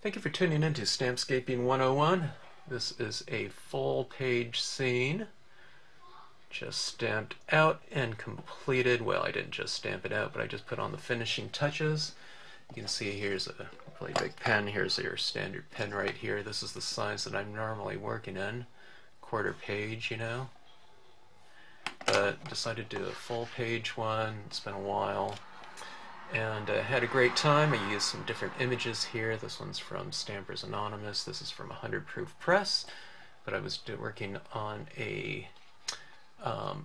Thank you for tuning in to Stampscaping 101. This is a full page scene just stamped out and completed. Well, I didn't just stamp it out, but I just put on the finishing touches. You can see here's a really big pen. Here's your standard pen right here. This is the size that I'm normally working in. Quarter page, you know. But decided to do a full page one. It's been a while. And had a great time. I used some different images here. This one's from Stampers Anonymous. This is from 100 Proof Press. But I was working on a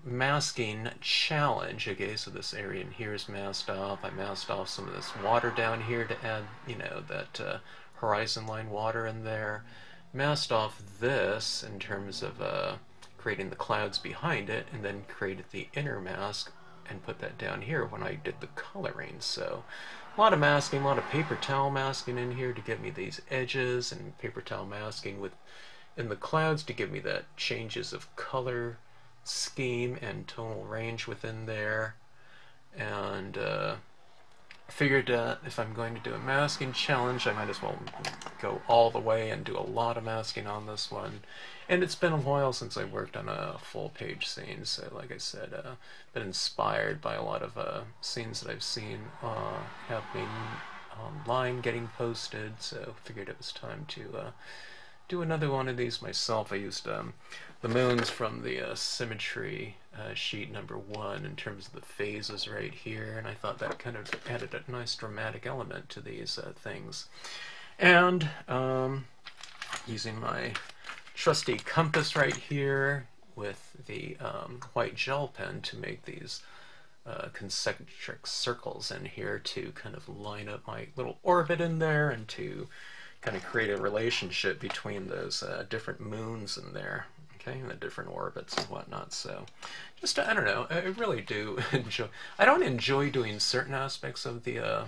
masking challenge. Okay, so this area in here is masked off. I masked off some of this water down here to add, you know, that horizon line water in there. Masked off this in terms of creating the clouds behind it, and then created the inner mask and put that down here when I did the coloring. So a lot of masking, a lot of paper towel masking in here to give me these edges, and paper towel masking in the clouds to give me that changes of color scheme and tonal range within there. And figured if I'm going to do a masking challenge, I might as well go all the way and do a lot of masking on this one. And it's been a while since I worked on a full page scene, so like I said, been inspired by a lot of scenes that I've seen happening online, getting posted, so figured it was time to do another one of these myself. I used the moons from the Symmetry Sheet #1 in terms of the phases right here, and I thought that kind of added a nice dramatic element to these things. And using my trusty compass right here with the white gel pen to make these concentric circles in here to kind of line up my little orbit in there and to kind of create a relationship between those different moons in there, okay, and the different orbits and whatnot. So just, I don't know, I really do enjoy, I don't enjoy doing certain aspects of the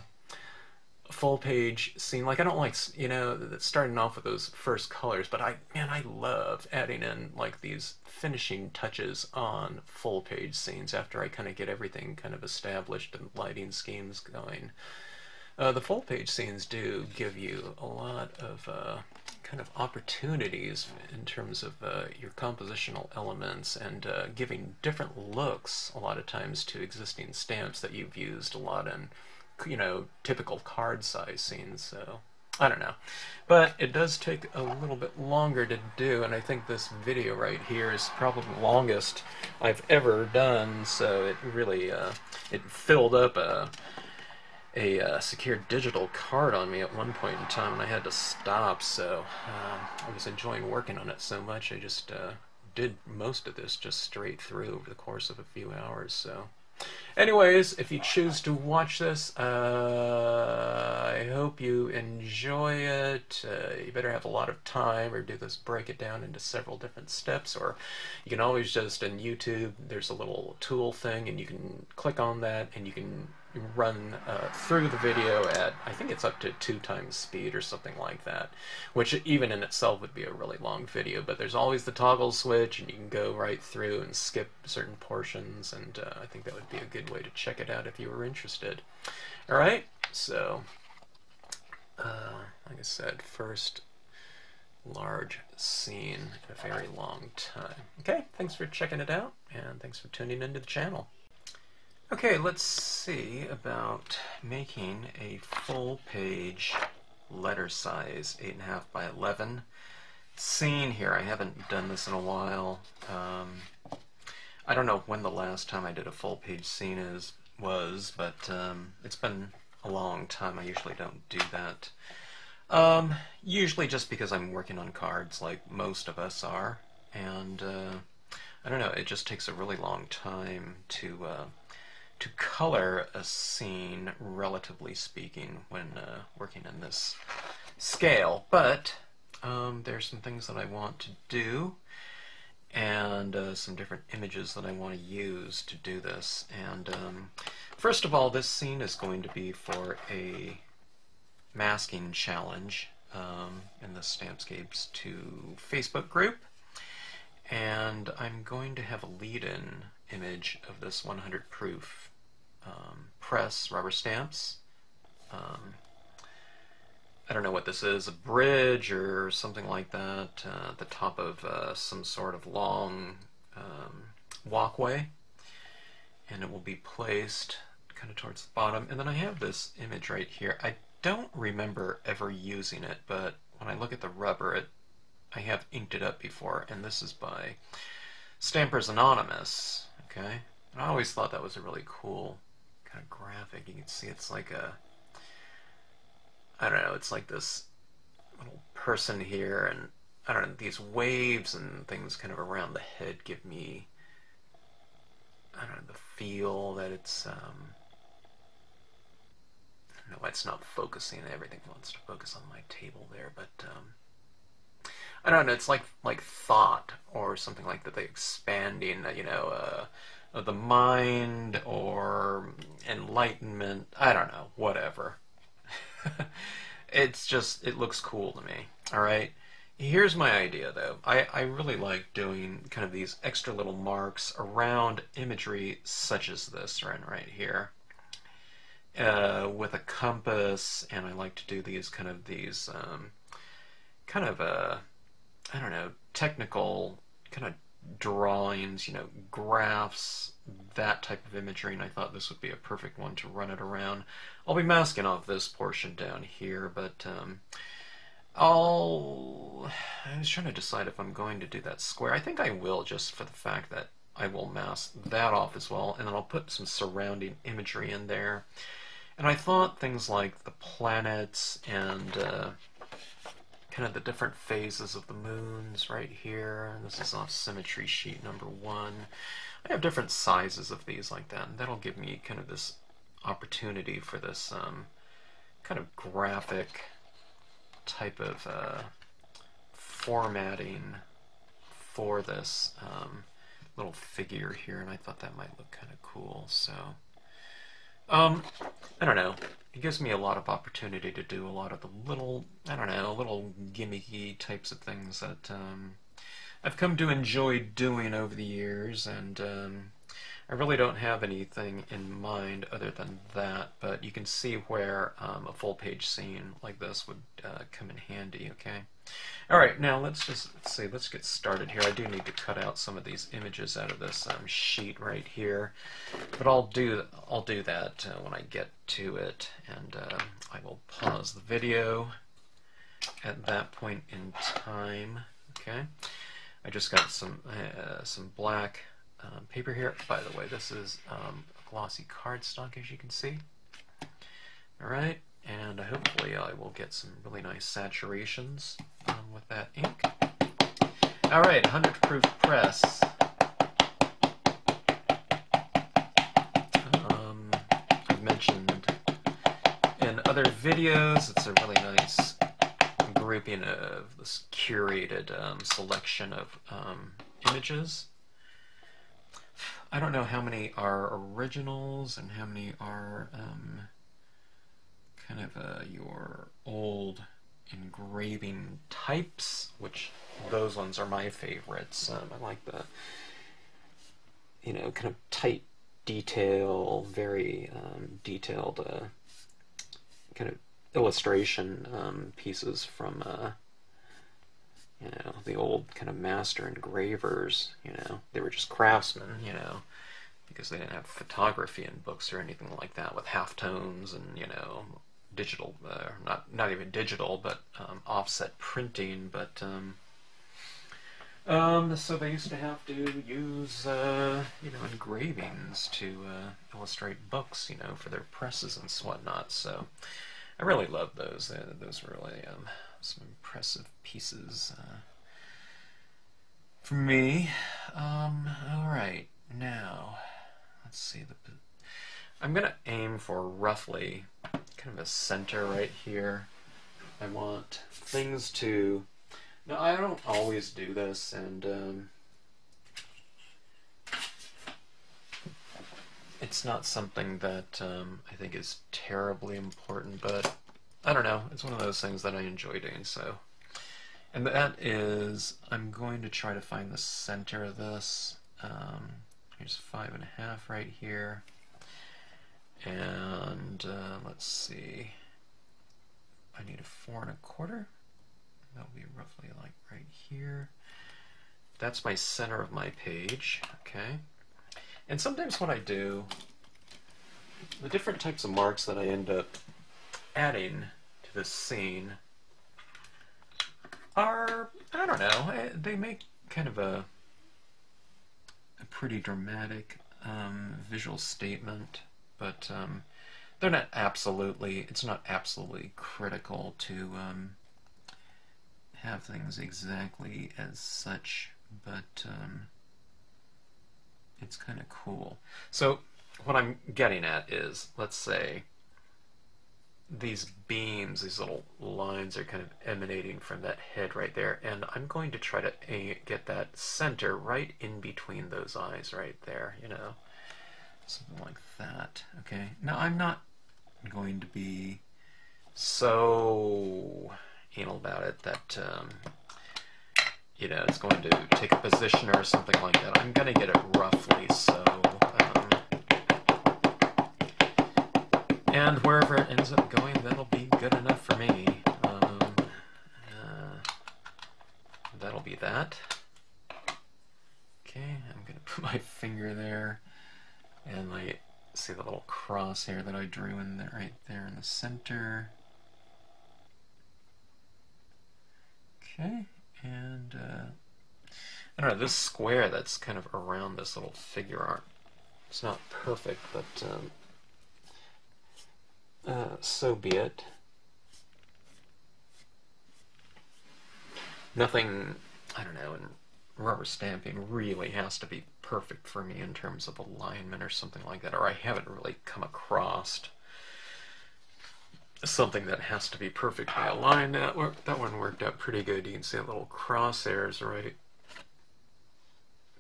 full page scene. Like, I don't like, you know, starting off with those first colors, but man, I love adding in like these finishing touches on full page scenes after I kind of get everything kind of established and lighting schemes going. The full page scenes do give you a lot of kind of opportunities in terms of your compositional elements and giving different looks a lot of times to existing stamps that you've used a lot in, you know, typical card size scenes. So I don't know, but it does take a little bit longer to do, and I think this video right here is probably the longest I've ever done. So it really it filled up a secure digital card on me at one point in time, and I had to stop. So I was enjoying working on it so much, I just did most of this just straight through over the course of a few hours. So anyways, if you choose to watch this, I hope you enjoy it. You better have a lot of time, or do this, break it down into several different steps, or you can always just, in YouTube, there's a little tool thing, and you can click on that, and you can run through the video at, I think it's up to 2 times speed or something like that, which even in itself would be a really long video. But there's always the toggle switch, and you can go right through and skip certain portions, and I think that would be a good way to check it out if you were interested. Alright, so like I said, first large scene in a very long time. Okay, thanks for checking it out, and thanks for tuning into the channel. Okay, let's see about making a full page letter size 8.5 by 11 scene here. I haven't done this in a while. I don't know when the last time I did a full page scene was, but it's been a long time. I usually don't do that. Usually just because I'm working on cards like most of us are, and I don't know, it just takes a really long time to color a scene, relatively speaking, when working in this scale. But there's some things that I want to do, and some different images that I want to use to do this. And first of all, this scene is going to be for a masking challenge in the Stampscapes 2 Facebook group. And I'm going to have a lead-in image of this 100 proof press rubber stamps. I don't know what this is, a bridge or something like that, at the top of some sort of long walkway, and it will be placed kind of towards the bottom. And then I have this image right here. I don't remember ever using it, but when I look at the rubber, I have inked it up before, and this is by Stampers Anonymous, okay? And I always thought that was a really cool kind of graphic. You can see it's like a, I don't know, it's like this little person here, and I don't know, these waves and things kind of around the head give me, I don't know, the feel that it's, no, it's not focusing. Everything wants to focus on my table there, but I don't know. It's like thought or something like that. The expanding, you know, of the mind or enlightenment. I don't know. Whatever. It's just, it looks cool to me. All right. Here's my idea, though. I really like doing kind of these extra little marks around imagery such as this right here. With a compass, and I like to do these kind of I don't know, technical kind of drawings, you know, graphs, that type of imagery, and I thought this would be a perfect one to run it around. I'll be masking off this portion down here, but I was trying to decide if I'm going to do that square. I think I will, just for the fact that I will mask that off as well, and then I'll put some surrounding imagery in there. And I thought things like the planets and kind of the different phases of the moons right here. This is off Symmetry Sheet number 1. I have different sizes of these like that, and that'll give me kind of this opportunity for this kind of graphic type of formatting for this little figure here, and I thought that might look kind of cool. So I don't know. It gives me a lot of opportunity to do a lot of the little, I don't know, little gimmicky types of things that I've come to enjoy doing over the years, and I really don't have anything in mind other than that, but you can see where a full-page scene like this would come in handy, okay? Alright, now let's get started here. I do need to cut out some of these images out of this sheet right here, but I'll do that when I get to it, and I will pause the video at that point in time, okay? I just got some black paper here. By the way, this is glossy cardstock, as you can see. Alright, and hopefully I will get some really nice saturations with that ink. Alright, 100 proof press. I've mentioned in other videos, it's a really nice grouping of this curated selection of images. I don't know how many are originals and how many are kind of your old engraving types, which those ones are my favorites. I like the, you know, kind of tight detail, very detailed kind of illustration pieces from you know, the old kind of master engravers. You know, they were just craftsmen, you know, because they didn't have photography in books or anything like that with halftones and, you know, digital, not even digital, but offset printing. But so they used to have to use you know, engravings to illustrate books, you know, for their presses and whatnot. So I really love those. Those were really some impressive pieces for me. Alright, now let's see. I'm going to aim for roughly kind of a center right here. I want things to... Now, I don't always do this, and it's not something that I think is terribly important, but I don't know, it's one of those things that I enjoy doing, so. And that is, I'm going to try to find the center of this. Here's 5.5 right here. And let's see. I need a 4 1/4. That'll be roughly like right here. That's my center of my page, okay? And sometimes what I do, the different types of marks that I end up adding to this scene are, I don't know, they make kind of a pretty dramatic visual statement, but they're not absolutely, it's not absolutely critical to have things exactly as such, but it's kind of cool. So what I'm getting at is, let's say these beams, these little lines are kind of emanating from that head right there, and I'm going to try to get that center right in between those eyes right there, you know, something like that. Okay, now I'm not going to be so anal about it that you know, it's going to take a position or something like that. I'm going to get it roughly so, and wherever it ends up going, that'll be good enough for me. That'll be that. Okay, I'm going to put my finger there, and see the little cross here that I drew in there, right there in the center. Okay, and I don't know, this square that's kind of around this little figure art, it's not perfect, but so be it. Nothing, I don't know, in rubber stamping really has to be perfect for me in terms of alignment or something like that, or I haven't really come across something that has to be perfectly aligned. That one worked out pretty good. You can see a little crosshairs right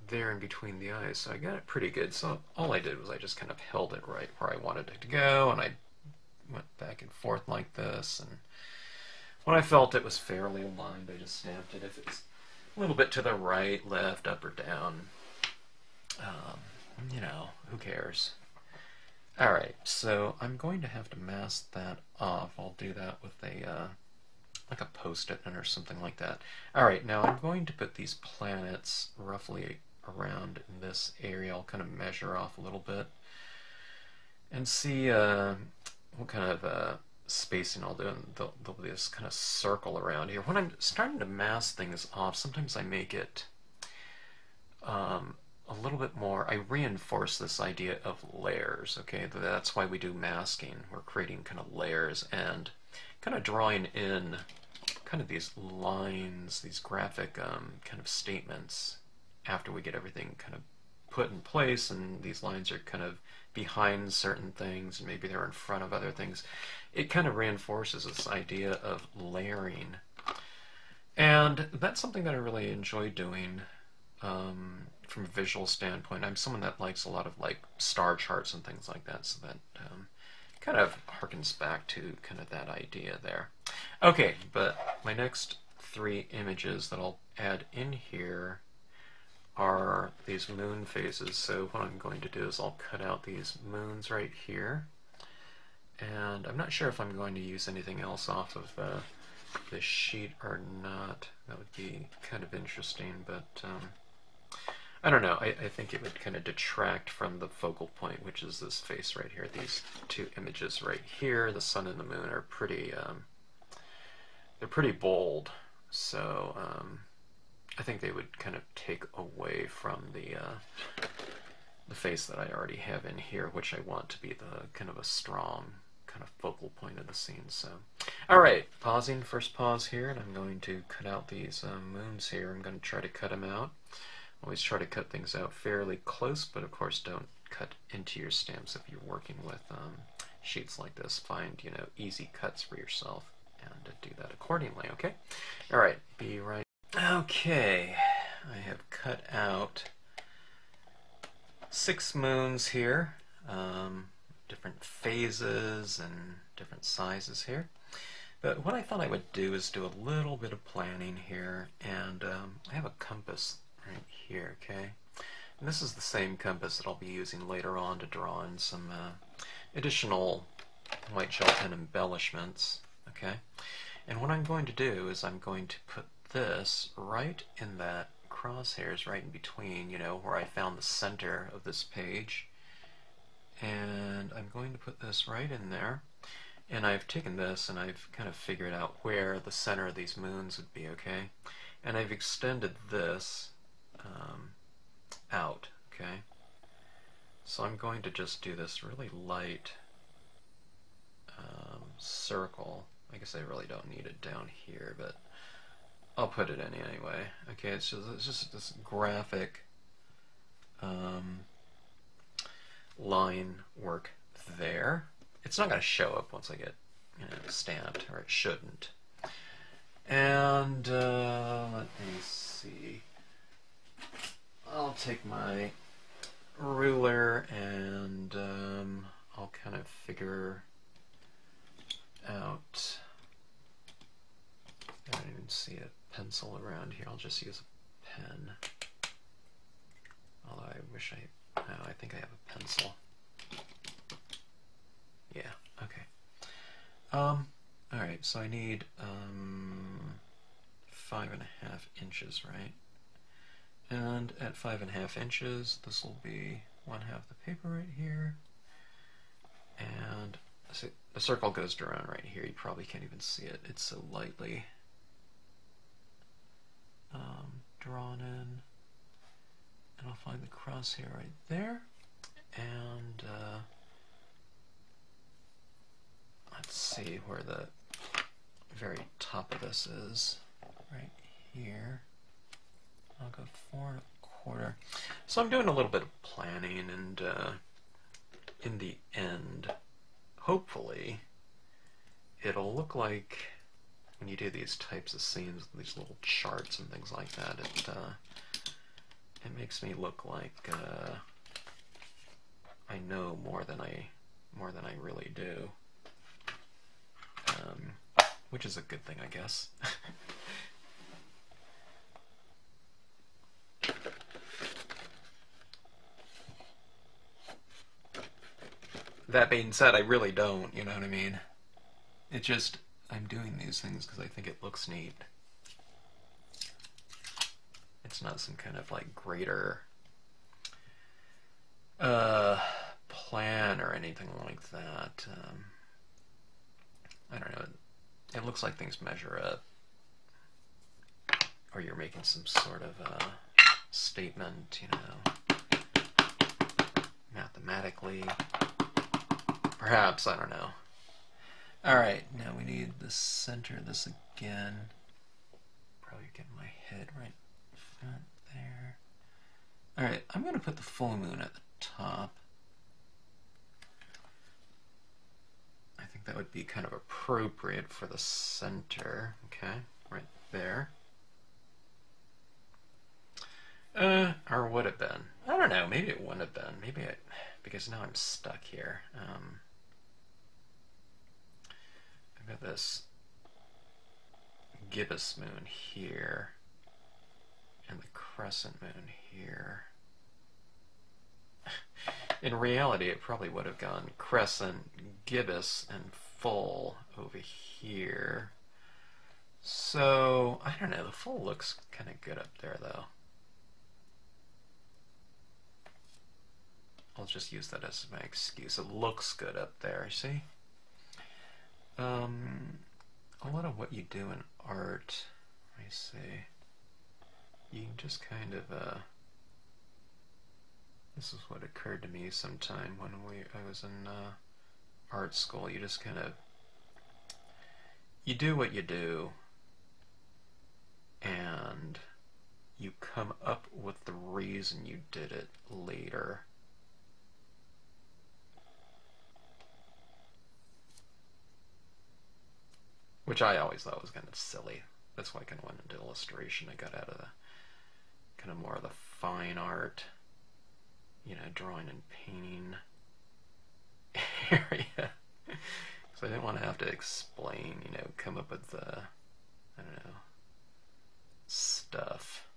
there in between the eyes, so I got it pretty good. So all I did was I just kind of held it right where I wanted it to go, and I went back and forth like this, and when I felt it was fairly aligned, I just stamped it. If it's a little bit to the right, left, up, or down, you know, who cares? Alright, so I'm going to have to mask that off. I'll do that with a like a post-it or something like that. Alright, now I'm going to put these planets roughly around in this area. I'll kind of measure off a little bit and see what kind of spacing I'll do. And there'll be this kind of circle around here. When I'm starting to mask things off, sometimes I make it a little bit more, I reinforce this idea of layers, okay? That's why we do masking. We're creating kind of layers and kind of drawing in kind of these lines, these graphic kind of statements after we get everything kind of put in place, and these lines are kind of behind certain things, and maybe they're in front of other things. It kind of reinforces this idea of layering. And that's something that I really enjoy doing. From a visual standpoint, I'm someone that likes a lot of like star charts and things like that, so that kind of harkens back to kind of that idea there. Okay, but my next 3 images that I'll add in here are these moon phases. So what I'm going to do is I'll cut out these moons right here, and I'm not sure if I'm going to use anything else off of this sheet or not. That would be kind of interesting, but I don't know. I think it would kind of detract from the focal point, which is this face right here. These 2 images right here, the sun and the moon, are pretty, they're pretty bold. So I think they would kind of take away from the face that I already have in here, which I want to be the kind of a strong kind of focal point of the scene. So, all right, pausing, first pause here, and I'm going to cut out these moons here. I'm going to try to cut them out. Always try to cut things out fairly close, but of course don't cut into your stamps if you're working with sheets like this. Find, you know, easy cuts for yourself and do that accordingly, okay? All right, be right. Okay, I have cut out 6 moons here, different phases and different sizes here. But what I thought I would do is do a little bit of planning here, and I have a compass right here, okay? And this is the same compass that I'll be using later on to draw in some additional white gel pen embellishments, okay? And what I'm going to do is I'm going to put this right in that crosshairs, right in between, you know, where I found the center of this page. And I'm going to put this right in there. And I've taken this and I've kind of figured out where the center of these moons would be, okay? And I've extended this out, okay? So I'm going to just do this really light circle. I guess I really don't need it down here, but I'll put it in anyway. Okay, it's just this graphic line work there. It's not going to show up once I get, you know, stamped, or it shouldn't. And let me see. I'll take my ruler and I'll kind of figure out. I don't even see a pencil around here. I'll just use a pen. Although I wish I think I have a pencil. Yeah, okay. Alright, so I need 5.5 inches, right? And at 5.5 inches, this will be 1/2 the paper right here. And see, the circle goes around right here. You probably can't even see it. It's so lightly drawn in. And I'll find the crosshair right there. And let's see where the very top of this is. Right here. I'll go 4.25. So I'm doing a little bit of planning, and in the end, hopefully, it'll look like when you do these types of scenes, these little charts and things like that, it makes me look like I know more than I really do, which is a good thing, I guess. That being said, I really don't, you know what I mean? It just, I'm doing these things because I think it looks neat. It's not some kind of like greater plan or anything like that. I don't know. It looks like things measure up, or you're making some sort of statement, you know, mathematically. Perhaps, I don't know. Alright, now we need the center of this again. Probably get my head right front there. Alright, I'm going to put the full moon at the top. I think that would be kind of appropriate for the center. Okay, right there. Or would have been. I don't know, maybe it wouldn't have been. Maybe it, because now I'm stuck here. I've got this gibbous moon here, and the crescent moon here. In reality, it probably would have gone crescent, gibbous, and full over here. So, I don't know, the full looks kind of good up there, though. I'll just use that as my excuse. It looks good up there, see? A lot of what you do in art, I see, you can just kind of, this is what occurred to me sometime when I was in art school. You just kind of, you do what you do, and you come up with the reason you did it later. Which I always thought was kind of silly. That's why I kind of went into illustration. I got out of the kind of more of the fine art, you know, drawing and painting area. So I didn't want to have to explain, you know, come up with the, I don't know, stuff.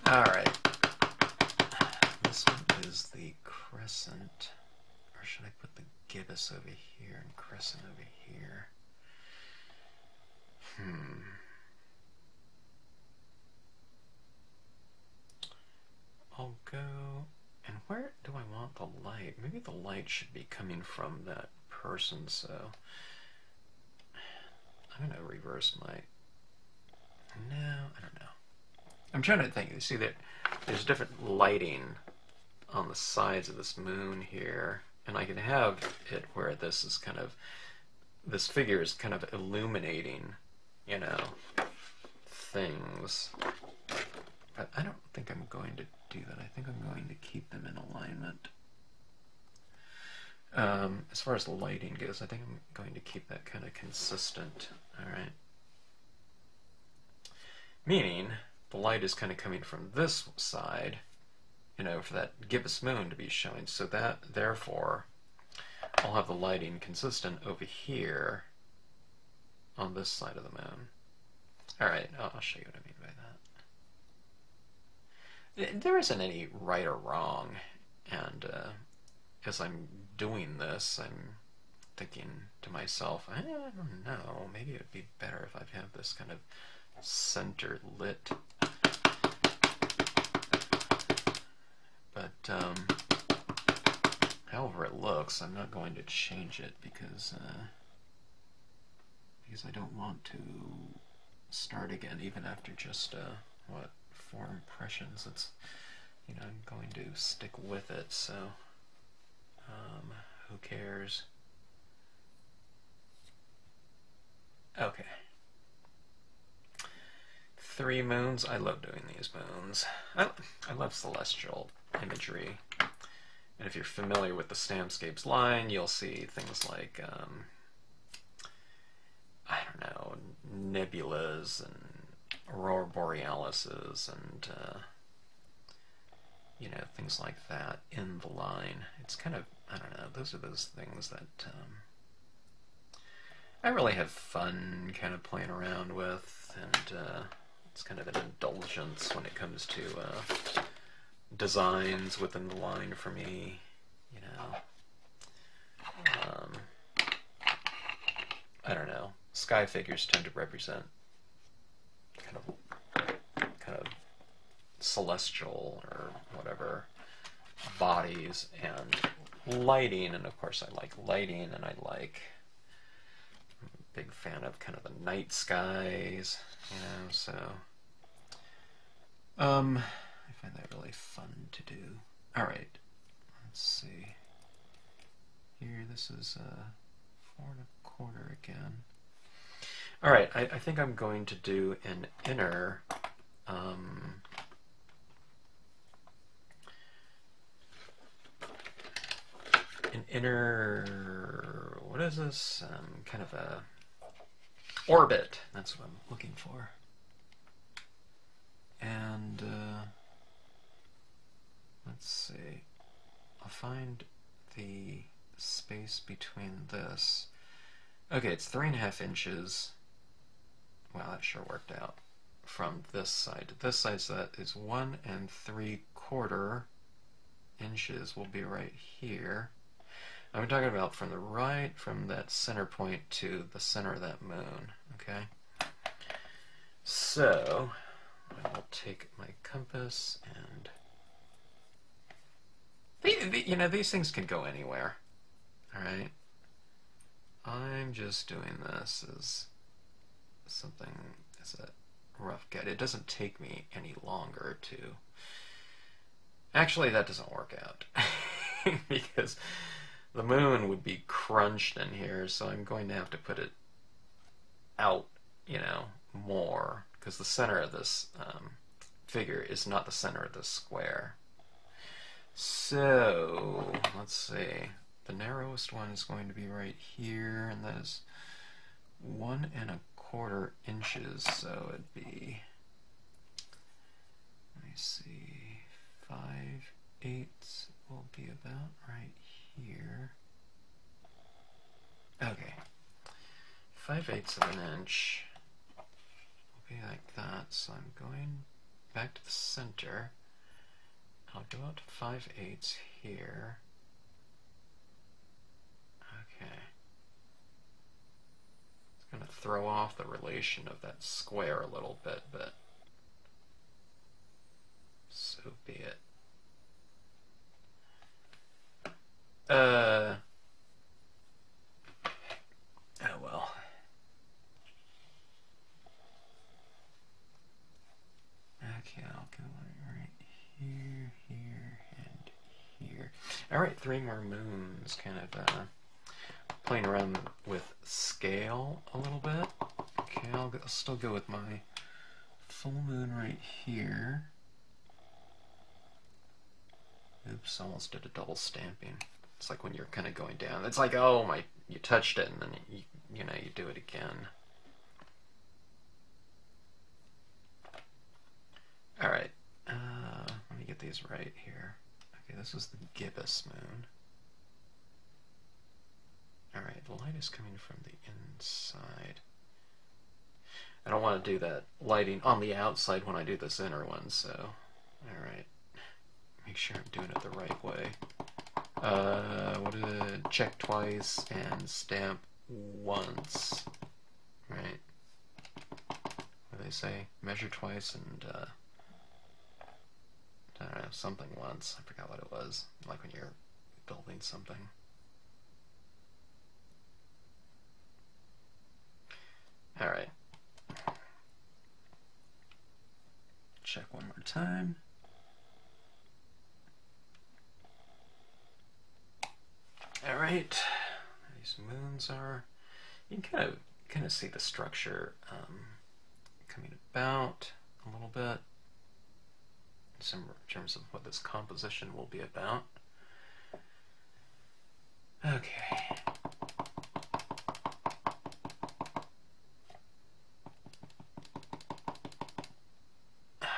Alright. This one is the gibbous over here and crescent over here. I'll go, and where do I want the light? Maybe the light should be coming from that person, so I'm going to reverse my, no, I don't know. I'm trying to think. You see that there's different lighting on the sides of this moon here, and I can have it where this is kind of, this figure is kind of illuminating, you know, things. But I don't think I'm going to do that. I think I'm going to keep them in alignment. As far as the lighting goes, I think I'm going to keep that kind of consistent. Alright. Meaning, the light is kind of coming from this side, you know, for that gibbous moon to be showing. So that, therefore, I'll have the lighting consistent over here on this side of the moon. Alright, I'll show you what I mean by that. There isn't any right or wrong, and as I'm doing this, I'm thinking to myself, I don't know, maybe it would be better if I have this kind of center lit. But however it looks, I'm not going to change it because I don't want to start again even after just what, 4 impressions. It's, you know, I'm going to stick with it, so who cares? Okay. 3 moons. I love doing these moons. I love celestial imagery. And if you're familiar with the Stampscapes line, you'll see things like, I don't know, nebulas and aurora borealises and, you know, things like that in the line. It's kind of, I don't know, those are those things that I really have fun kind of playing around with, and it's kind of an indulgence when it comes to designs within the line for me, you know. I don't know. Sky figures tend to represent kind of celestial or whatever bodies, and lighting, and of course I like lighting, and I'm a big fan of kind of the night skies, you know, so I find that really fun to do. Alright, let's see. Here, this is 4 1/4 again. Alright, I think I'm going to do an inner what is this? Kind of a orbit. That's what I'm looking for. And let's see. I'll find the space between this. Okay, it's 3.5 inches. Wow, that sure worked out. From this side to this side, so that is 1 3/4 inches will be right here. I'm talking about from the right, from that center point to the center of that moon, okay? So, I will take my compass and, you know, these things can go anywhere, alright? I'm just doing this as something, as a rough guide. It doesn't take me any longer to... Actually, that doesn't work out. Because the moon would be crunched in here, so I'm going to have to put it out, you know, more. Because the center of this figure is not the center of this square. So, let's see. The narrowest one is going to be right here, and that is 1 1/4 inches, so it'd be, let me see, 5/8 will be about right here. Okay, 5/8 of an inch will be like that, so I'm going back to the center. I'll go out to 5/8 here. off the relation of that square a little bit, but so be it. Oh well. Okay, I'll go right here, here, and here. Alright, 3 more moons, kind of playing around with scale a little bit. Okay, I'll still go with my full moon right here. Oops, almost did a double stamping. It's like when you're kind of going down. It's like, oh my, you touched it, and then you know, you do it again. All right, let me get these right here. Okay, this is the gibbous moon. All right, the light is coming from the inside. I don't want to do that lighting on the outside when I do this inner one, so, all right. Make sure I'm doing it the right way. What is it? Check twice and stamp once. Right? What do they say? Measure twice and, I don't know, something once. I forgot what it was. Like when you're building something. Alright. Check one more time. Alright, these moons are, you can kind of see the structure coming about a little bit in terms of what this composition will be about. Okay.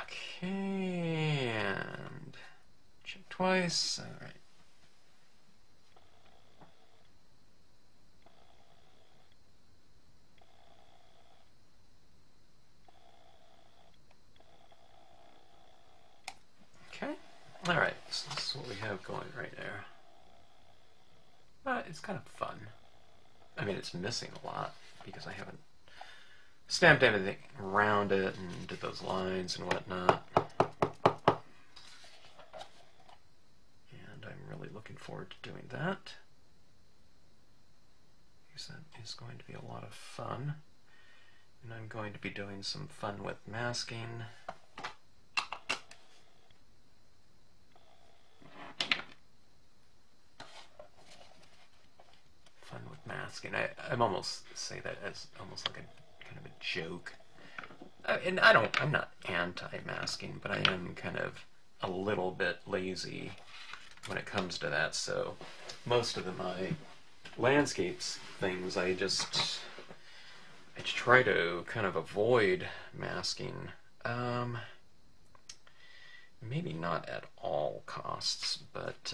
Okay, and check twice. All right. Okay. All right. So this is what we have going right there. It's kind of fun. I mean, it's missing a lot because I haven't stamped everything around it and did those lines and whatnot. And I'm really looking forward to doing that, because that is going to be a lot of fun. And I'm going to be doing some fun with masking. Fun with masking. I'm almost say that as almost like a kind of a joke. And I'm not anti-masking, but I am kind of a little bit lazy when it comes to that. So most of my landscapes things, I try to kind of avoid masking. Maybe not at all costs, but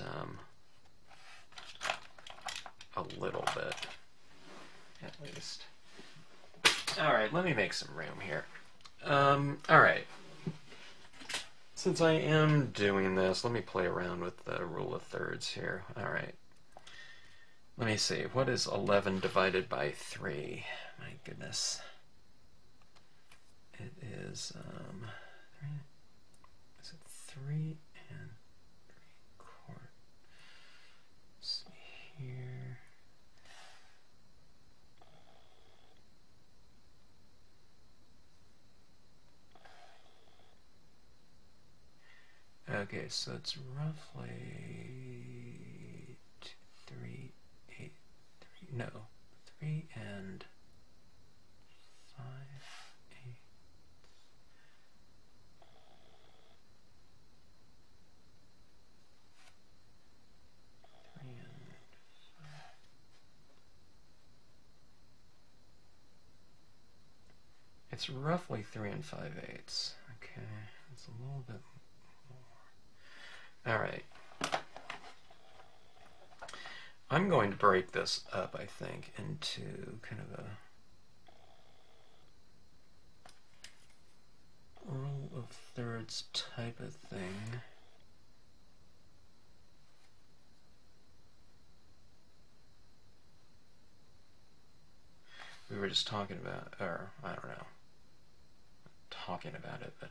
a little bit, at least. Alright, let me make some room here. Alright. Since I am doing this, let me play around with the rule of thirds here. Alright. Let me see. What is 11 divided by 3? My goodness. It is, is it 3 and 3/4? Let's see here. Okay, so it's roughly 3, 8, 3, no, 3 and 5, 8. 3 and 5. It's roughly 3 and 5/8. Okay, it's a little bit more. Alright. I'm going to break this up, I think, into kind of a rule of thirds type of thing. we were just talking about, or I don't know, talking about it, but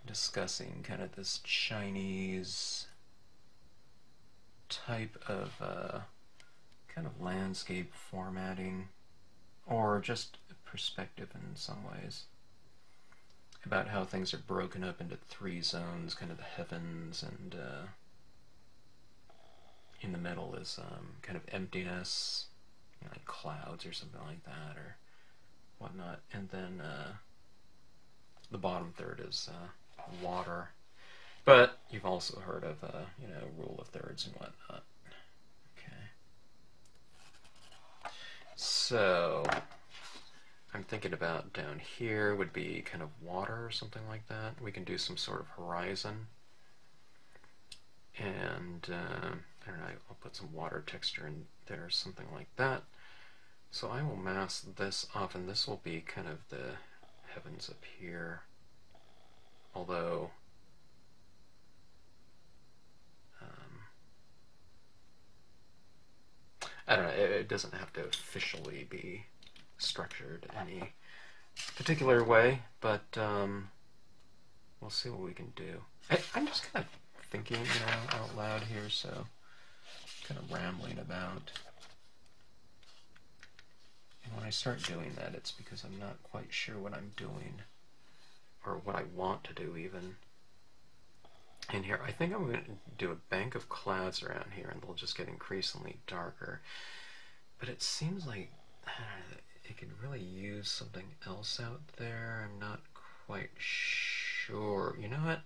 discussing kind of this Chinese type of kind of landscape formatting, or just perspective in some ways, about how things are broken up into 3 zones, kind of the heavens, and in the middle is kind of emptiness, you know, like clouds or something like that, or whatnot, and then the bottom third is water. But you've also heard of, you know, rule of thirds and whatnot. Okay. So I'm thinking about down here would be kind of water or something like that. We can do some sort of horizon. And I don't know, I'll put some water texture in there, something like that. So I will mask this off, and this will be kind of the heavens up here. Although I don't know, it doesn't have to officially be structured any particular way, but we'll see what we can do. I'm just kind of thinking, you know, out loud here, so kind of rambling about. And when I start doing that, it's because I'm not quite sure what I'm doing, or what I want to do even. In here, I think I'm going to do a bank of clouds around here, and they'll just get increasingly darker. But it seems like it could really use something else out there. I'm not quite sure. You know what?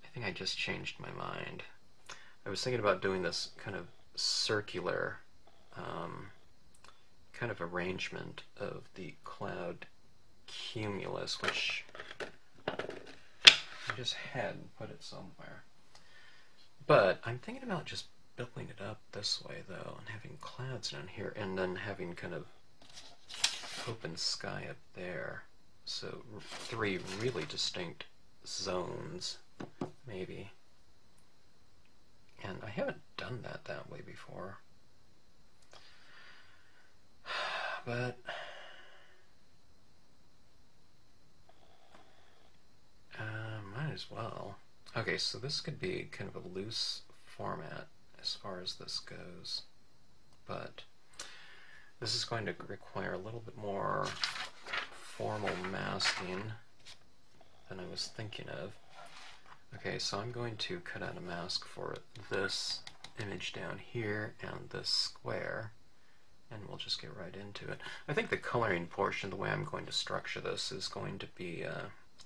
I think I just changed my mind. I was thinking about doing this kind of circular kind of arrangement of the cloud cumulus, which I just had and put it somewhere. But I'm thinking about just building it up this way, though, and having clouds down here, and then having kind of open sky up there. So 3 really distinct zones, maybe. And I haven't done that way before. But might as well. Okay, so this could be kind of a loose format as far as this goes, but this is going to require a little bit more formal masking than I was thinking of. Okay, so I'm going to cut out a mask for this image down here and this square, and we'll just get right into it. I think the coloring portion, the way I'm going to structure this, is going to be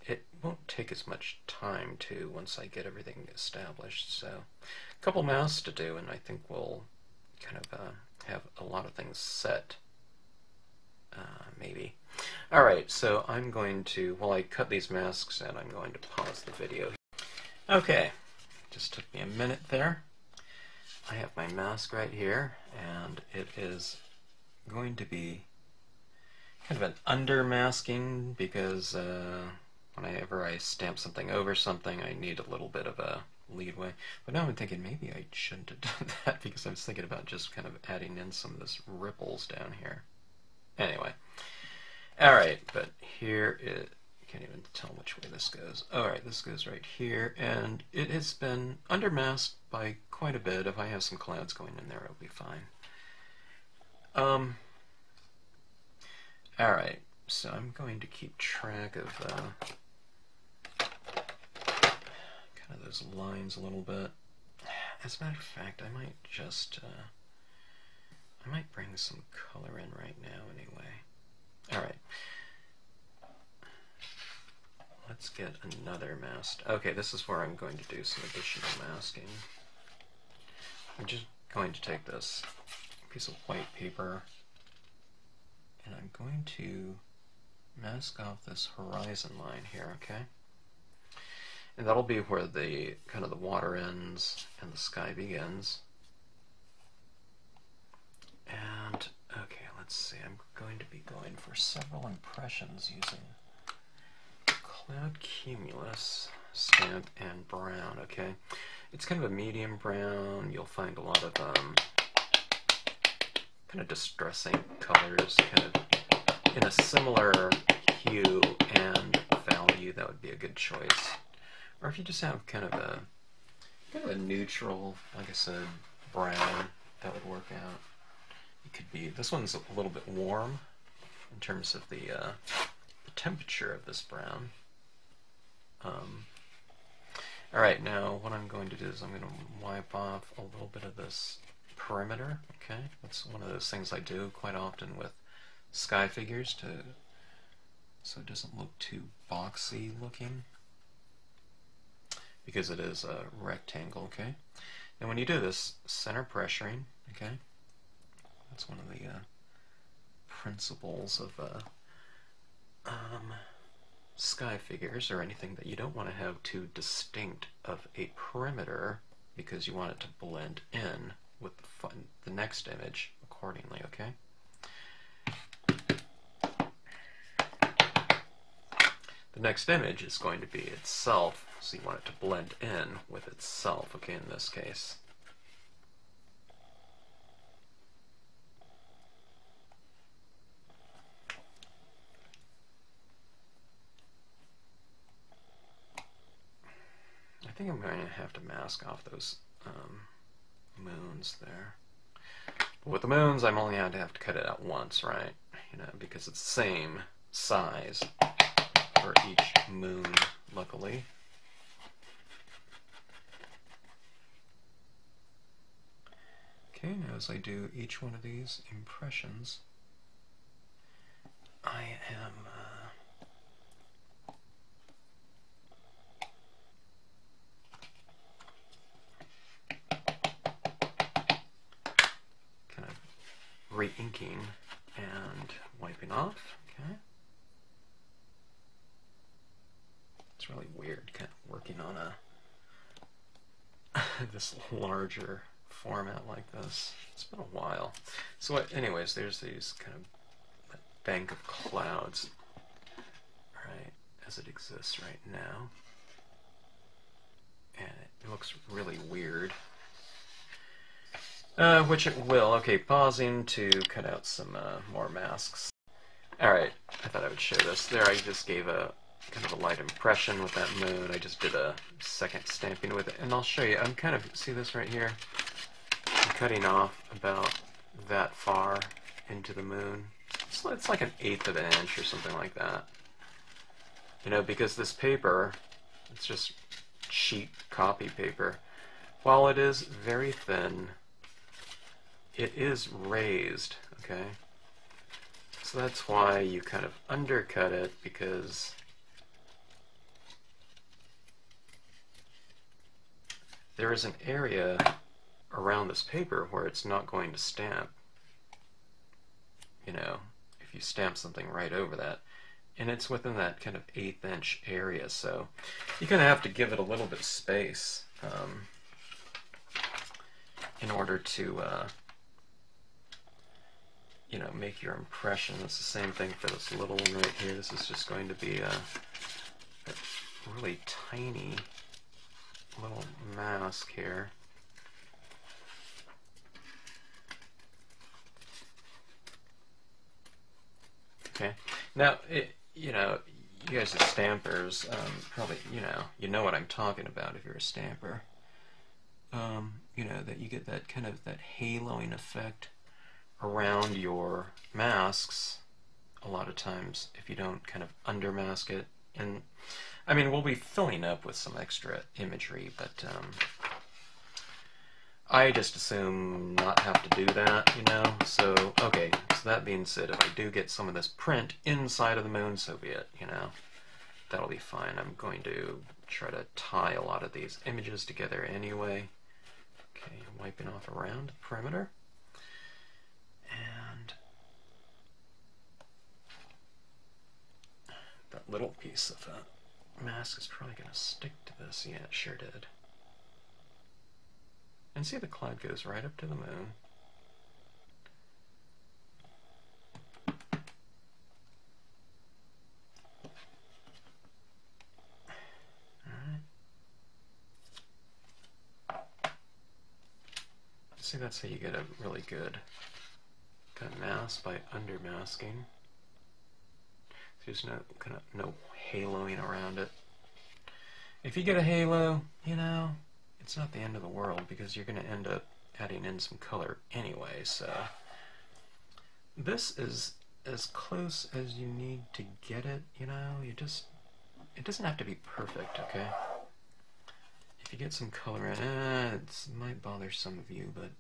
it won't take as much time to once I get everything established. So a couple masks to do, and I think we'll kind of have a lot of things set, maybe. Alright, so I'm going to, while I cut these masks out, I'm going to pause the video. Okay, just took me a minute there. I have my mask right here, and it is going to be kind of an under-masking, because whenever I stamp something over something, I need a little bit of a leadway. But now I'm thinking maybe I shouldn't have done that, because I was thinking about just kind of adding in some of this ripples down here. Anyway, alright, but here it, can't even tell which way this goes. Alright, this goes right here, and it has been under-masked by quite a bit. If I have some clouds going in there, it'll be fine. Alright, so I'm going to keep track of kind of those lines a little bit. As a matter of fact, I might just, I might bring some color in right now anyway. Alright. Let's get another mask. Okay, this is where I'm going to do some additional masking. I'm just going to take this piece of white paper, and I'm going to mask off this horizon line here, okay? And that'll be where the kind of the water ends and the sky begins. And okay, let's see. I'm going to be going for several impressions using Cloud Cumulus, Stamp, and Brown, okay? It's kind of a medium brown. You'll find a lot of kind of distressing colors, kind of in a similar hue and value, that would be a good choice. Or if you just have kind of a neutral, like I said, brown, that would work out. It could be, this one's a little bit warm in terms of the temperature of this brown. Alright, now what I'm going to do is I'm going to wipe off a little bit of this perimeter, okay? That's one of those things I do quite often with sky figures, so it doesn't look too boxy looking, because it is a rectangle, okay? And when you do this, center pressuring, okay? That's one of the principles of sky figures, or anything that you don't want to have too distinct of a perimeter, because you want it to blend in with the next image accordingly, okay? The next image is going to be itself, so you want it to blend in with itself, okay, in this case. I think I'm going to have to mask off those moons there. But with the moons, I'm only going to have to cut it out once, right? You know, because it's the same size for each moon, luckily. Okay, now as I do each one of these impressions, I am kind of re-inking and wiping off, okay? It's really weird kind of working on this larger format like this. It's been a while. So anyways, there's these kind of bank of clouds, right, as it exists right now. And it looks really weird. Which it will. Okay, pausing to cut out some more masks. Alright, I thought I would show this. There I just gave a kind of a light impression with that moon. I just did a second stamping with it, and I'll show you. I'm kind of, see this right here? I'm cutting off about that far into the moon. It's like 1/8 of an inch or something like that. You know, because this paper, it's just cheap copy paper. While it is very thin, it is raised, okay? So that's why you kind of undercut it, because there is an area around this paper where it's not going to stamp. You know, if you stamp something right over that, and it's within that kind of 1/8 inch area, so you kind of have to give it a little bit of space in order to you know, make your impression. It's the same thing for this little one right here. This is just going to be a really tiny little mask here. Okay, now you know, you guys as stampers probably you know what I'm talking about if you're a stamper. You know that you get that kind of that haloing effect around your masks a lot of times if you don't kind of undermask it. And I mean, we'll be filling up with some extra imagery, but I just assume not have to do that, you know. So okay, so that being said, if I do get some of this print inside of the moon, so be it, you know. That'll be fine. I'm going to try to tie a lot of these images together anyway. Okay, I'm wiping off around the perimeter. And that little piece of mask is probably going to stick to this. Yeah, it sure did. And see, the cloud goes right up to the moon. Alright. See, that's how you get a really good Got masked by undermasking. There's no haloing around it. If you get a halo, you know, it's not the end of the world because you're going to end up adding in some color anyway, so this is as close as you need to get it, you know, it doesn't have to be perfect, okay? If you get some color in it, it might bother some of you, but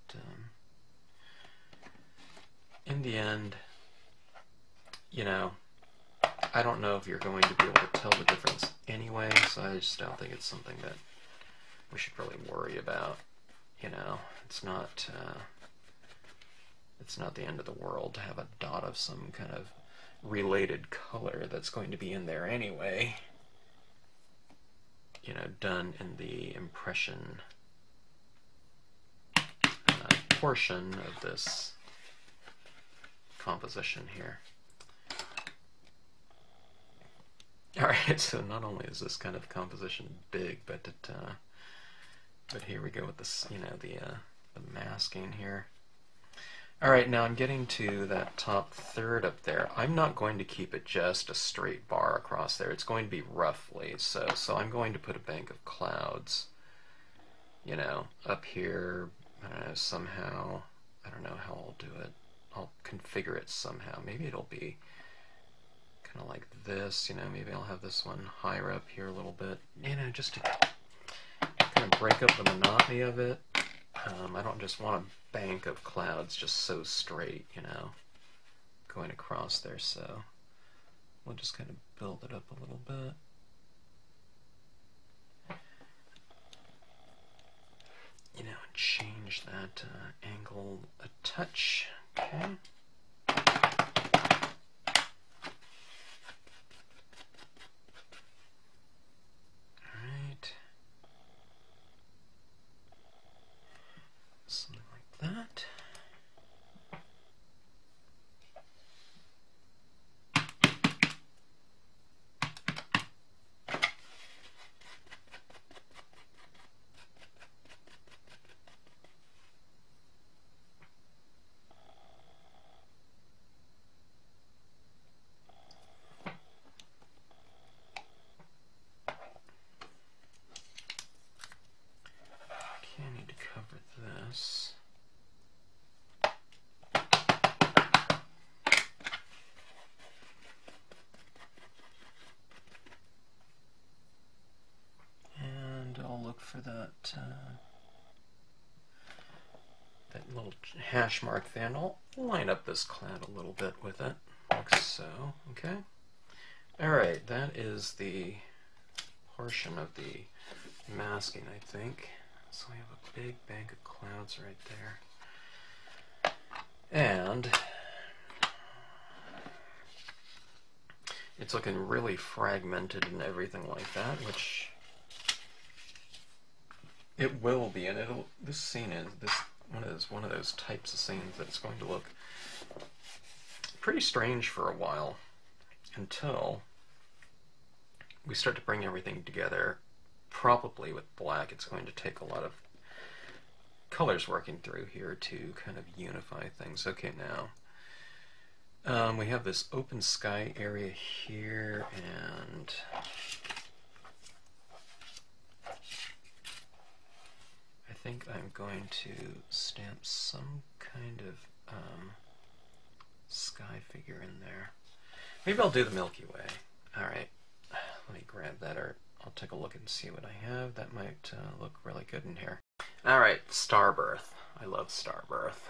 in the end, you know, I don't know if you're going to be able to tell the difference anyway, so I just don't think it's something that we should really worry about. You know, it's not the end of the world to have a dot of some kind of related color that's going to be in there anyway. You know, done in the impression portion of this composition here. Alright, so not only is this kind of composition big, but here we go with this, you know, the masking here. Alright, now I'm getting to that top third up there. I'm not going to keep it just a straight bar across there. It's going to be roughly, so I'm going to put a bank of clouds, you know, up here, I don't know, somehow. I don't know how I'll do it. I'll configure it somehow. Maybe it'll be kind of like this, you know, maybe I'll have this one higher up here a little bit, you know, just to kind of break up the monotony of it. I don't just want a bank of clouds just so straight, you know, going across there, so we'll just kind of build it up a little bit. You know, and change that angle a touch, okay? Something like that. This. And I'll look for that little hash mark there, and I'll line up this cloud a little bit with it, like so, okay? Alright, that is the portion of the masking, I think. So we have a big bank of clouds right there. And it's looking really fragmented and everything like that, which it will be, and this scene is one of those types of scenes that's going to look pretty strange for a while until we start to bring everything together. Probably with black, it's going to take a lot of colors working through here to kind of unify things. Okay, now we have this open sky area here, and I think I'm going to stamp some kind of sky figure in there. Maybe I'll do the Milky Way. Alright, let me grab that, or I'll take a look and see what I have. That might look really good in here. Alright, Starbirth. I love Starbirth.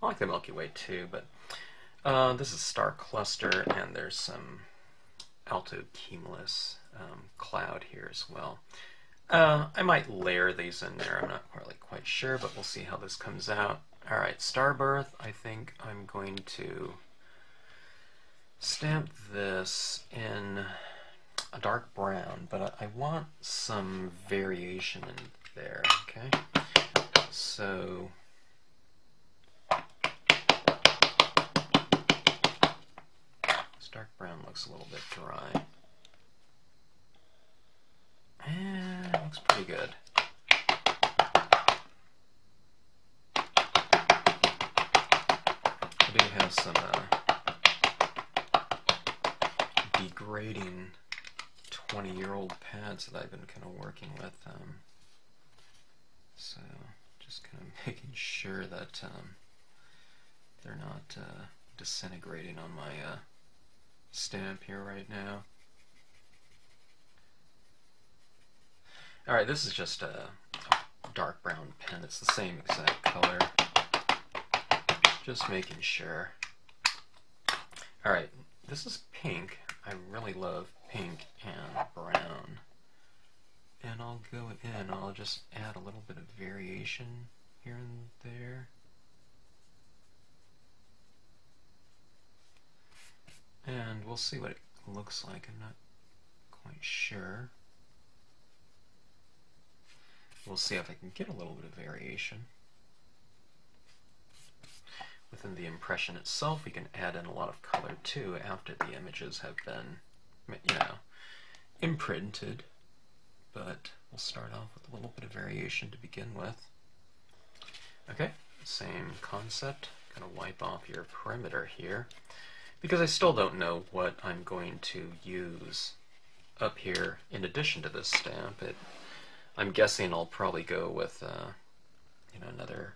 I like the Milky Way too, but this is Star Cluster, and there's some Alto Cumulus cloud here as well. I might layer these in there. I'm not really quite sure, but we'll see how this comes out. Alright, Starbirth. I think I'm going to stamp this in a dark brown, but I want some variation in there, okay? So this dark brown looks a little bit dry. And it looks pretty good. have some degrading 20-year-old pads that I've been kind of working with. So just kind of making sure that they're not disintegrating on my stamp here right now. Alright, this is just a dark brown pen. It's the same exact color. Just making sure. Alright, this is pink. I really love pink and brown. And I'll go in, I'll just add a little bit of variation here and there. And we'll see what it looks like. I'm not quite sure. We'll see if I can get a little bit of variation. Within the impression itself, we can add in a lot of color too after the images have been, you know, imprinted. But we'll start off with a little bit of variation to begin with. Okay, same concept. Gonna wipe off your perimeter here, because I still don't know what I'm going to use up here in addition to this stamp. I'm guessing I'll probably go with you know, another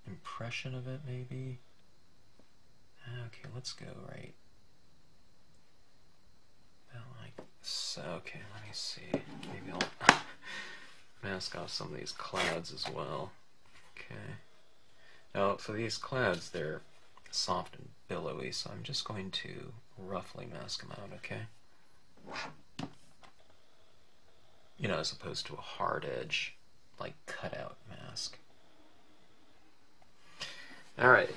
impression of it maybe. Okay, let's go right about like so. Okay, let me see. Maybe I'll mask off some of these clouds as well. Okay. Now for these clouds, they're soft and billowy, so I'm just going to roughly mask them out, okay? You know, as opposed to a hard edge, like cutout mask. Alright.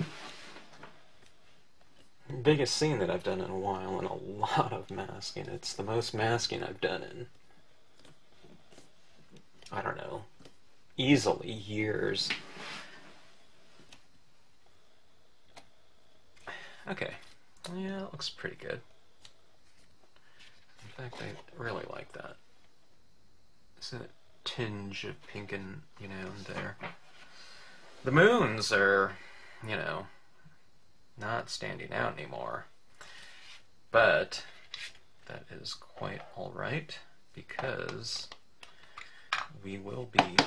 Biggest scene that I've done in a while, and a lot of masking. It's the most masking I've done in, I don't know, easily years. Okay, yeah, it looks pretty good. In fact, I really like that. It's a tinge of pink and, you know, in there. The moons are, you know, not standing out anymore. But that is quite alright, because we will be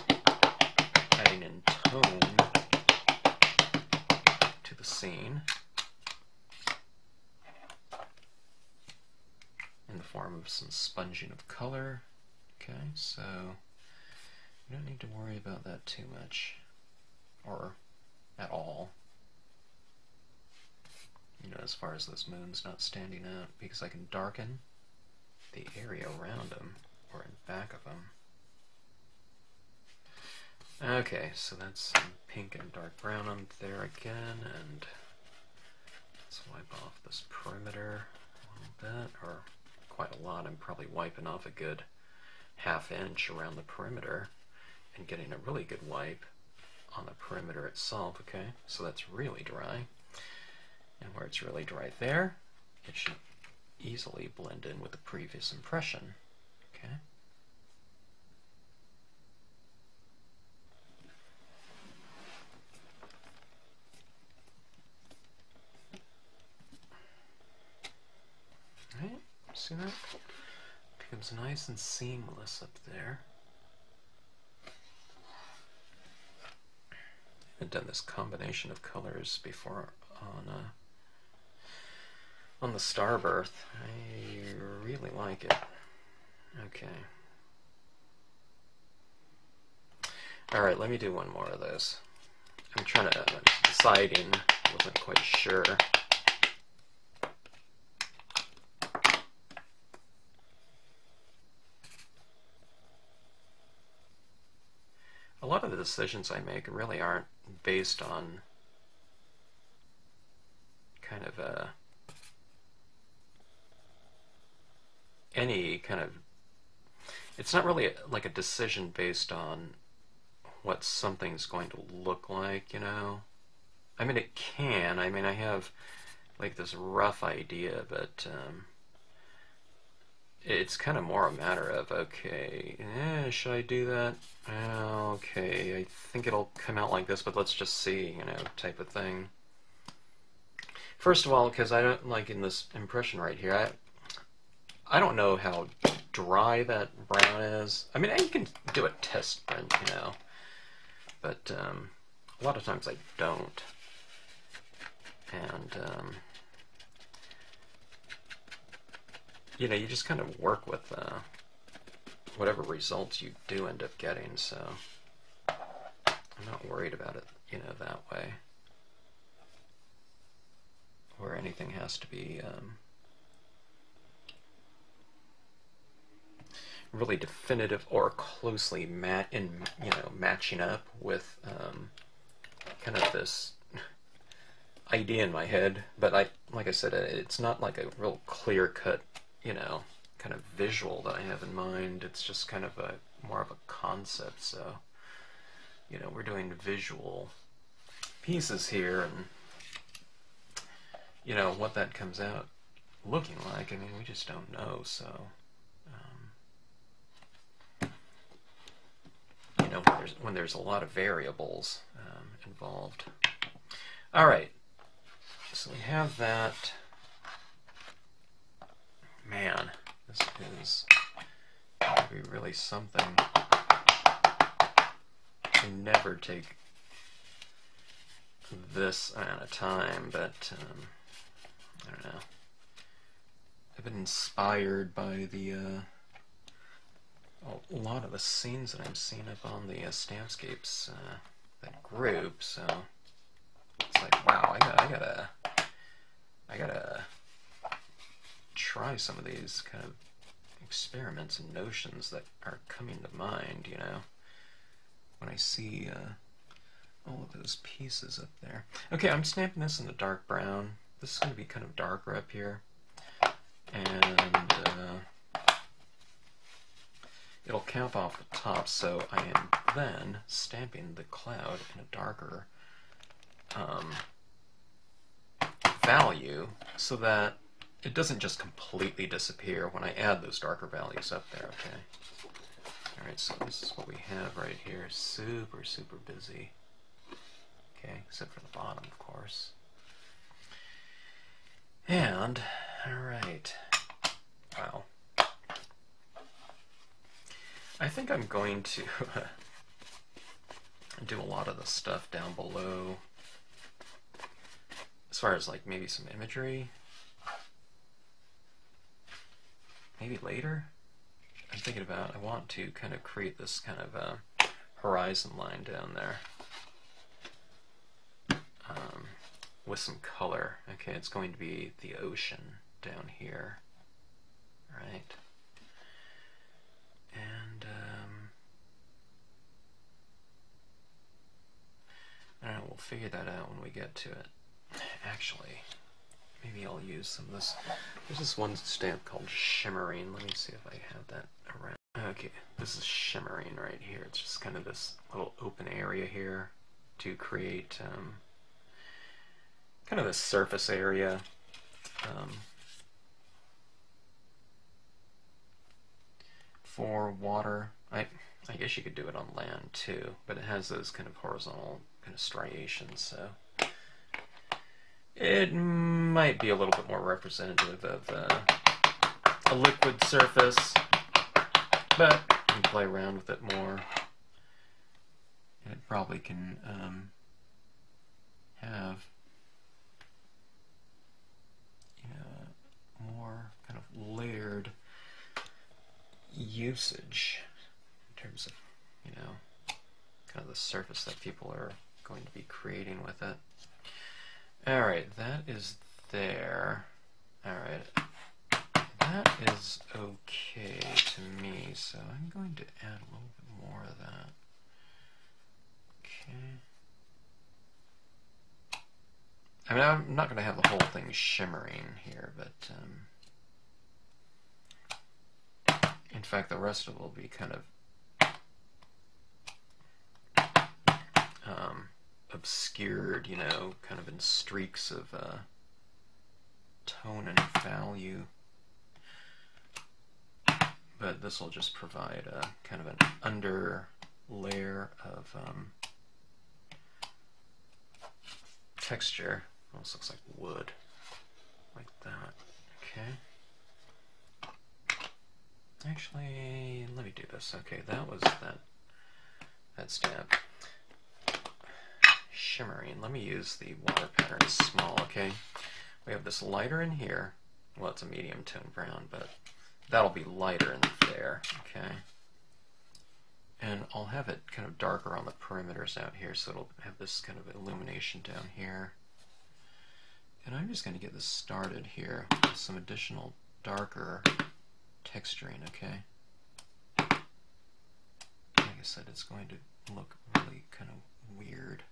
adding in tone to the scene in the form of some sponging of color. Okay, so you don't need to worry about that too much, or at all. You know, as far as those moons not standing out, because I can darken the area around them, or in back of them. Okay, so that's some pink and dark brown on there again, and let's wipe off this perimeter a little bit, or quite a lot. I'm probably wiping off a good ½ inch around the perimeter and getting a really good wipe on the perimeter itself. Okay, so that's really dry, and where it's really dry there, it should easily blend in with the previous impression. Okay. Alright, see that? Becomes nice and seamless up there. I've done this combination of colors before on the Starbirth. I really like it. Okay. Alright, let me do one more of those. I'm trying to, deciding, wasn't quite sure. A lot of the decisions I make really aren't based on kind of any kind of, it's not really like a decision based on what something's going to look like, you know? I mean, it can. I mean, I have like this rough idea, but it's kind of more a matter of, okay, should I do that? Okay, I think it'll come out like this, but let's just see, you know, type of thing. First of all, because I don't, like in this impression right here, I don't know how dry that brown is. I mean, you can do a test print, you know, but a lot of times I don't. And, you know, you just kind of work with whatever results you do end up getting, so I'm not worried about it, you know, that way. Where anything has to be really definitive or closely matching up with kind of this idea in my head. But like I said, it's not like a real clear-cut, you know, kind of visual that I have in mind. It's just kind of more of a concept. So, you know, we're doing visual pieces here, and you know what that comes out looking like. I mean, we just don't know. So, you know, when there's a lot of variables involved. All right. So we have that. Man, this is going to be really something. I never take this amount of time, but I don't know. I've been inspired by the a lot of the scenes that I'm seeing up on the Stampscapes that group. So it's like, wow, I gotta try some of these kind of experiments and notions that are coming to mind, you know, when I see all of those pieces up there. Okay, I'm stamping this in a dark brown. This is going to be kind of darker up here, and it'll cap off the top, so I am then stamping the cloud in a darker value, so that it doesn't just completely disappear when I add those darker values up there, okay? Alright, so this is what we have right here. Super, super busy. Okay, except for the bottom, of course. And, alright. Wow. I think I'm going to do a lot of the stuff down below, as far as like maybe some imagery. Maybe later? I'm thinking about, I want to kind of create this kind of horizon line down there with some color. Okay, it's going to be the ocean down here, right? And I don't know, we'll figure that out when we get to it. Actually, maybe I'll use some of this. There's this one stamp called Shimmering. Let me see if I have that around. Okay, this is Shimmering right here. It's just kind of this little open area here to create kind of this surface area. For water. I guess you could do it on land too, but it has those kind of horizontal kind of striations, so it might be a little bit more representative of a liquid surface, but you can play around with it more. And it probably can have more kind of layered usage in terms of, you know, kind of the surface that people are going to be creating with it. Alright, that is there. Alright, that is okay to me, so I'm going to add a little bit more of that. Okay. I mean, I'm not going to have the whole thing shimmering here, but in fact, the rest of it will be kind of obscured, you know, kind of in streaks of tone and value. but this will just provide a kind of an under layer of texture. Almost looks like wood, like that. Okay. Actually, let me do this. Okay, that was that stamp. Shimmering. Let me use the water pattern small. Okay. We have this lighter in here. Well, it's a medium tone brown, but that'll be lighter in there. Okay. And I'll have it kind of darker on the perimeters out here, so it'll have this kind of illumination down here. And I'm just going to get this started here with some additional darker texturing, okay? Like I said, it's going to look really kind of weird.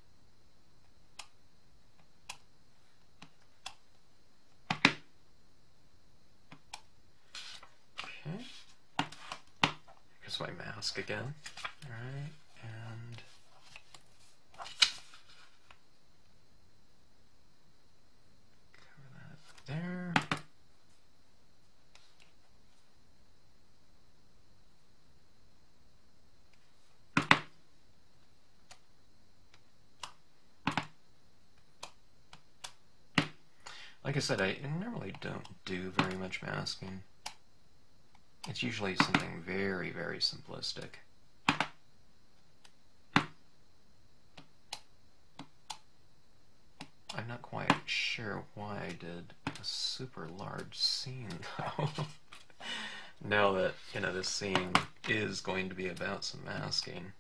Okay. Here's my mask again. Alright, and cover that there. Like I said, I normally don't do very much masking. It's usually something very, very simplistic. I'm not quite sure why I did a super large scene, though. Now that, you know, this scene is going to be about some masking.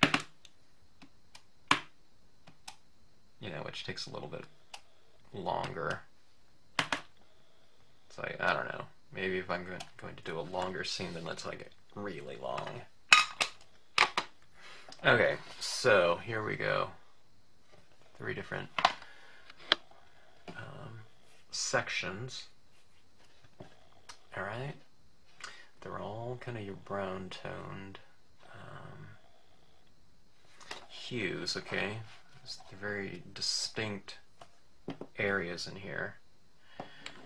You know, which takes a little bit longer. It's like, I don't know. Maybe if I'm going to do a longer scene, then let's like it really long. Okay, so here we go. 3 different sections. Alright. They're all kind of your brown toned hues, okay? They're very distinct areas in here.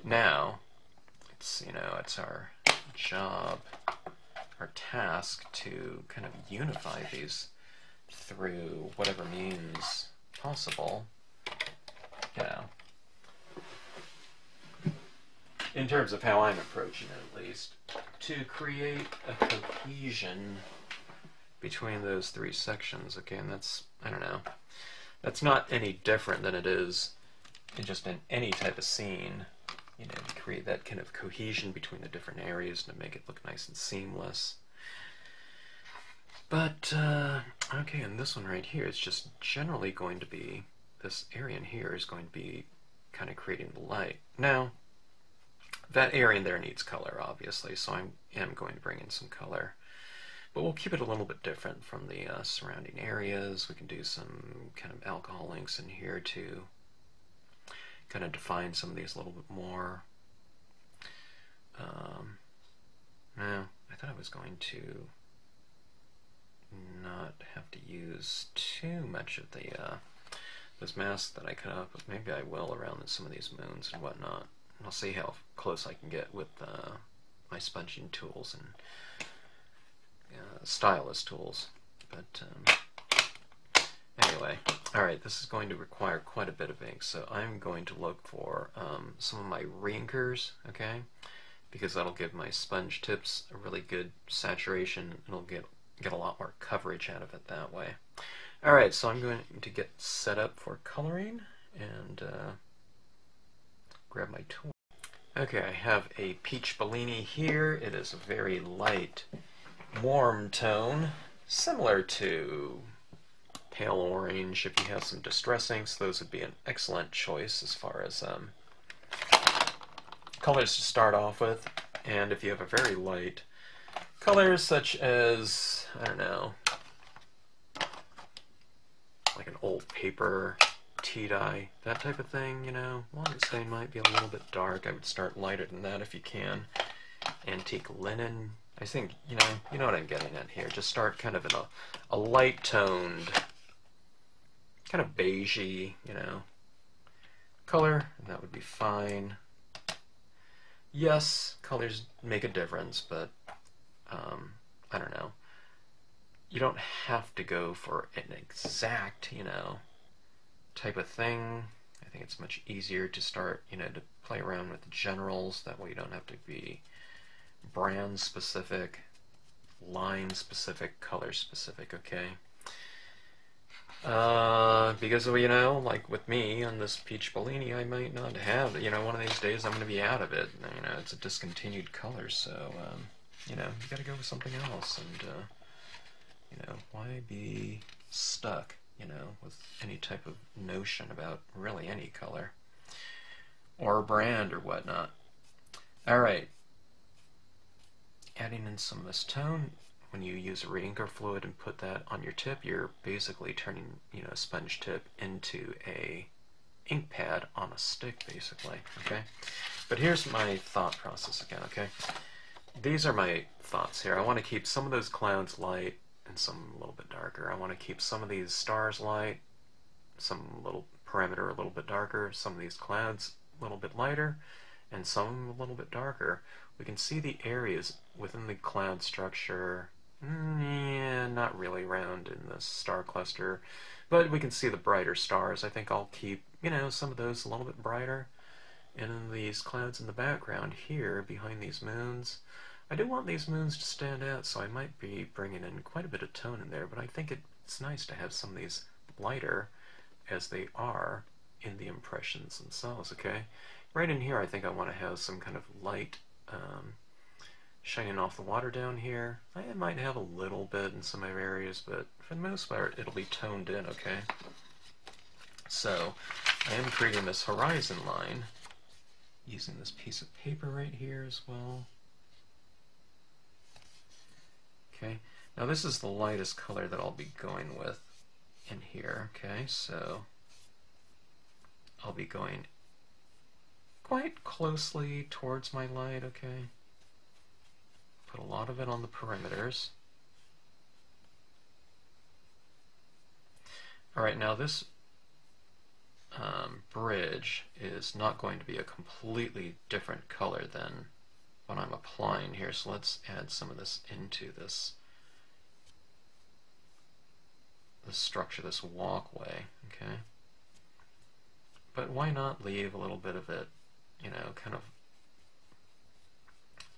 Now, it's, you know, it's our job, our task to kind of unify these through whatever means possible, you know, in terms of how I'm approaching it at least, to create a cohesion between those 3 sections, okay, and that's, I don't know, that's not any different than it is just in any type of scene. You know, to create that kind of cohesion between the different areas and to make it look nice and seamless. But, okay, and this one right here is just generally going to be, this area in here is going to be kind of creating the light. Now, that area in there needs color, obviously, so I am going to bring in some color. But we'll keep it a little bit different from the surrounding areas. We can do some kind of alcohol inks in here to kind of define some of these a little bit more. Now, I thought I was going to not have to use too much of the this mask that I cut up, but maybe I will around some of these moons and whatnot. I'll see how close I can get with my sponging tools and stylus tools. But anyway, alright, this is going to require quite a bit of ink, so I'm going to look for some of my reinkers, okay? Because that'll give my sponge tips a really good saturation, and it'll get a lot more coverage out of it that way. Alright, so I'm going to get set up for coloring and grab my tool. Okay, I have a peach Bellini here. It is a very light, warm tone, similar to pale orange. If you have some distress inks, those would be an excellent choice as far as colors to start off with. And if you have a very light colors such as, I don't know, like an old paper, tea dye, that type of thing, you know, while the stain might be a little bit dark, I would start lighter than that if you can. Antique linen, I think, you know what I'm getting at here. Just start kind of in a light-toned, kind of beigey, you know, color, and that would be fine. Yes, colors make a difference, but I don't know, you don't have to go for an exact, type of thing. I think it's much easier to start, to play around with the generals. That way you don't have to be brand specific, line specific, color specific, okay? Because, like with me on this peach Bellini, I might not have, one of these days I'm going to be out of it. It's a discontinued color, so, you gotta go with something else, and, why be stuck, with any type of notion about really any color or brand or whatnot. Alright, adding in some of this tone. When you use a reinker fluid and put that on your tip, you're basically turning, a sponge tip into a ink pad on a stick, basically, okay? But here's my thought process again, okay? These are my thoughts here. I want to keep some of those clouds light and some a little bit darker. I want to keep some of these stars light, some little parameter a little bit darker, some of these clouds a little bit lighter, and some a little bit darker. We can see the areas within the cloud structure, yeah, not really round in the star cluster, but we can see the brighter stars. I think I'll keep, some of those a little bit brighter. And in these clouds in the background here, behind these moons, I do want these moons to stand out, so I might be bringing in quite a bit of tone in there, but I think it's nice to have some of these lighter as they are in the impressions themselves, okay? Right in here, I think I want to have some kind of light shining off the water down here. I might have a little bit in some areas, but for the most part, it'll be toned in, okay? So, I am creating this horizon line using this piece of paper right here as well. Okay, now this is the lightest color that I'll be going with in here, okay? So, I'll be going quite closely towards my light, okay? Put a lot of it on the perimeters. Alright, now this bridge is not going to be a completely different color than what I'm applying here, so let's add some of this into this structure, this walkway, okay? But why not leave a little bit of it, kind of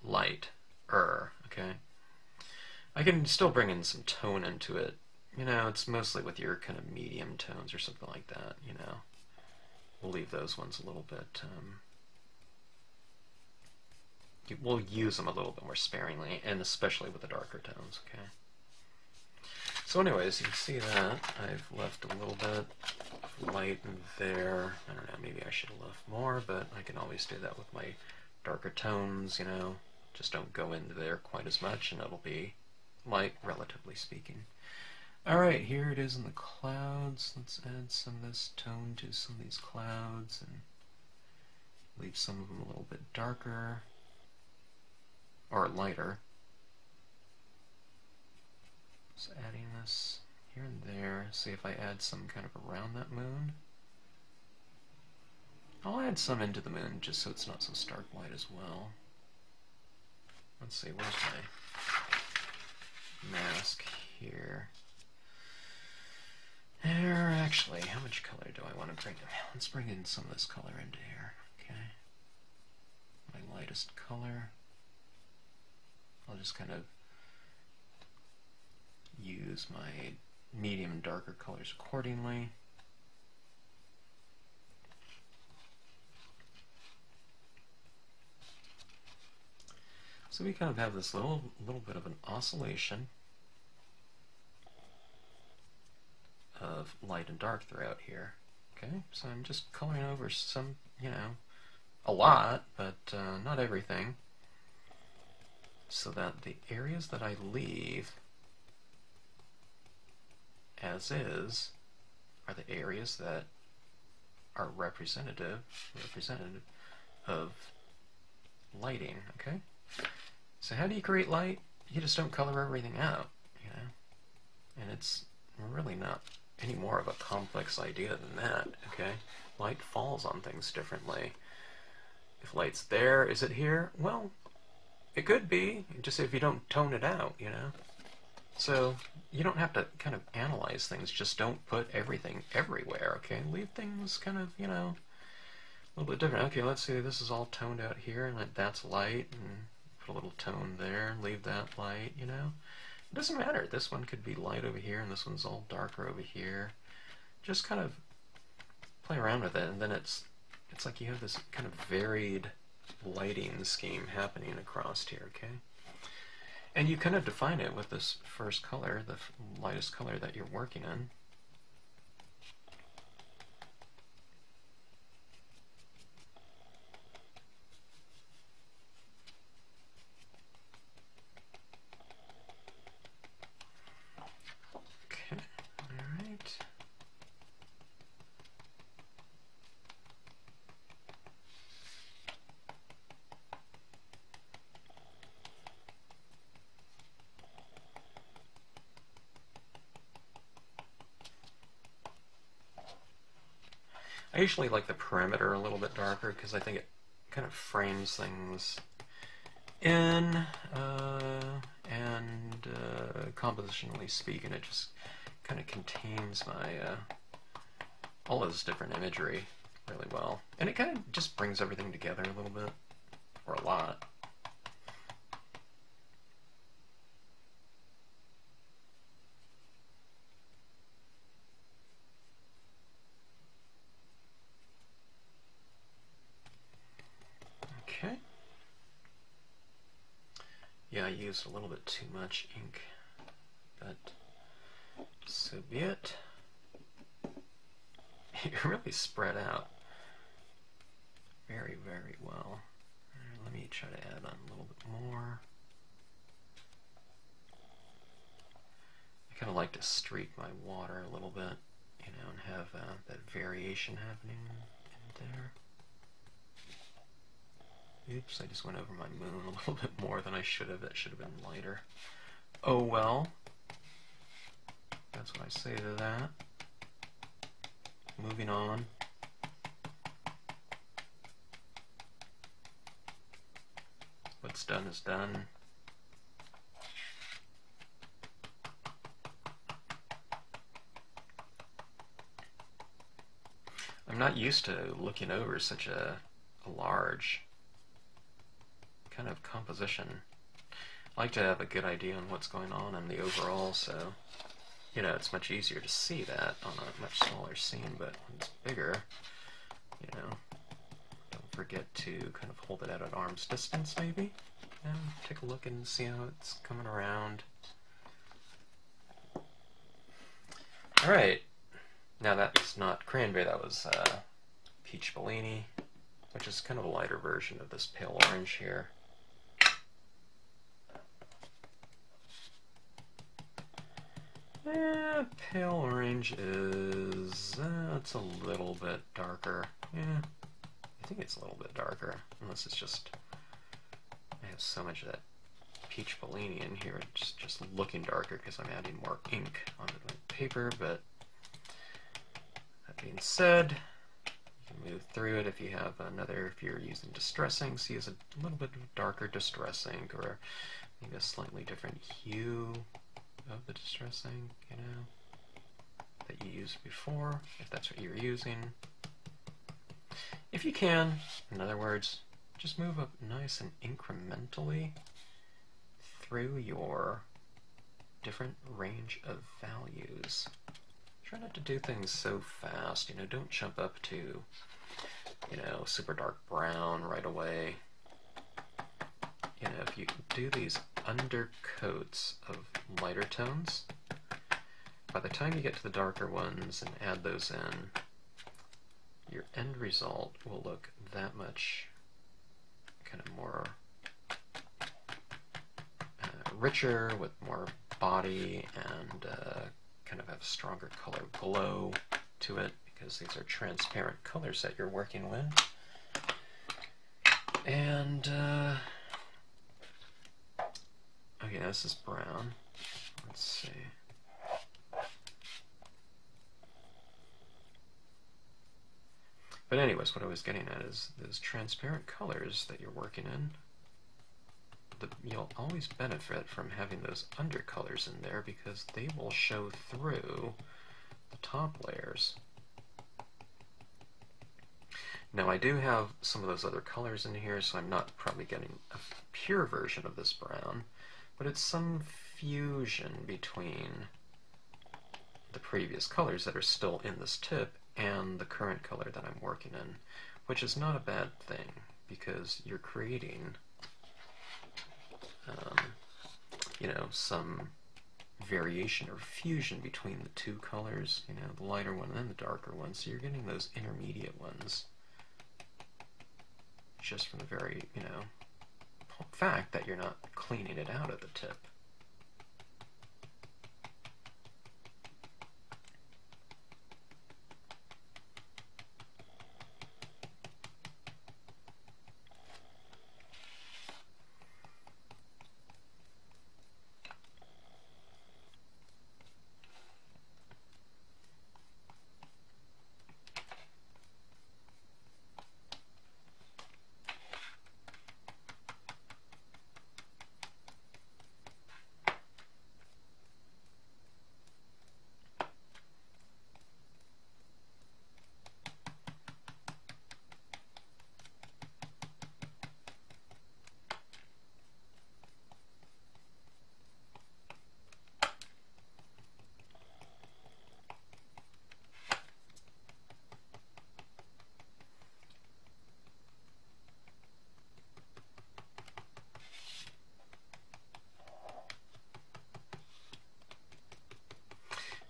lighter, okay? I can still bring in some tone into it. It's mostly with your kind of medium tones or something like that, We'll leave those ones a little bit, we'll use them a little bit more sparingly, and especially with the darker tones, okay? So anyways, you can see that I've left a little bit of light in there. I don't know, maybe I should have left more, but I can always do that with my darker tones, Just don't go into there quite as much, and it'll be light, relatively speaking. Alright, here it is in the clouds. Let's add some of this tone to some of these clouds and leave some of them a little bit darker or lighter. Just adding this here and there. See if I add some kind of around that moon. I'll add some into the moon just so it's not so stark white as well. Let's see, where's my mask here? There, actually, how much color do I want to bring in? Let's bring in some of this color into here, okay? My lightest color. I'll just kind of use my medium and darker colors accordingly. So we kind of have this little bit of an oscillation of light and dark throughout here. Okay, so I'm just coloring over some, a lot, but not everything, so that the areas that I leave as is are the areas that are representative of lighting, okay? So how do you create light? You just don't color everything out, and it's really not any more of a complex idea than that, okay? Light falls on things differently. If light's there, is it here? Well, It could be, just if you don't tone it out, you know? So you don't have to kind of analyze things, just don't put everything everywhere, okay? Leave things kind of, you know, a little bit different. Okay, let's see, this is all toned out here, and that's light, and put a little tone there, and leave that light, you know? It doesn't matter. This one could be light over here, and this one's all darker over here. Just kind of play around with it, and then it's like you have this kind of varied lighting scheme happening across here, okay? And you kind of define it with this first color, the lightest color that you're working in. Okay, all right. I usually like the perimeter a little bit darker because I think it kind of frames things in, and compositionally speaking, it just kind of contains my all this different imagery really well, and it kind of just brings everything together a little bit, or a lot. Okay. Yeah, I used a little bit too much ink, but so be it. It really spread out very, very well. Let me try to add on a little bit more. I kind of like to streak my water a little bit, you know, and have that variation happening in there. Oops, I just went over my moon a little bit more than I should have. That should have been lighter. Oh well. That's what I say to that. Moving on. What's done is done. I'm not used to looking over such a large kind of composition. I like to have a good idea on what's going on in the overall, so you know, it's much easier to see that on a much smaller scene, but when it's bigger, you know, don't forget to kind of hold it out at arm's distance, maybe, and take a look and see how it's coming around. Alright, now that's not cranberry, that was peach Bellini, which is kind of a lighter version of this pale orange here. Pale orange is, it's a little bit darker. Yeah, I think it's a little bit darker, unless it's just, I have so much of that peach Bellini in here, it's just looking darker because I'm adding more ink onto the paper, but that being said, you can move through it if you have another, if you're using distress inks, use a little bit of darker distress ink, or maybe a slightly different hue of the distress ink, you know, that you used before, if that's what you're using. If you can, in other words, just move up nice and incrementally through your different range of values. Try not to do things so fast, you know, don't jump up to, you know, super dark brown right away. You know, if you do these undercoats of lighter tones, by the time you get to the darker ones and add those in, your end result will look that much kind of more richer, with more body, and kind of have a stronger color glow to it, because these are transparent colors that you're working with. And okay, this is brown. Let's see. But anyways, what I was getting at is those transparent colors that you're working in, you'll always benefit from having those undercolors in there because they will show through the top layers. Now I do have some of those other colors in here, so I'm not probably getting a pure version of this brown, but it's some fusion between the previous colors that are still in this tip and the current color that I'm working in, which is not a bad thing because you're creating you know, some variation or fusion between the two colors, you know, the lighter one and the darker one, so you're getting those intermediate ones just from the very, you know, fact that you're not cleaning it out at the tip.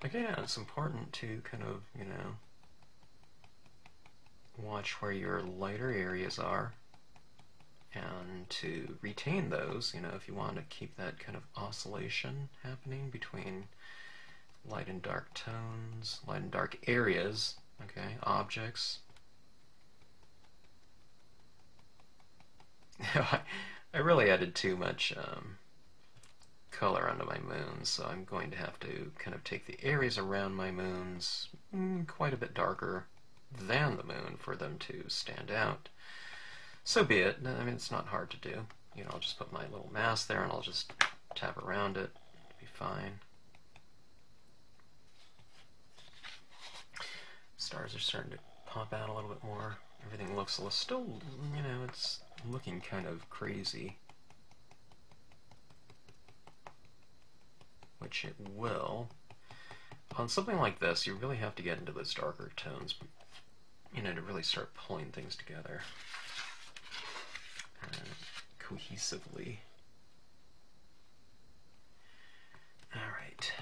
Again, it's important to kind of, you know, watch where your lighter areas are and to retain those, you know, if you want to keep that kind of oscillation happening between light and dark tones, light and dark areas, okay, objects. I really added too much color onto my moons, so I'm going to have to kind of take the areas around my moons quite a bit darker than the moon for them to stand out. So be it. I mean, it's not hard to do. You know, I'll just put my little mask there and I'll just tap around it. It'll be fine. Stars are starting to pop out a little bit more. Everything looks a little, still, you know, it's looking kind of crazy. Which it will. On something like this, you really have to get into those darker tones, you know, to really start pulling things together cohesively. Alright.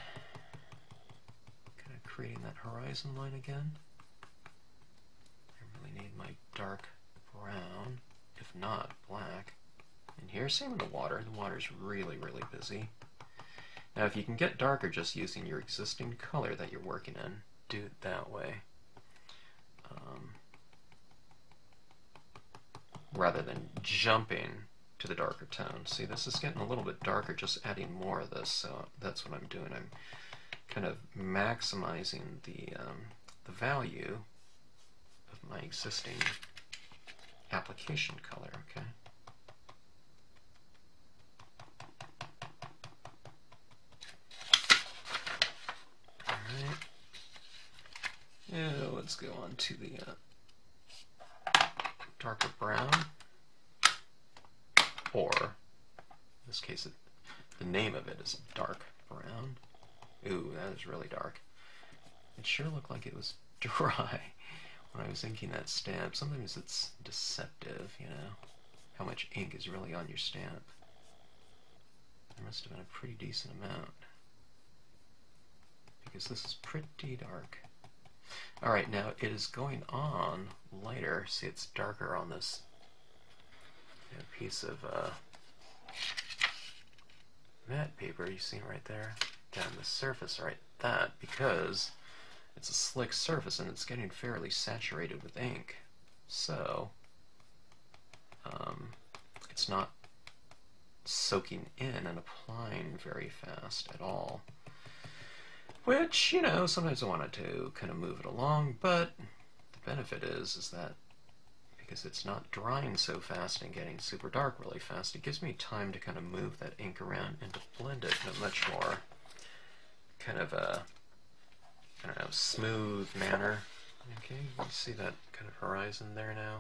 Kind of creating that horizon line again. I really need my dark brown, if not black. And here, same with the water. The water's really, really busy. Now, if you can get darker just using your existing color that you're working in, do it that way. Rather than jumping to the darker tone. See, this is getting a little bit darker, just adding more of this, so that's what I'm doing. I'm kind of maximizing the value of my existing application color, okay? Alright. Yeah, let's go on to the darker brown, or in this case the name of it is dark brown. Ooh, that is really dark. It sure looked like it was dry when I was inking that stamp. Sometimes it's deceptive, you know, how much ink is really on your stamp. There must have been a pretty decent amount, because this is pretty dark. Alright, now it is going on lighter. See, it's darker on this piece of matte paper you see right there, down the surface, right? That, because it's a slick surface and it's getting fairly saturated with ink. So, it's not soaking in and applying very fast at all. Which, you know, sometimes I wanted to kind of move it along, but the benefit is that because it's not drying so fast and getting super dark really fast. It gives me time to kind of move that ink around and to blend it in a much more kind of a, I don't know, smooth manner. Okay, you can see that kind of horizon there now.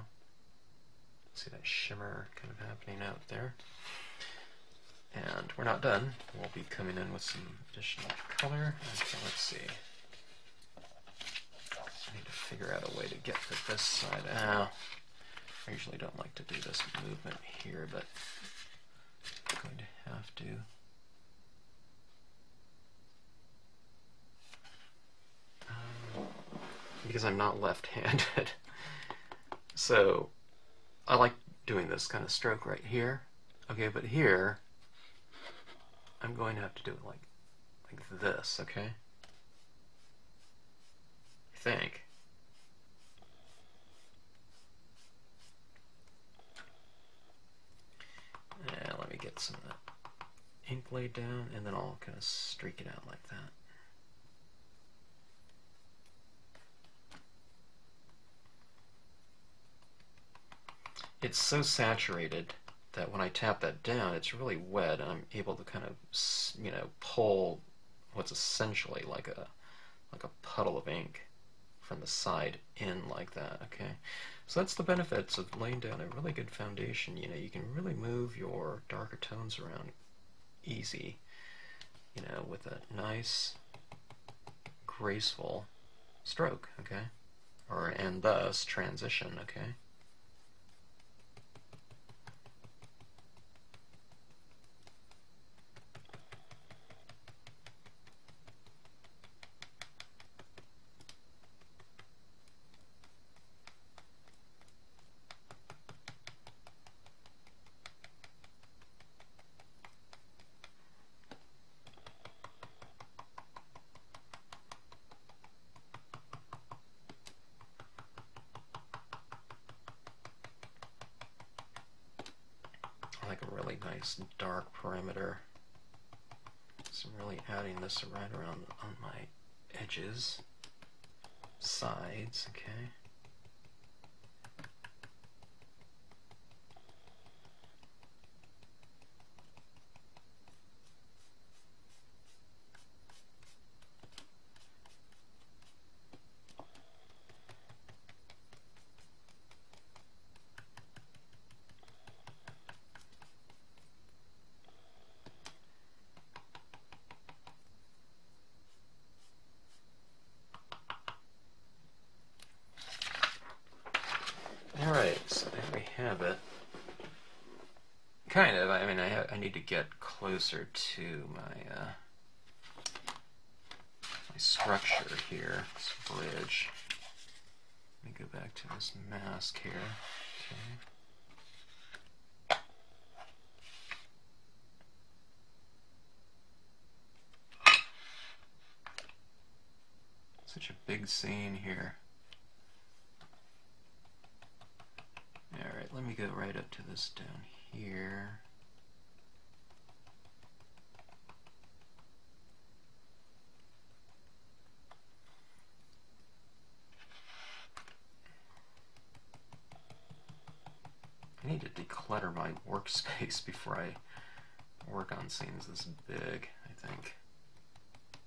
See that shimmer kind of happening out there. And we're not done. We'll be coming in with some additional color. Okay, let's see. I need to figure out a way to get to this side. I usually don't like to do this movement here, but I'm going to have to. Because I'm not left-handed. So I like doing this kind of stroke right here. Okay, but here I'm going to have to do it like this, okay? I think. And let me get some of that ink laid down, and then I'll kind of streak it out like that. It's so saturated that when I tap that down, it's really wet, and I'm able to kind of, you know, pull what's essentially like a puddle of ink from the side in like that. Okay, so that's the benefits of laying down a really good foundation. You know, you can really move your darker tones around easy, you know, with a nice, graceful stroke. Okay, and thus transition. Okay. Like a really nice dark perimeter. So I'm really adding this right around on my edges, sides, okay. Alright, so there we have it. Kind of. I mean, I need to get closer to my my structure here, this bridge. Let me go back to this mask here. Okay. Such a big scene here. Alright, let me go right up to this down here. I need to declutter my workspace before I work on scenes this big, I think.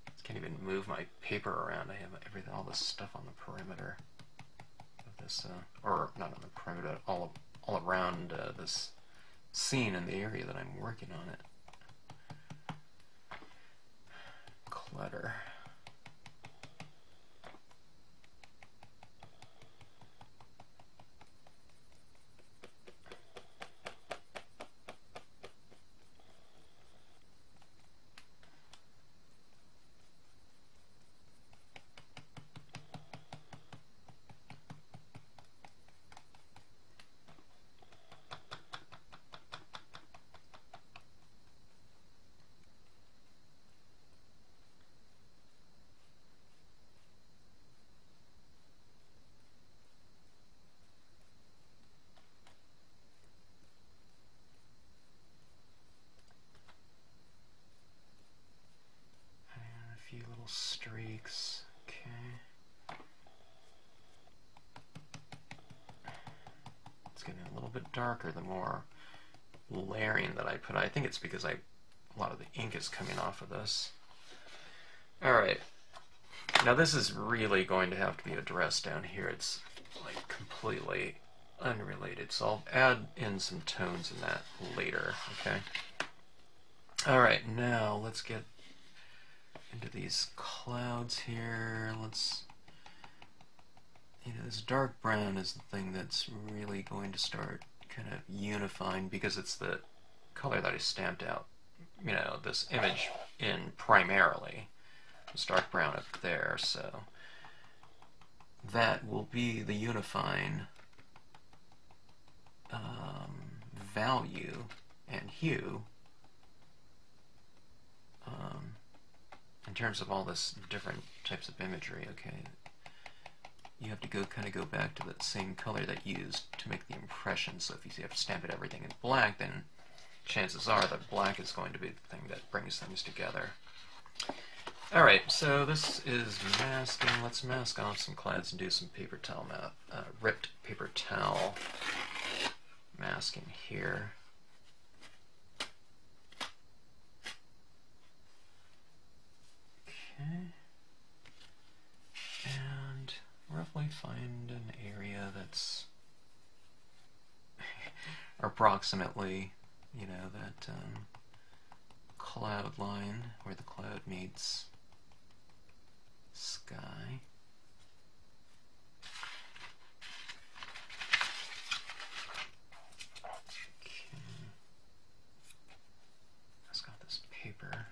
I can't even move my paper around. I have everything, all this stuff on the perimeter of this, or not on the perimeter, all around this scene in the area that I'm working on it. Clutter. Little streaks, okay. darker, the more layering that I put. I think it's because a lot of the ink is coming off of this. Alright, now this is really going to have to be addressed down here. It's like completely unrelated, so I'll add in some tones in that later, okay? Alright, now let's get into these clouds here. This dark brown is the thing that's really going to start kind of unifying, because it's the color that I stamped out, this image in primarily. This dark brown up there, so that will be the unifying value and hue in terms of all this different types of imagery, okay? You have to kind of go back to that same color that you used to make the impression. So if you have to stamp everything in black, then chances are that black is going to be the thing that brings things together. Alright, so this is masking. Let's mask off some clouds and do some paper towel ripped paper towel masking here. Okay. And roughly find an area that's approximately, that cloud line where the cloud meets sky. Okay. Let's got this paper.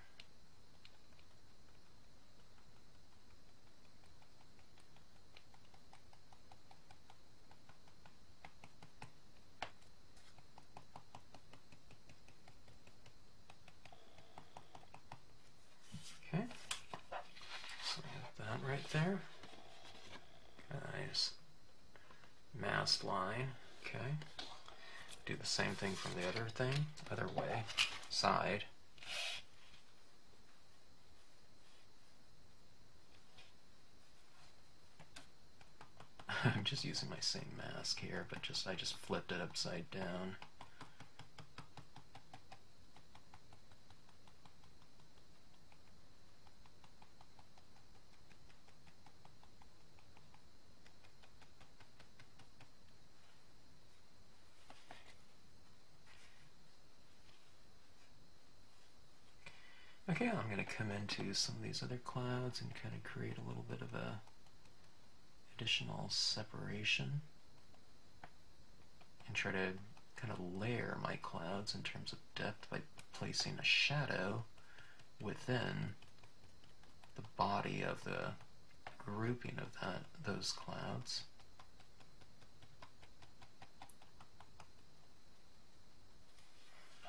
Okay, so we have that right there. Nice masked line. Okay, do the same thing from the other way, side. I'm just using my same mask here, but I just flipped it upside down. Okay, I'm going to come into some of these other clouds and kind of create a little bit of a additional separation and try to kind of layer my clouds in terms of depth by placing a shadow within the body of the grouping of those clouds.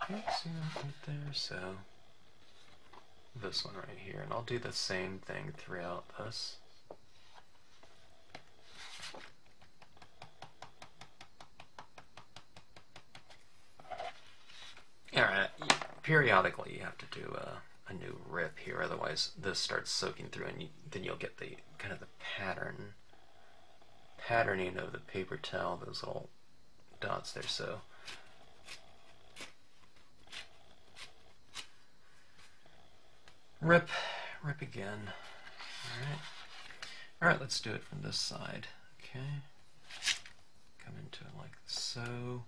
Okay, see that right there? So this one right here, and I'll do the same thing throughout this. Alright, periodically you have to do a new rip here, otherwise this starts soaking through, and then you'll get the kind of the patterning of the paper towel, those little dots there. So rip again. Alright, let's do it from this side. Okay, come into it like so.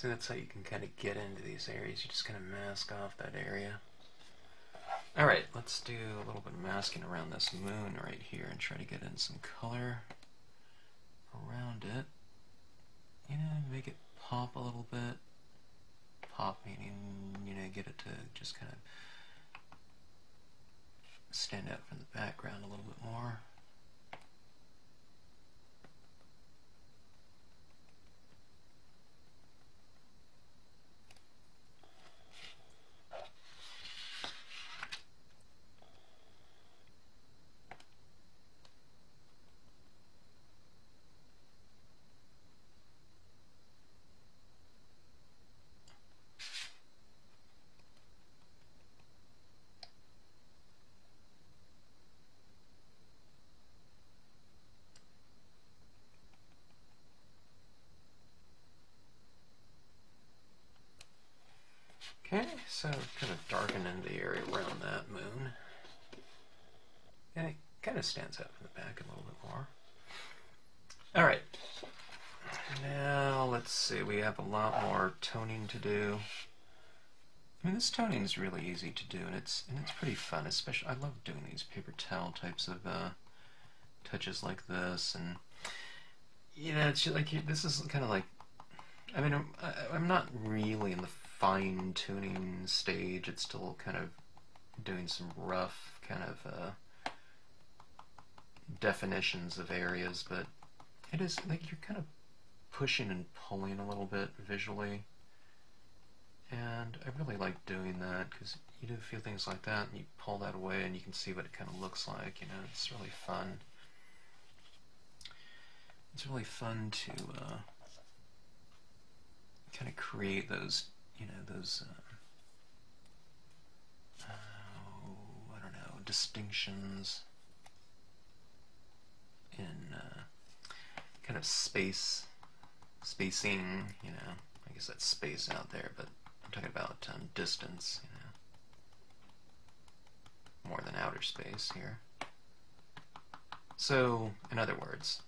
So that's how you can kind of get into these areas. You just kind of mask off that area. Alright, let's do a little bit of masking around this moon right here and try to get in some color around it. You know, make it pop a little bit. Pop meaning, you know, get it to just kind of stand out from the background a little bit more. Okay, so kind of darken in the area around that moon. And it kind of stands out from the back a little bit more. Alright, now let's see, we have a lot more toning to do. I mean, this toning is really easy to do, and it's pretty fun. Especially, I love doing these paper towel types of touches like this, and you know, it's just like this is kind of like. I mean, I'm not really in the fine tuning stage. It's still kind of doing some rough kind of definitions of areas, but it is like you're kind of pushing and pulling a little bit visually. And I really like doing that because you do feel things like that and you pull that away and you can see what it kind of looks like, you know, it's really fun. It's really fun to kind of create those, you know, those, I don't know, distinctions in kind of spacing, you know, I guess that's space out there, but I'm talking about distance, you know, more than outer space here. So, in other words,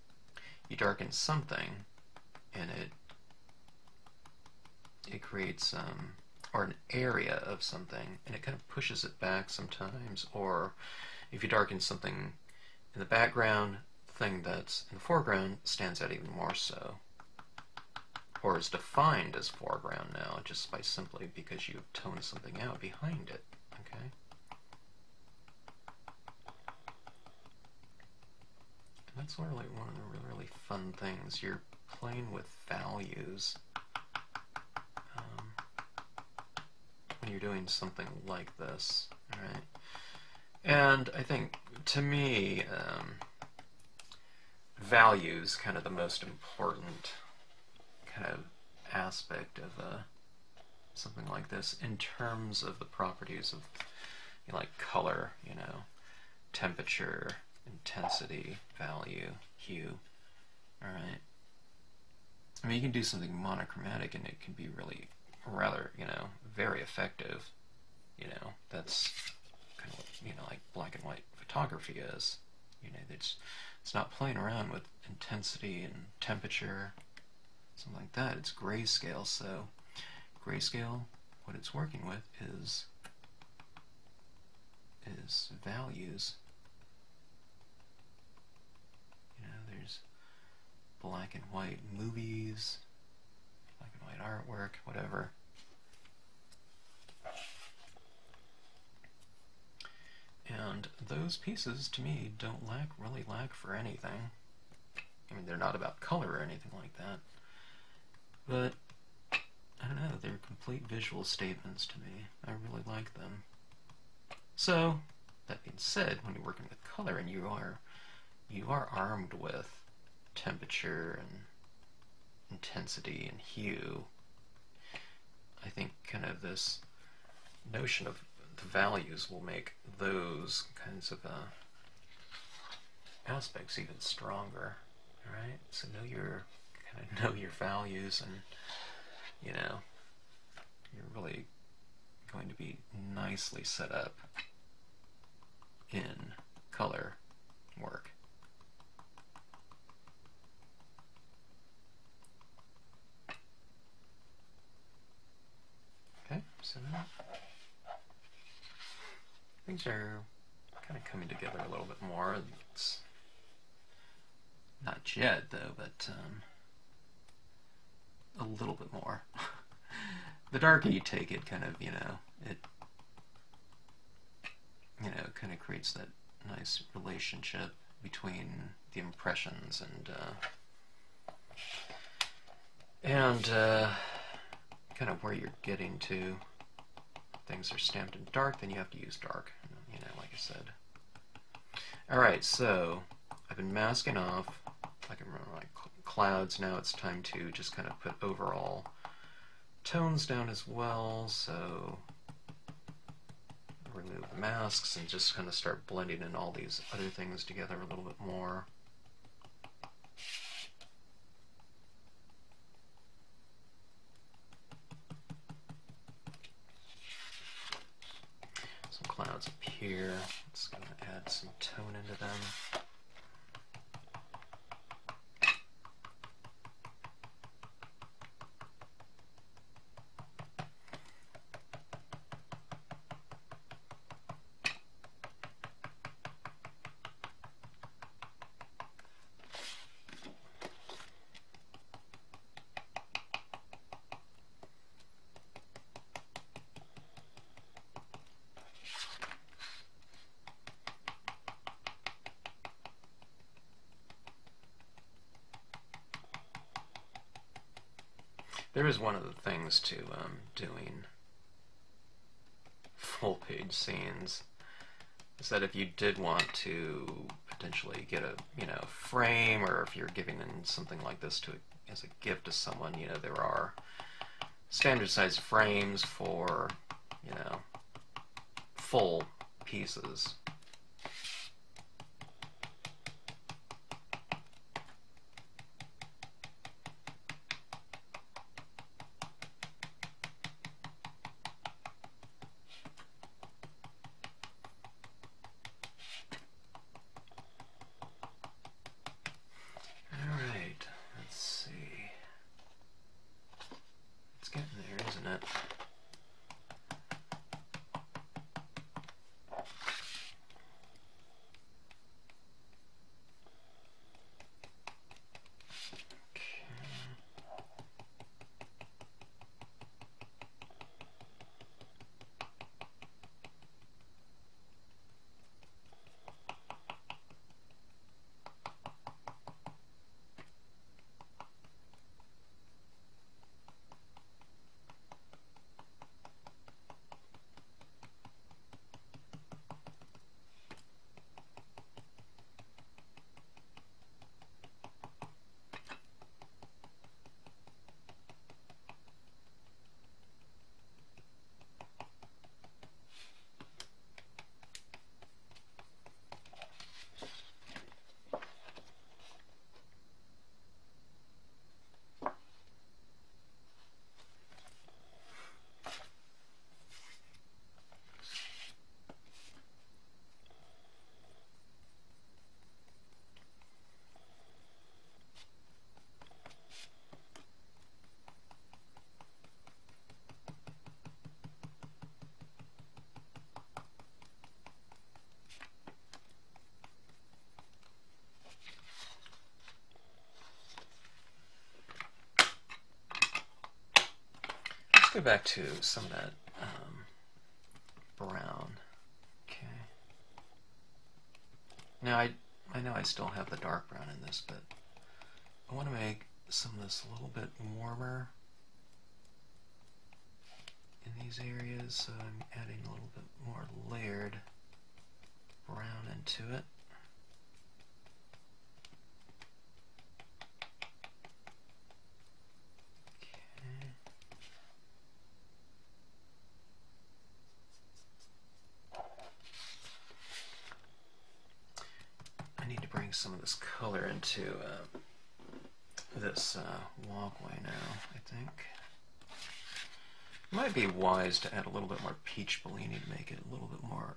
you darken something, and it creates or an area of something, and it kind of pushes it back sometimes. Or if you darken something in the background, the thing that's in the foreground stands out even more so, or is defined as foreground now, just by simply because you've toned something out behind it. Okay. And that's really one of the really fun things. You're playing with values when you're doing something like this, right? And I think, to me, values kind of the most important kind of aspect of something like this in terms of the properties of, you know, like color, you know, temperature, intensity, value, hue. Alright. I mean, you can do something monochromatic and it can be really rather, you know, very effective. You know, that's kind of what, you know, like black and white photography is. You know, it's not playing around with intensity and temperature, something like that. It's grayscale. So grayscale, what it's working with is values. You know, there's black and white movies, black and white artwork, whatever. And those pieces, to me, don't really lack for anything. I mean, they're not about color or anything like that. But, I don't know, they're complete visual statements to me. I really like them. So, that being said, when you're working with color and you are armed with temperature and intensity and hue, I think kind of this notion of the values will make those kinds of aspects even stronger. Alright? So know your values, and you know, you're really going to be nicely set up in color work. So things are kind of coming together a little bit more. It's not yet though, but a little bit more. The darker you take it, kind of, it kind of creates that nice relationship between the impressions and kind of where you're getting to. Things are stamped in dark, then you have to use dark, like I said. Alright, so I've been masking off. I can remember my clouds. Now it's time to just kind of put overall tones down as well, so remove the masks and just kind of start blending in all these other things together a little bit more. Some clouds up here. Let's go and add some tone into them. There is one of the things to doing full page scenes, is that if you did want to potentially get a frame, or if you're giving in something like this as a gift to someone, there are standard size frames for full pieces. Go back to some of that brown. Okay. Now I know I still have the dark brown in this, but I want to make some of this a little bit warmer in these areas, so I'm adding a little bit more layered brown into it. Some of this color into this walkway now, I think. It might be wise to add a little bit more peach Bellini to make it a little bit more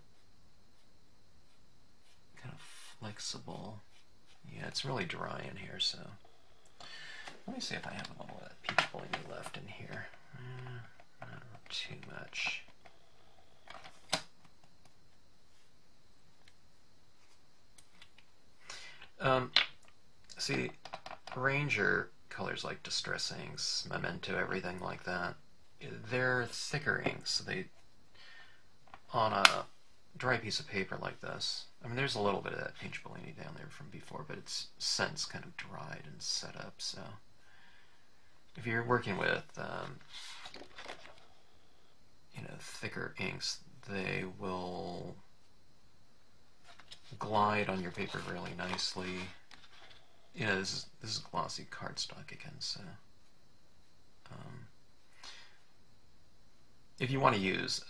kind of flexible. Yeah, it's really dry in here, so let me see if I have a little of that peach Bellini left in here. Not too much. See, Ranger colors like Distress inks, Memento, everything like that, they're thicker inks. So they, on a dry piece of paper like this, I mean, there's a little bit of that Peach Bellini down there from before, but it's since kind of dried and set up. So if you're working with, you know, thicker inks, they will glide on your paper really nicely. You know, this is glossy cardstock again, so if you want to use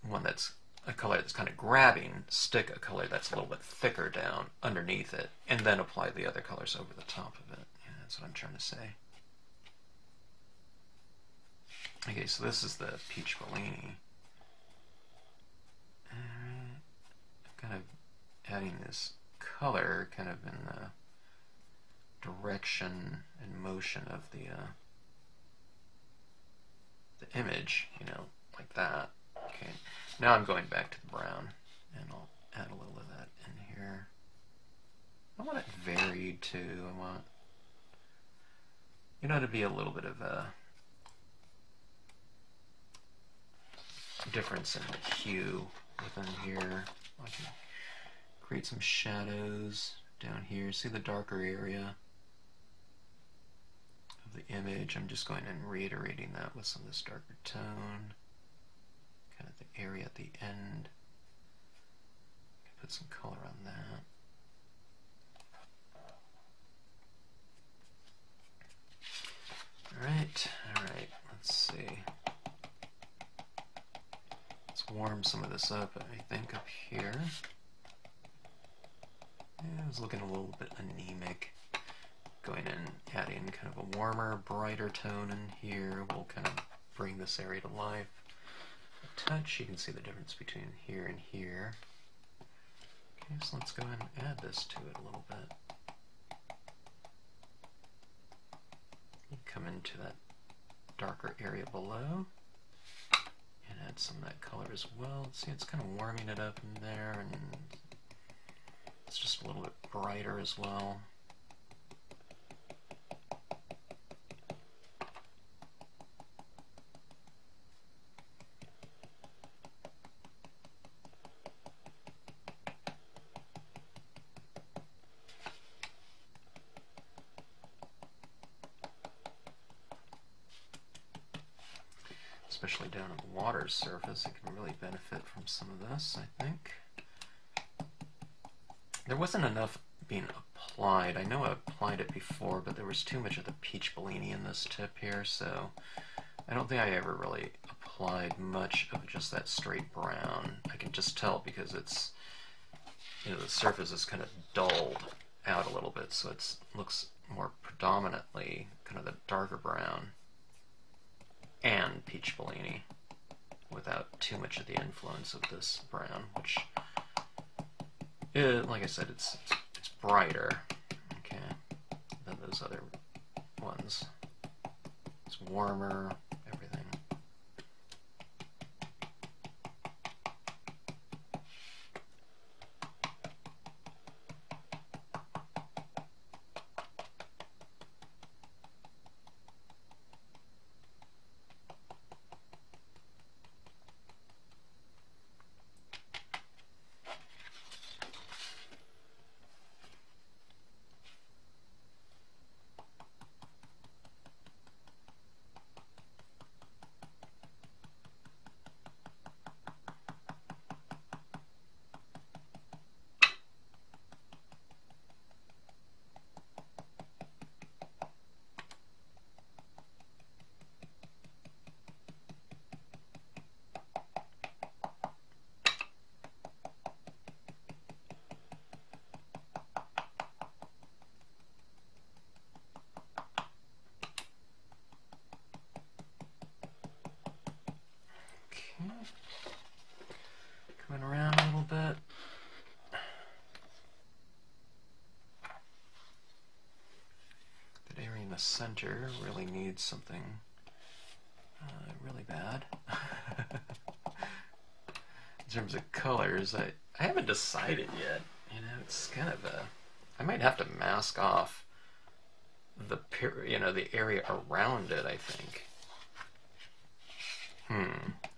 one that's a color that's kind of grabbing, stick a color that's a little bit thicker down underneath it, and then apply the other colors over the top of it. Yeah, that's what I'm trying to say. Okay, so this is the Peach Bellini. I'm kind of adding this color kind of in the direction and motion of the image, you know, like that. Okay, now I'm going back to the brown, and I'll add a little of that in here. I want it varied too. I want, you know, to be a little bit of a difference in the hue within here. I can create some shadows down here. See the darker area of the image? I'm just going and reiterating that with some of this darker tone. Kind of the area at the end. Put some color on that. Alright, let's see. Let's warm some of this up, I think, up here. Yeah, I was looking a little bit anemic. Going in, adding kind of a warmer, brighter tone in here will kind of bring this area to life. A touch, you can see the difference between here and here. Okay, so let's go ahead and add this to it a little bit. You come into that darker area below and add some of that color as well. See, it's kind of warming it up in there, and it's just a little bit brighter as well. Especially down on the water surface, it can really benefit from some of this, I think. There wasn't enough being applied. I know I applied it before, but there was too much of the Peach Bellini in this tip here, so I don't think I ever really applied much of just that straight brown. I can just tell because it's, you know, the surface is kind of dulled out a little bit, so it looks more predominantly kind of the darker brown and Peach Bellini without too much of the influence of this brown, which, like I said, it's brighter, okay, than those other ones. It's warmer, everything. Coming around a little bit. That area in the center really needs something really bad. In terms of colors, I haven't decided yet. You know, it's kind of a... I might have to mask off the the area around it, I think.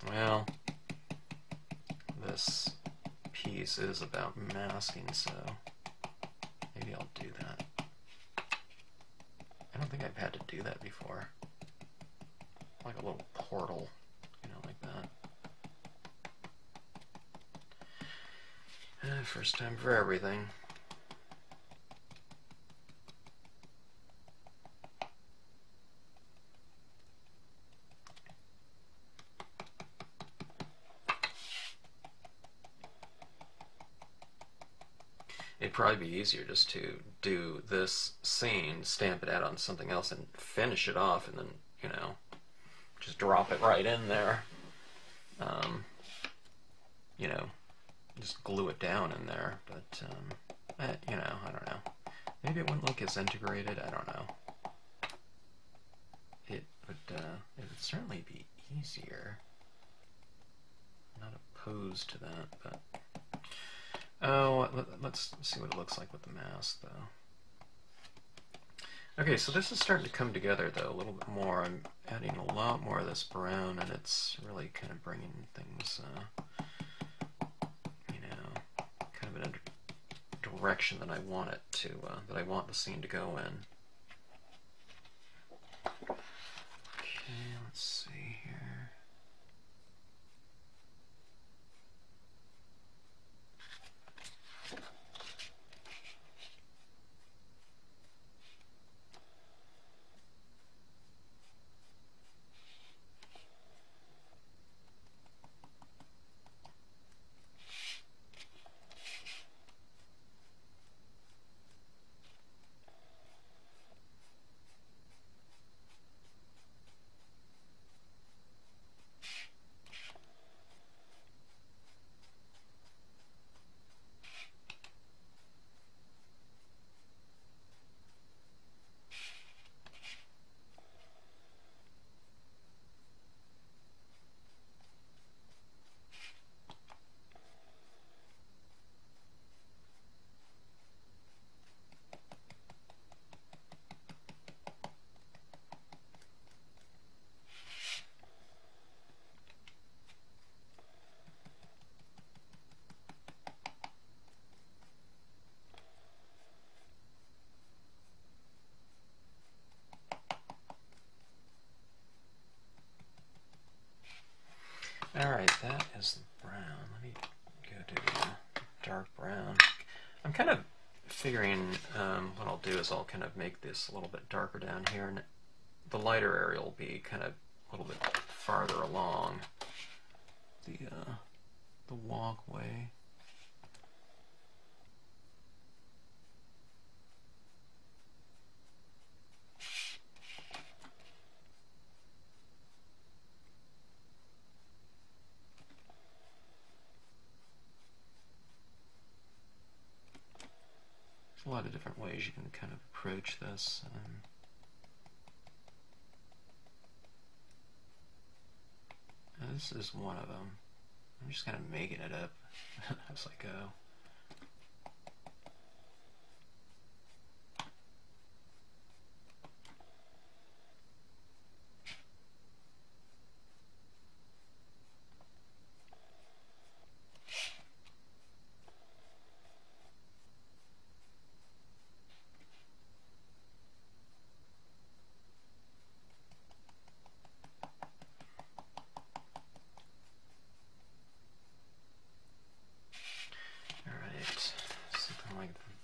Well, this piece is about masking, so maybe I'll do that. I don't think I've had to do that before. Like a little portal, you know, like that. First time for everything. It'd probably be easier just to do this scene, stamp it out on something else, and finish it off, and then, you know, just drop it right in there. You know, just glue it down in there, but, you know, I don't know. Maybe it wouldn't look as integrated, I don't know. It would certainly be easier. I'm not opposed to that, but... Oh, let's see what it looks like with the mask, though. Okay, so this is starting to come together, though, a little bit more. I'm adding a lot more of this brown, and it's really kind of bringing things, you know, kind of in a direction that I want it to, that I want the scene to go in. Okay, let's see here. Alright, that is the brown. Let me go to dark brown. I'm kind of figuring what I'll do is I'll kind of make this a little bit darker down here, and the lighter area will be kind of a little bit farther along the walkway. A lot of different ways you can kind of approach this. This is one of them. I'm just kind of making it up as I go.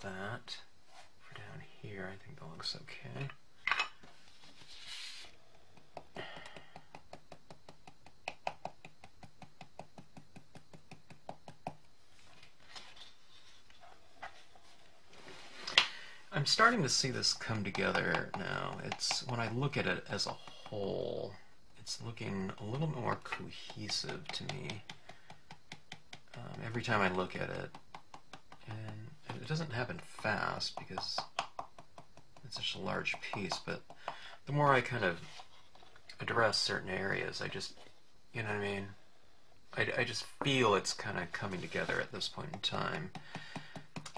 That for down here, I think that looks okay. I'm starting to see this come together now. It's when I look at it as a whole, it's looking a little more cohesive to me. Every time I look at it, and it doesn't happen fast because it's such a large piece, but the more I kind of address certain areas. I just, you know what I mean? I just feel it's kind of coming together at this point in time.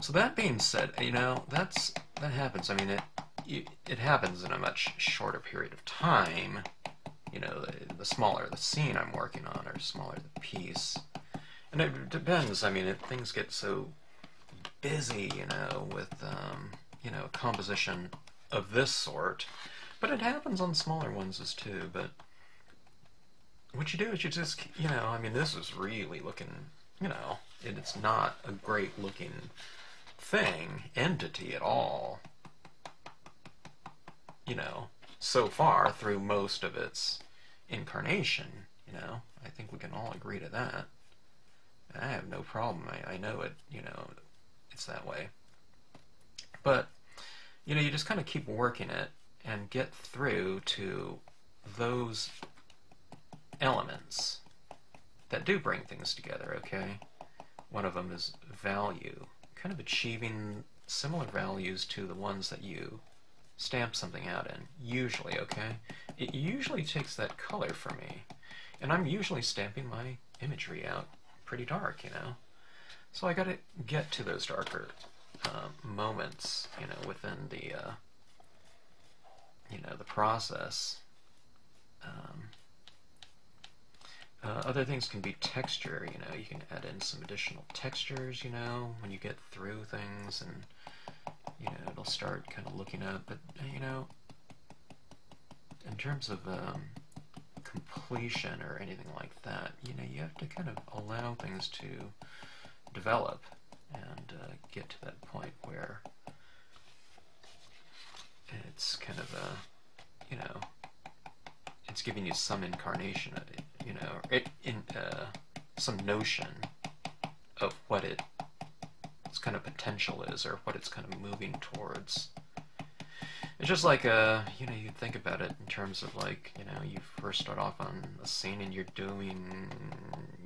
So that being said, you know, that happens. I mean, it happens in a much shorter period of time. You know, the smaller the scene I'm working on, or smaller the piece. And it depends. I mean, things get so busy, you know, with, you know, composition of this sort. But it happens on smaller ones as too. But what you do is you just, you know, I mean, this is really looking, you know, it's not a great looking entity at all, you know, so far through most of its incarnation, you know. I think we can all agree to that. I have no problem. I know it, you know, it's that way. But, you know, you just kind of keep working it and get through to those elements that do bring things together, okay? One of them is value. Kind of achieving similar values to the ones that you stamp something out in, usually, okay? It usually takes that color for me, and I'm usually stamping my imagery out pretty dark, you know? So I gotta get to those darker moments, you know, within the, you know, the process. Other things can be texture, you know, you can add in some additional textures, you know, when you get through things, and, you know, it'll start kind of looking up, but, you know, in terms of completion or anything like that, you know, you have to kind of allow things to develop and get to that point where it's kind of you know, it's giving you some incarnation of it, you know, some notion of what its kind of potential is, or what it's kind of moving towards. It's just like, you know, you think about it in terms of, like, you know, you first start off on a scene and you're doing,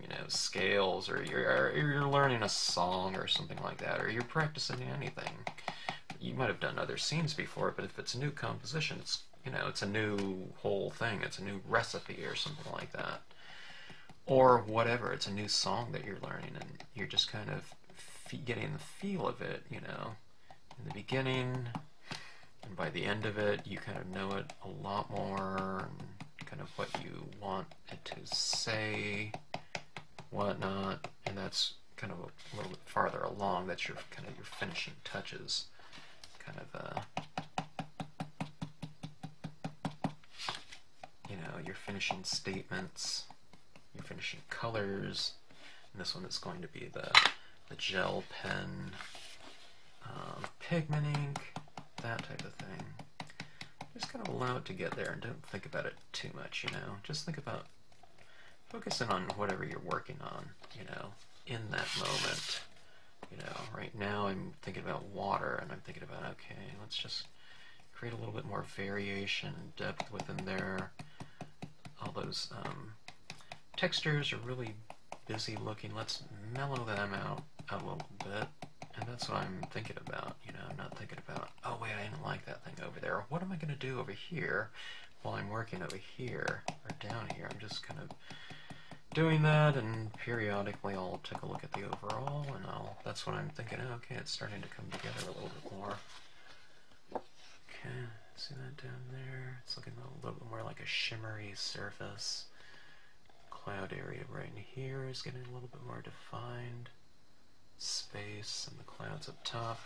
you know, scales, or you're learning a song or something like that, or you're practicing anything. You might have done other scenes before, but if it's a new composition, it's, you know, it's a new whole thing, it's a new recipe or something like that. Or whatever, it's a new song that you're learning, and you're just kind of getting the feel of it, you know, in the beginning, and by the end of it, you kind of know it a lot more, and kind of what you want it to say, whatnot, and that's kind of a little bit farther along. That's your kind of your finishing touches, kind of, you know, your finishing statements, your finishing colors, and this one is going to be the gel pen, pigment ink, that type of thing. Just kind of allow it to get there and don't think about it too much, you know. Just think about focusing on whatever you're working on, you know, in that moment. You know, right now I'm thinking about water, and I'm thinking about, okay, let's just create a little bit more variation and depth within there. All those textures are really busy looking. Let's mellow them out a little bit. And that's what I'm thinking about, you know. I'm not thinking about, oh wait, I didn't like that thing over there. What am I going to do over here while I'm working over here or down here? I'm just kind of doing that, and periodically I'll take a look at the overall, and that's when I'm thinking, oh, okay, it's starting to come together a little bit more. Okay, see that down there? It's looking a little bit more like a shimmery surface. Cloud area right in here is getting a little bit more defined. Space and the clouds up top.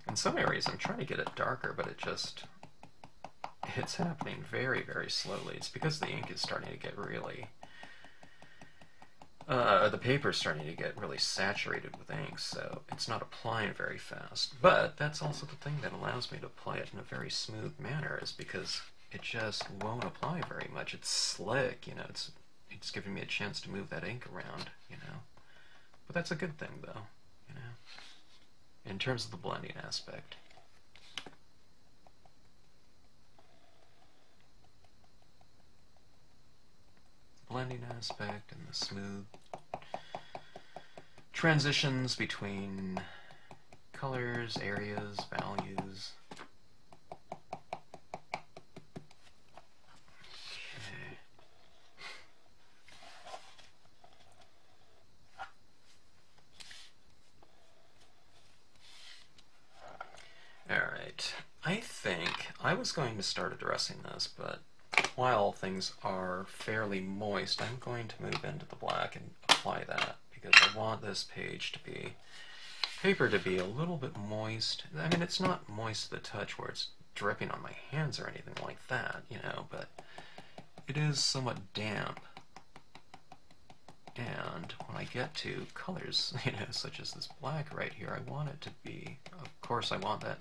In some areas I'm trying to get it darker, but it's happening very, very slowly. It's because the ink is starting to get really the paper's starting to get really saturated with ink, so it's not applying very fast. But that's also the thing that allows me to apply it in a very smooth manner, is because it just won't apply very much. It's slick, you know, it's giving me a chance to move that ink around, you know. But that's a good thing, though, you know, in terms of the blending aspect. blending aspect and the smooth transitions between colors, areas, values. Okay. Alright, I think I was going to start addressing this, but while things are fairly moist, I'm going to move into the black and apply that, because I want this paper to be a little bit moist. I mean, it's not moist to the touch where it's dripping on my hands or anything like that, you know, but it is somewhat damp. And when I get to colors, you know, such as this black right here, I want it to be, of course I want that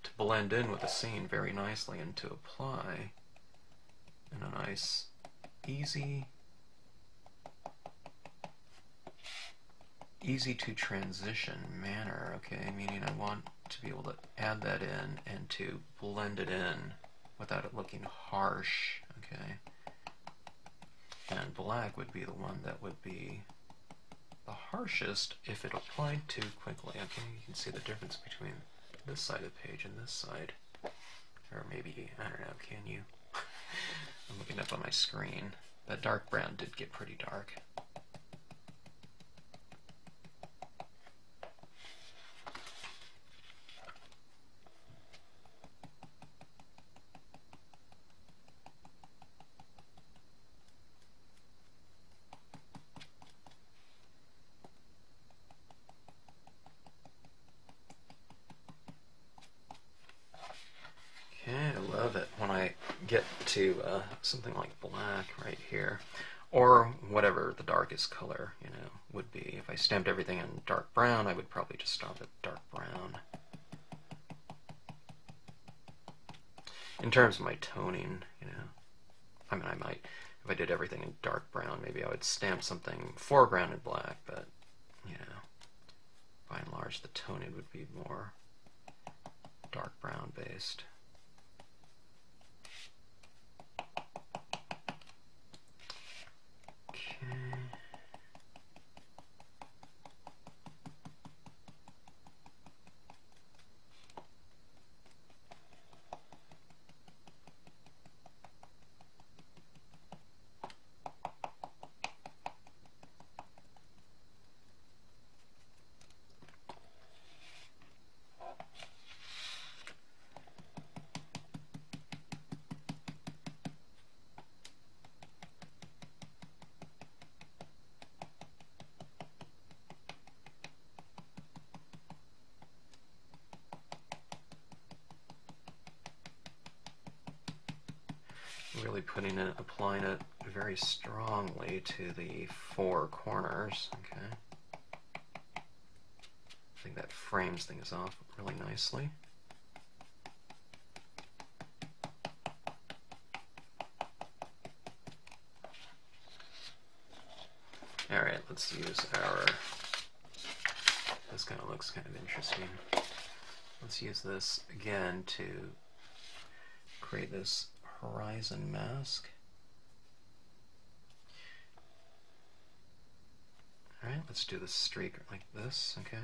to blend in with the scene very nicely and to apply in a nice, easy to transition manner, okay? Meaning I want to be able to add that in and to blend it in without it looking harsh, okay? And black would be the one that would be the harshest if it applied too quickly. Okay, you can see the difference between this side of the page and this side. Or maybe, I don't know, can you? I'm looking up on my screen. That dark brown did get pretty dark. Get to something like black right here, or whatever the darkest color, you know, would be. If I stamped everything in dark brown, I would probably just stop at dark brown. In terms of my toning, you know, I mean, I might, if I did everything in dark brown, maybe I would stamp something foreground in black, but, you know, by and large, the toning would be more dark brown based. Really applying it very strongly to the four corners, okay? I think that frames things off really nicely. Alright, let's use our, this kind of looks kind of interesting. Let's use this again to create this horizon mask. Alright, let's do the streak like this, okay?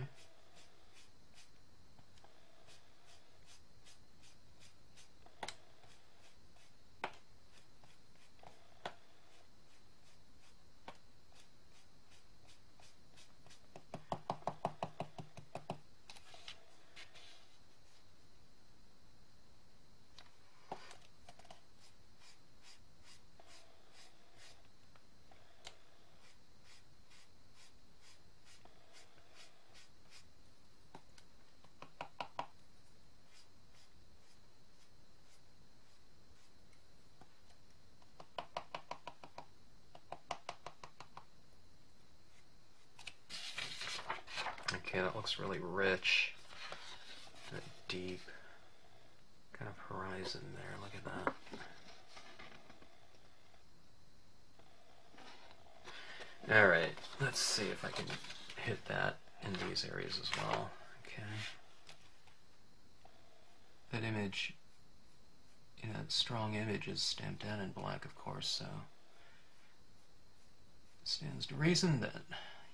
Okay, that looks really rich, and deep kind of horizon there. Look at that. Alright, let's see if I can hit that in these areas as well. Okay. That image, you know, that strong image is stamped down in black, of course, so stands to reason that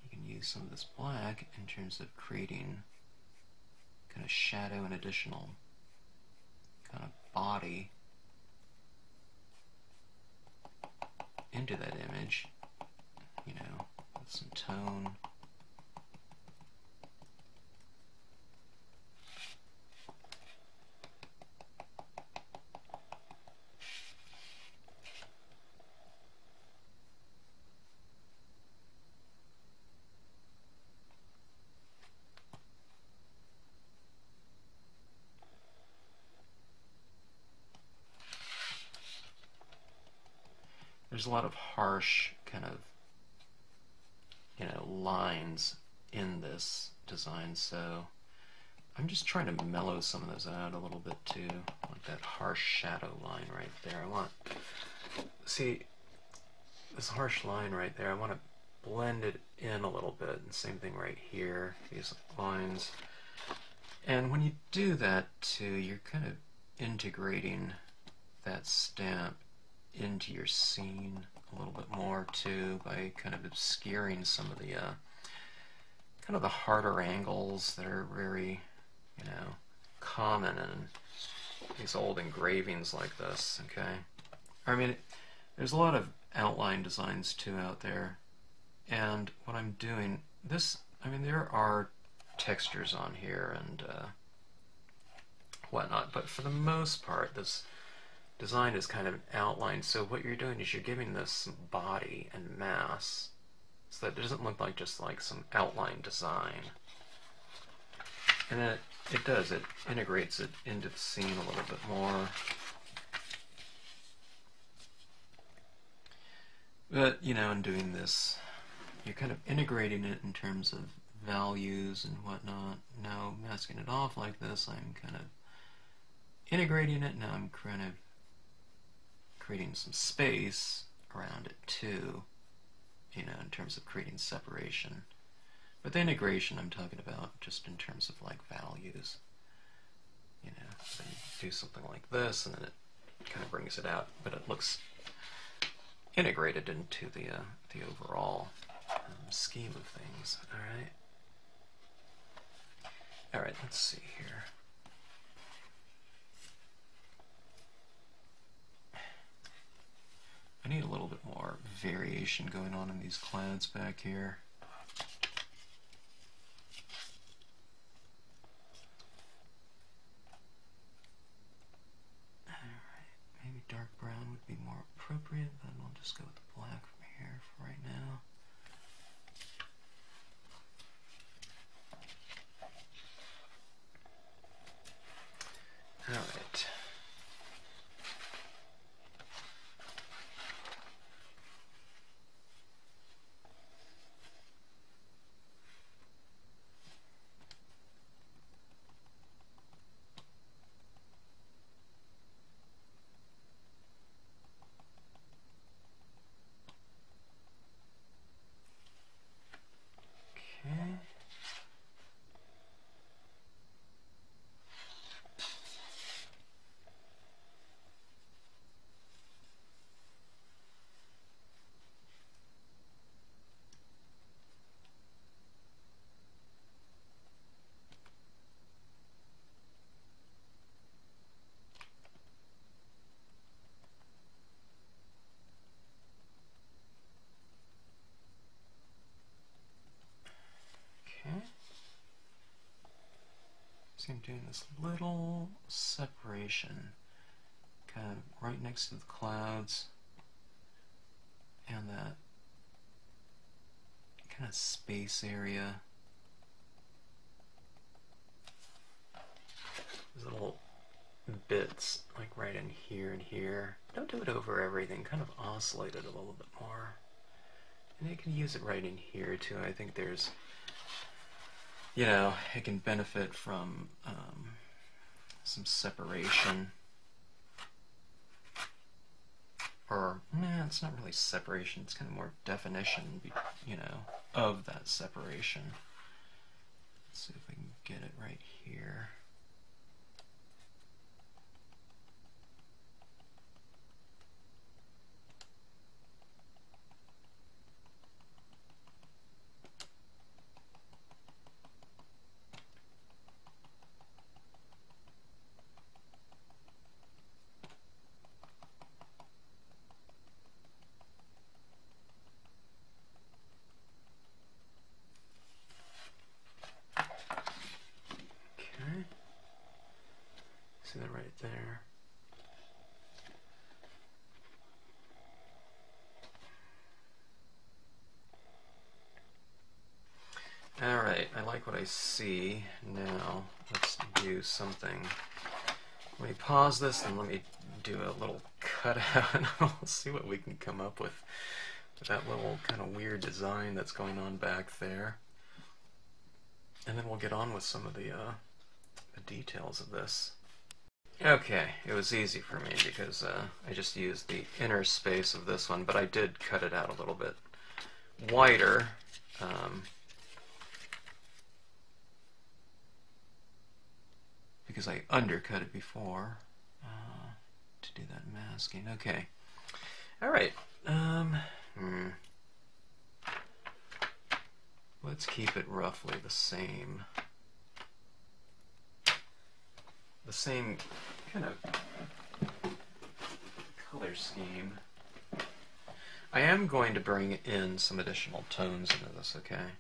you can use some of this black in terms of creating kind of shadow and additional kind of body into that image, you know, with some tone. There's a lot of harsh kind of, you know, lines in this design, so I'm just trying to mellow some of those out a little bit too, like that harsh shadow line right there. I want, see, this harsh line right there, I want to blend it in a little bit, and same thing right here, these lines. And when you do that too, you're kind of integrating that stamp into your scene a little bit more too, by kind of obscuring some of the kind of the harder angles that are very, you know, common in these old engravings like this. Okay, I mean, there's a lot of outline designs too out there, and what I'm doing this, I mean, there are textures on here and whatnot, but for the most part this design is kind of outlined, so what you're doing is you're giving this body and mass so that it doesn't look like just like some outline design. And then it does, it integrates it into the scene a little bit more. But, you know, in doing this, you're kind of integrating it in terms of values and whatnot. Now, masking it off like this, I'm kind of integrating it. Now I'm kind of creating some space around it too, you know, in terms of creating separation. But the integration I'm talking about just in terms of like values. You know, so you do something like this and then it kind of brings it out, but it looks integrated into the overall scheme of things. All right, let's see here. I need a little bit more variation going on in these clouds back here. Alright, maybe dark brown would be more appropriate, but we'll just go with the black from here for right now. Alright. So I'm doing this little separation kind of right next to the clouds and that kind of space area. These little bits like right in here and here. Don't do it over everything, kind of oscillate it a little bit more. And you can use it right in here too. I think there's, you know, it can benefit from some separation. Or, nah, it's not really separation, it's kind of more definition, you know, of that separation. Let's see if we can get it right here. See that right there? Alright, I like what I see. Now, let's do something. Let me pause this and let me do a little cutout and I'll see what we can come up with that little kind of weird design that's going on back there. And then we'll get on with some of the details of this. Okay, it was easy for me because I just used the inner space of this one, but I did cut it out a little bit wider. Because I undercut it before to do that masking. Okay. Alright. Let's keep it roughly the same. The same kind of color scheme. I am going to bring in some additional tones into this, okay?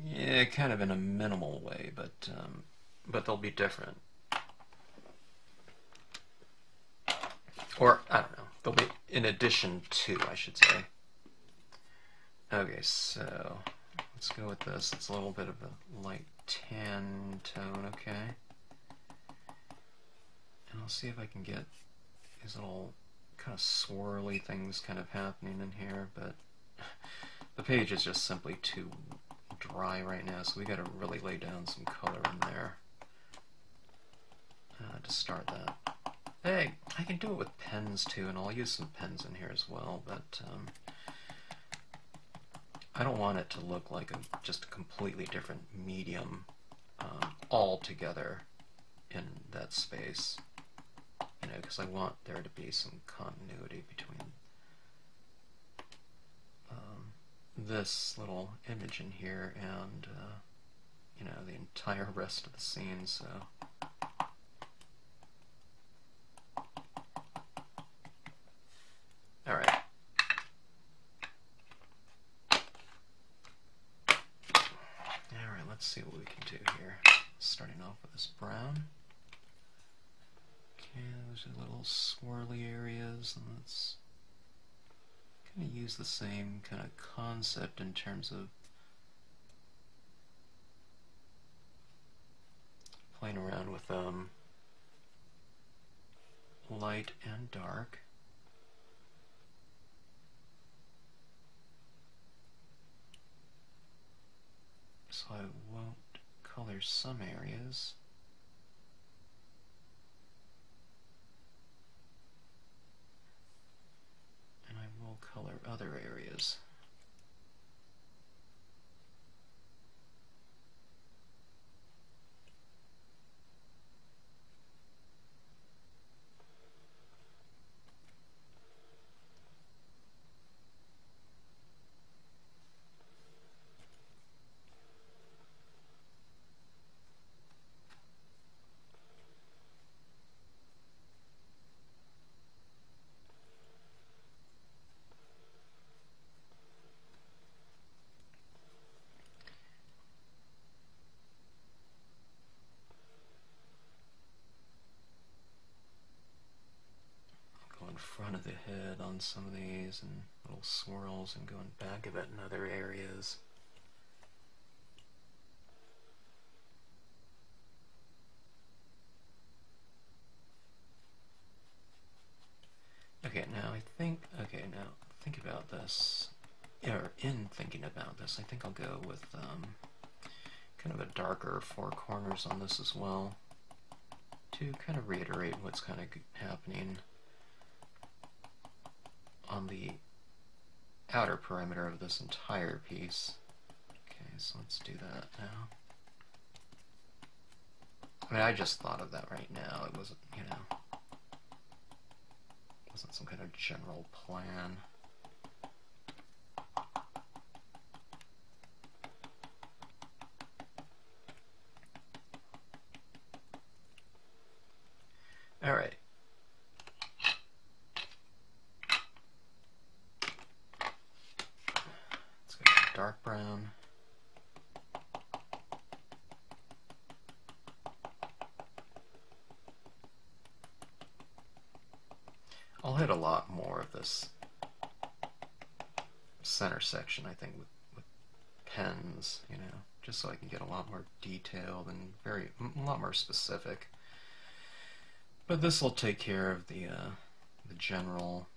Yeah, kind of in a minimal way, but they'll be different. Or, I don't know, they'll be in addition to, I should say. Okay, so let's go with this. It's a little bit of a light tan tone, okay? And I'll see if I can get these little kind of swirly things kind of happening in here, but the page is just simply too dry right now, so we got to really lay down some color in there to start that. Hey, I can do it with pens too, and I'll use some pens in here as well, but I don't want it to look like just a completely different medium altogether in that space, you know, because I want there to be some continuity between this little image in here and you know, the entire rest of the scene. So all right. Let's see what we can do here. Starting off with this brown. Okay, those are little swirly areas, and let's kind of use the same kind of concept in terms of playing around with light and dark. So I won't color some areas. And I will color other areas. Front of the head on some of these, and little swirls, and going back of it in other areas. Okay, now think about this, or in thinking about this, I think I'll go with kind of a darker four corners on this as well, to kind of reiterate what's kind of happening on the outer perimeter of this entire piece. Okay, so let's do that now. I mean, I just thought of that right now. It wasn't, you know, wasn't some kind of general plan. All right. Dark brown. I'll hit a lot more of this center section, I think, with pens, you know, just so I can get a lot more detailed and a lot more specific. But this will take care of the general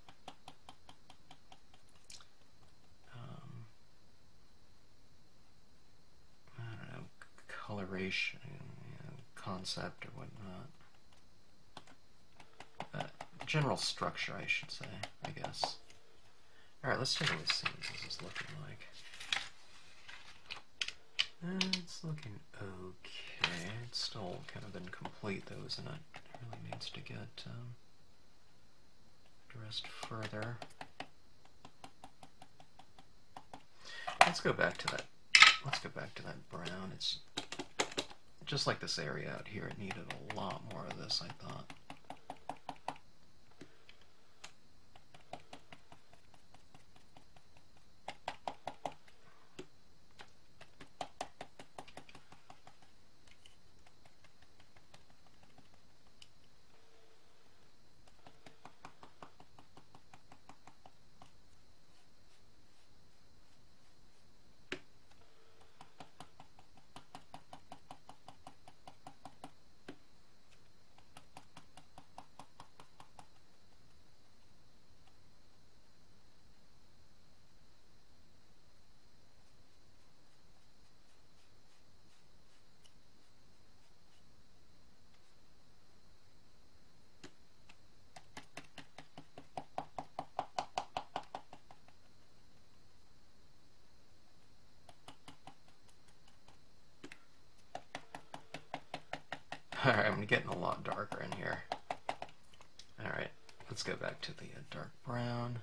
I don't know, coloration, you know, concept or whatnot. General structure, I should say, I guess. Alright, let's take a look and see what this is looking like. It's looking okay. It's still kind of incomplete though, isn't it? It really needs to get addressed further. Let's go back to that. Let's go back to that brown. It's just like this area out here. It needed a lot more of this, I thought. Alright, I'm getting a lot darker in here. Alright, let's go back to the dark brown.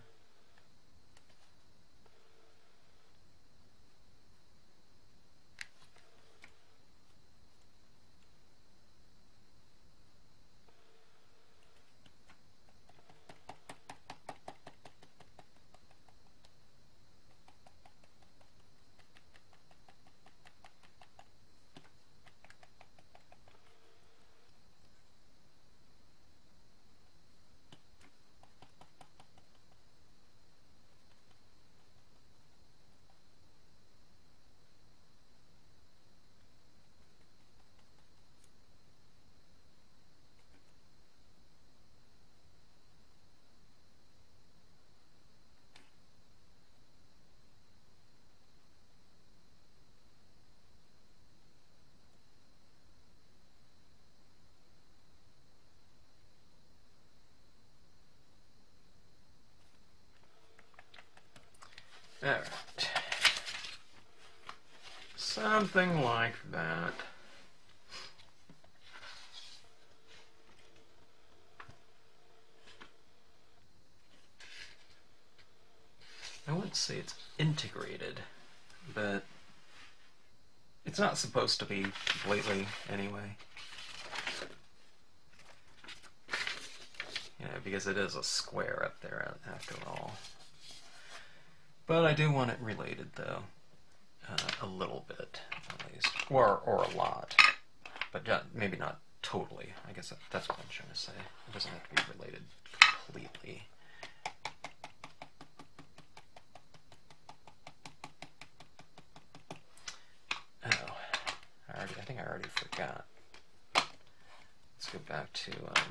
Alright. Something like that. I wouldn't say it's integrated, but it's not supposed to be completely anyway. You know, because it is a square up there after all. But I do want it related, though, a little bit, at least, or a lot, but maybe not totally. I guess that's what I'm trying to say. It doesn't have to be related completely. Oh, I think I already forgot. Let's go back to the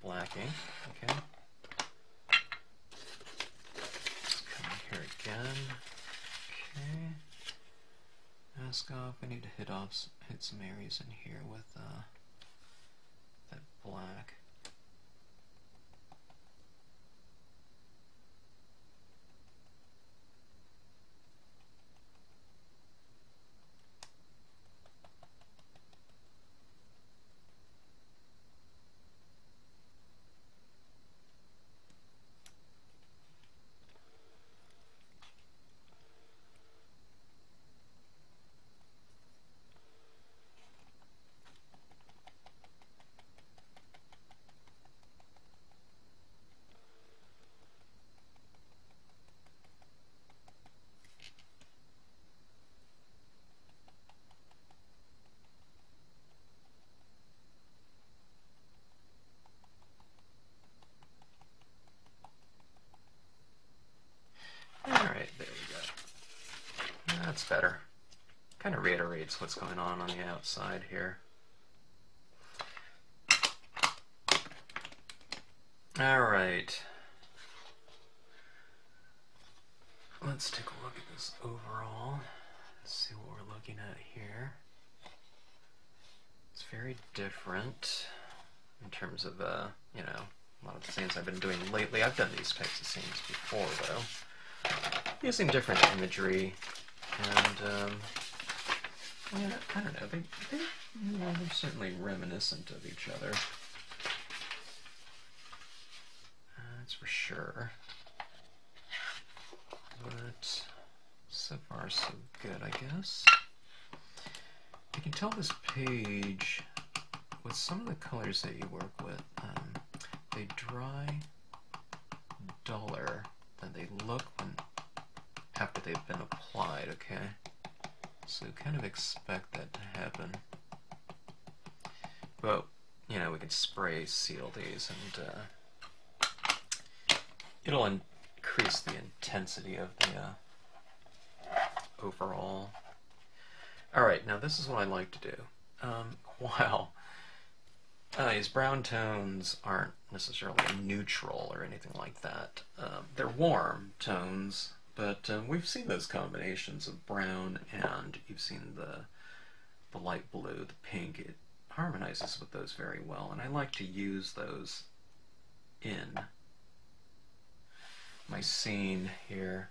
blacking. Okay. Here again. Okay. Mask off. I need to hit some areas in here with that black. better. Kind of reiterates what's going on the outside here. Alright. Let's take a look at this overall. Let's see what we're looking at here. It's very different in terms of, you know, a lot of the scenes I've been doing lately. I've done these types of scenes before, though, using different imagery, and, yeah, I don't know, they're certainly reminiscent of each other. That's for sure. But so far so good, I guess. You can tell this page, with some of the colors that you work with, they dry duller than they look after they've been applied, okay? So kind of expect that to happen. But, you know, we can spray seal these, and it'll increase the intensity of the overall. Alright, now this is what I like to do. While these brown tones aren't necessarily neutral or anything like that, they're warm tones, but we've seen those combinations of brown, and you've seen the light blue, the pink. It harmonizes with those very well, and I like to use those in my scene here.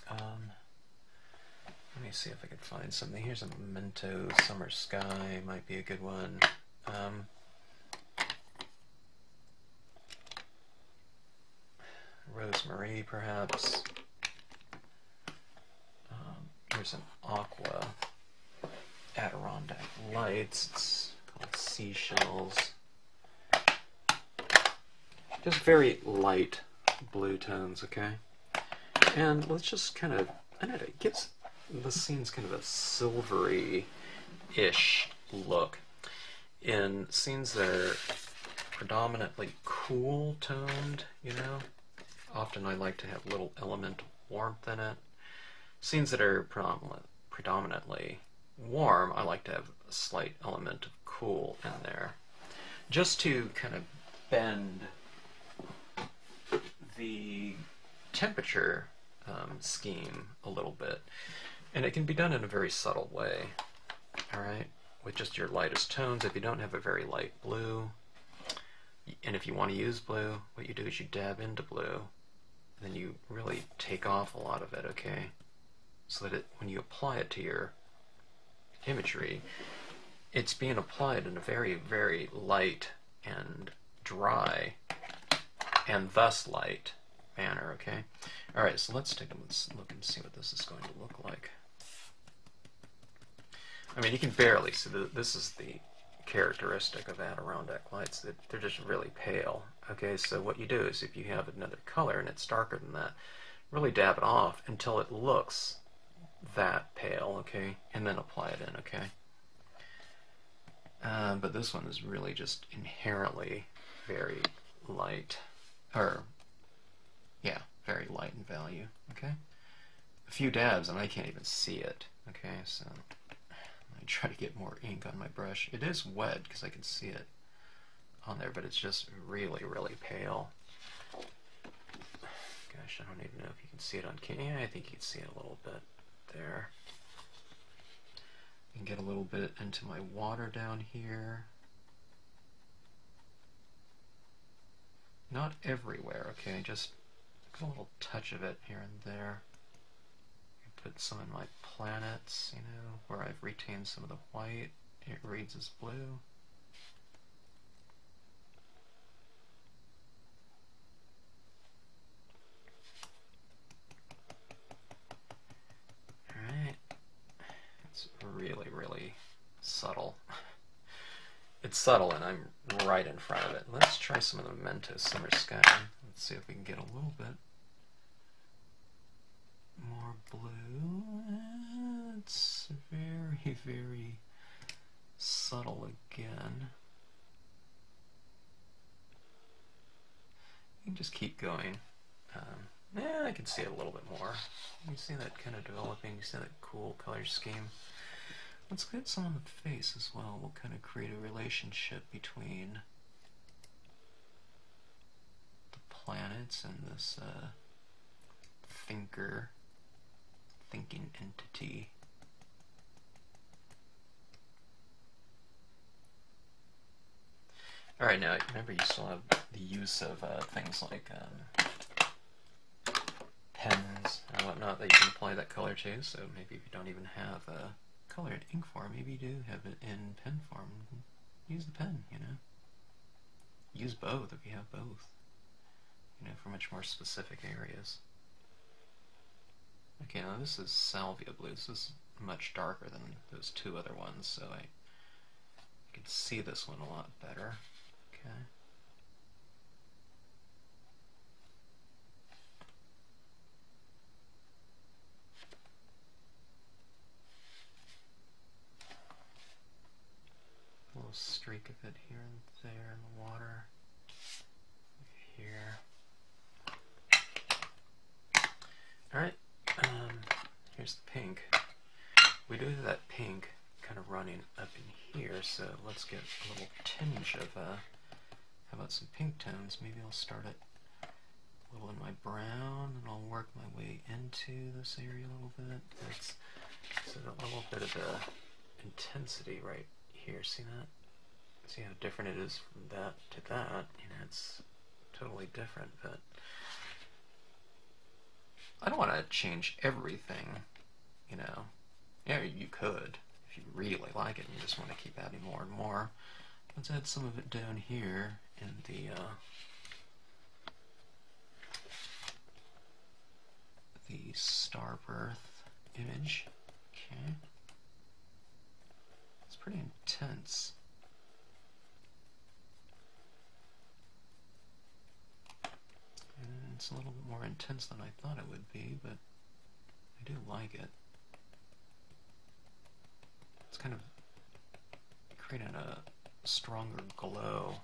Let me see if I can find something. Here's a Memento Summer Sky, might be a good one. Rosemary, perhaps. Here's an Aqua Adirondack Lights. It's called Seashells. Just very light blue tones, okay? And let's just kind of, I don't know, it gives the scene's kind of a silvery-ish look. In scenes that are predominantly cool toned, you know, often I like to have a little element of warmth in it. Scenes that are predominantly warm, I like to have a slight element of cool in there, just to kind of bend the temperature scheme a little bit. And it can be done in a very subtle way, alright, with just your lightest tones. If you don't have a very light blue, and if you want to use blue, what you do is you dab into blue, and then you really take off a lot of it, okay? So that when you apply it to your imagery, it's being applied in a very, very light and dry, and thus light manner, okay? Alright, so let's take a look and see what this is going to look like. I mean, you can barely see, this is the characteristic of Adirondack Lights, that they're just really pale, okay? So what you do is, if you have another color and it's darker than that, really dab it off until it looks that pale, okay? And then apply it in, okay? But this one is really just inherently very light, or, yeah, very light in value, okay? A few dabs and I can't even see it, okay? So I try to get more ink on my brush. It is wet because I can see it on there, but it's just really, really pale. Gosh, I don't even know if you can see it on camera. Yeah, I think you can see it a little bit there. I can get a little bit into my water down here. Not everywhere, okay? Just a little touch of it here and there. Put some in my planets, you know, where I've retained some of the white. It reads as blue. Alright. It's really, really subtle. It's subtle and I'm right in front of it. Let's try some of the Memento Summer Sky. Let's see if we can get a little bit more blue. It's very, very subtle again. You can just keep going. Yeah, I can see it a little bit more. You see that kind of developing, you see that cool color scheme. Let's get some on the face as well. We'll kind of create a relationship between the planets and this thinking entity. Alright, now remember you still have the use of things like pens and whatnot that you can apply that color to, so maybe if you don't even have a color in ink form, maybe you do have it in pen form. Use the pen, you know. Use both if you have both, you know, for much more specific areas. Okay, now this is Salvia Blue. This is much darker than those two other ones, so I can see this one a lot better. Okay. A little streak of it here and there in the water. Here. Alright, here's the pink. We do have that pink kind of running up in here, so let's get a little tinge of, how about some pink tones? Maybe I'll start it a little in my brown, and I'll work my way into this area a little bit. It's a little bit of the intensity right here, see that? See how different it is from that to that? You know, it's totally different, but I don't want to change everything, you know. Yeah, you could, if you really like it and you just want to keep adding more and more. Let's add some of it down here in the Starbirth image. Okay. It's pretty intense. And it's a little bit more intense than I thought it would be, but I do like it. It's kind of creating a stronger glow.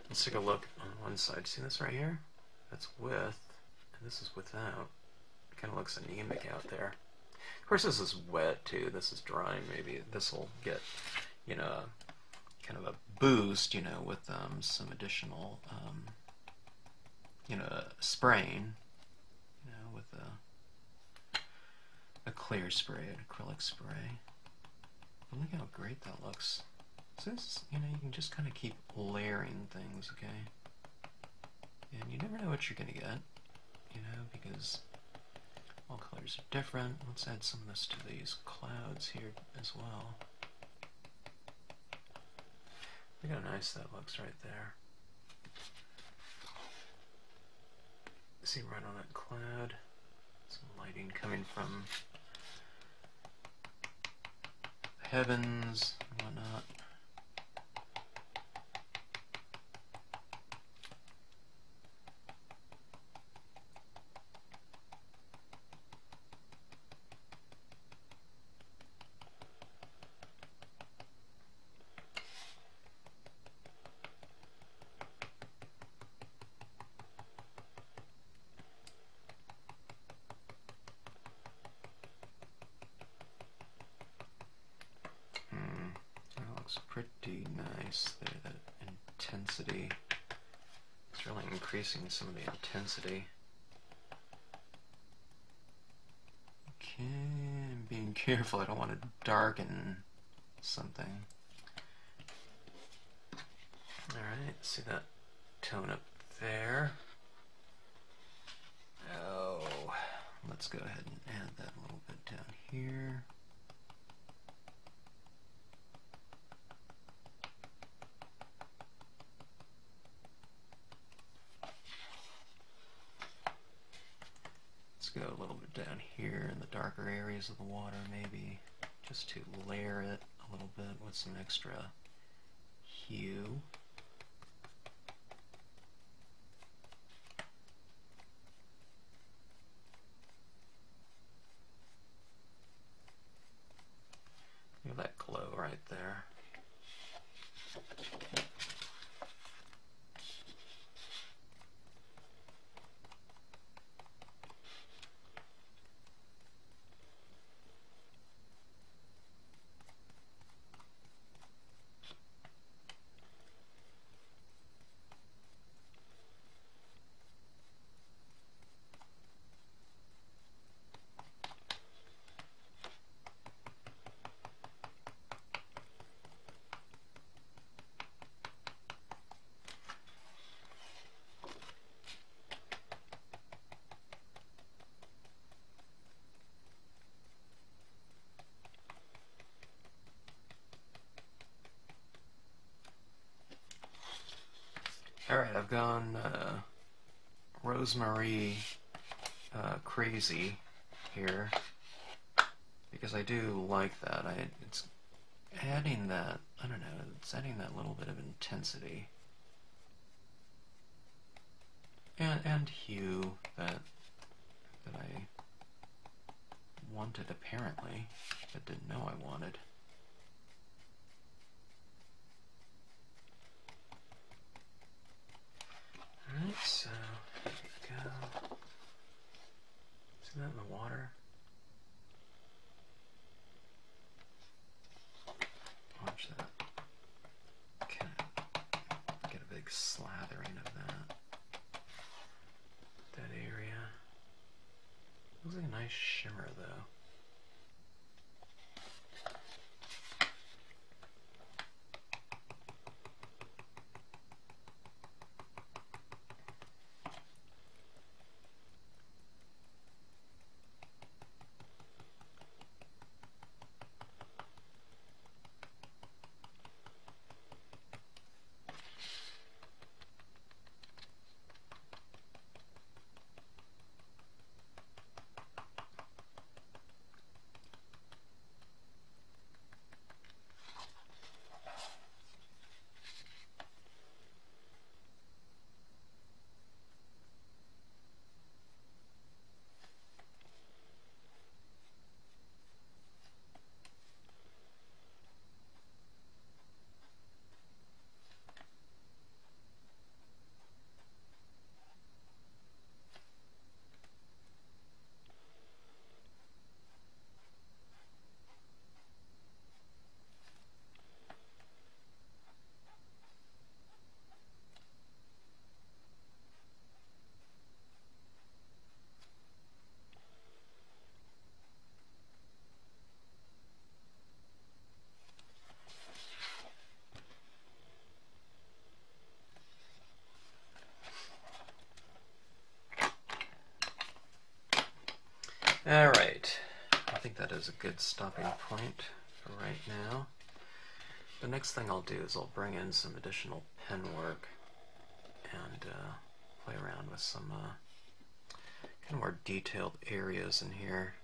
Let's take a look on one side. See this right here? That's with, and this is without. It kind of looks anemic out there. Of course, this is wet too. This is dry. Maybe this will get, you know, kind of a boost, you know, with some additional, you know, spraying, you know, with a clear spray, an acrylic spray. But look how great that looks. So this, you know, you can just kind of keep layering things, okay? And you never know what you're going to get, you know, because all colors are different. Let's add some of this to these clouds here as well. Look how nice that looks right there. See right on that cloud, some lighting coming from the heavens and whatnot. Pretty nice there, that intensity. It's really increasing some of the intensity. Okay, I'm being careful, I don't want to darken something. Alright, see that tone up there? Oh, let's go ahead and add that a little bit down here. Go a little bit down here in the darker areas of the water, maybe just to layer it a little bit with some extra hue. Look at that glow right there. Alright, I've gone Rosemary crazy here because I do like that. It's adding that, I don't know, it's adding that little bit of intensity and hue that I wanted apparently, but didn't know I wanted. Alright, so here we go. See that in the water? Watch that. Okay. Get a big slathering of that area. Looks like a nice shimmer though. Alright, I think that is a good stopping point for right now. The next thing I'll do is I'll bring in some additional pen work and play around with some kind of more detailed areas in here.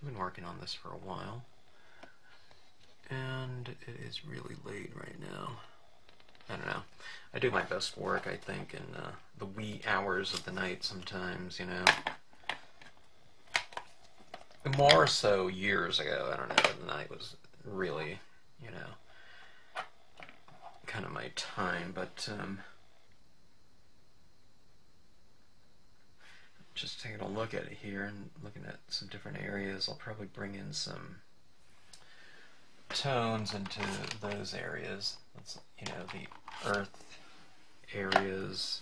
I've been working on this for a while, and it is really late right now. I don't know. I do my best work, I think, in the wee hours of the night sometimes, you know. More so years ago, I don't know, the night was really, you know, kind of my time, but just taking a look at it here and looking at some different areas, I'll probably bring in some tones into those areas. That's, you know, the earth areas.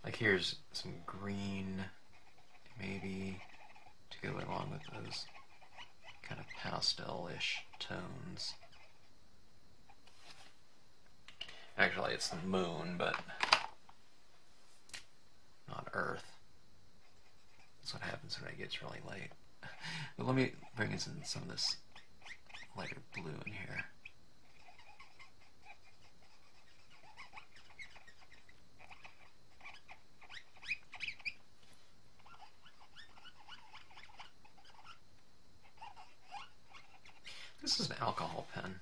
Like here's some green, maybe, to go along with those kind of pastel-ish tones. Actually, it's the moon, but not Earth. That's what happens when it gets really late. But let me bring in some of this lighter blue in here. This is an alcohol pen,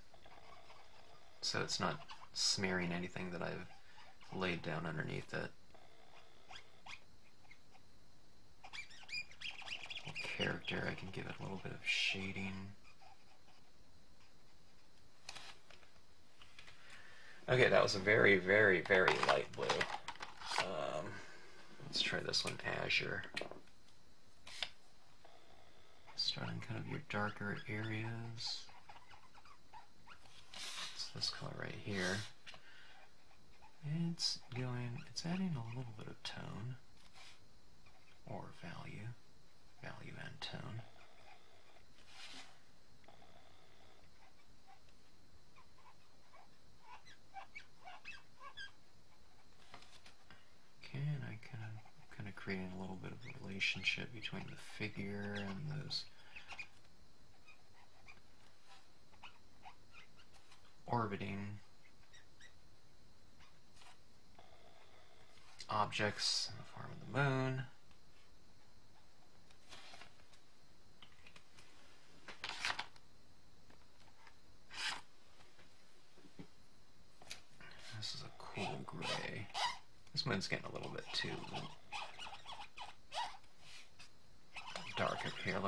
so it's not smearing anything that I've laid down underneath it. Character, I can give it a little bit of shading. Okay, that was a very, very, very light blue. Let's try this one, Azure. Starting kind of your darker areas. It's this color right here. It's adding a little bit of tone, or value and tone. Okay, and I kind of creating a little bit of a relationship between the figure and those orbiting objects in the form of the moon. This is a cool gray. This moon's getting a little bit too dark up here.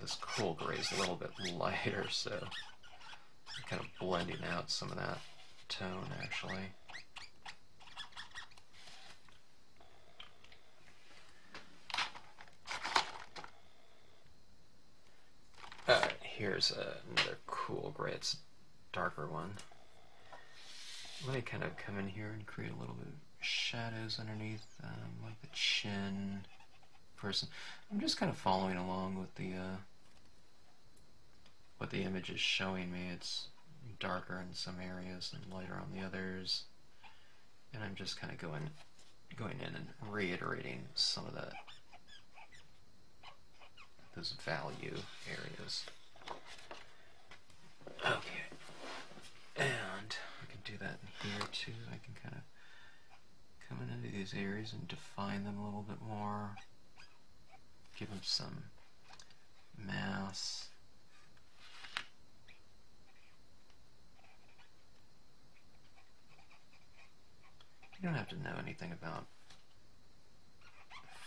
This cool gray is a little bit lighter, so I'm kind of blending out some of that tone actually. Alright, here's another cool gray. It's a darker one. Let me kind of come in here and create a little bit of shadows underneath, like the chin person. I'm just kind of following along with the what the image is showing me. It's darker in some areas and lighter on the others, and I'm just kind of going in and reiterating some of those value areas. Okay, and I can do that in here too. I can kind of come into these areas and define them a little bit more, give them some mass. You don't have to know anything about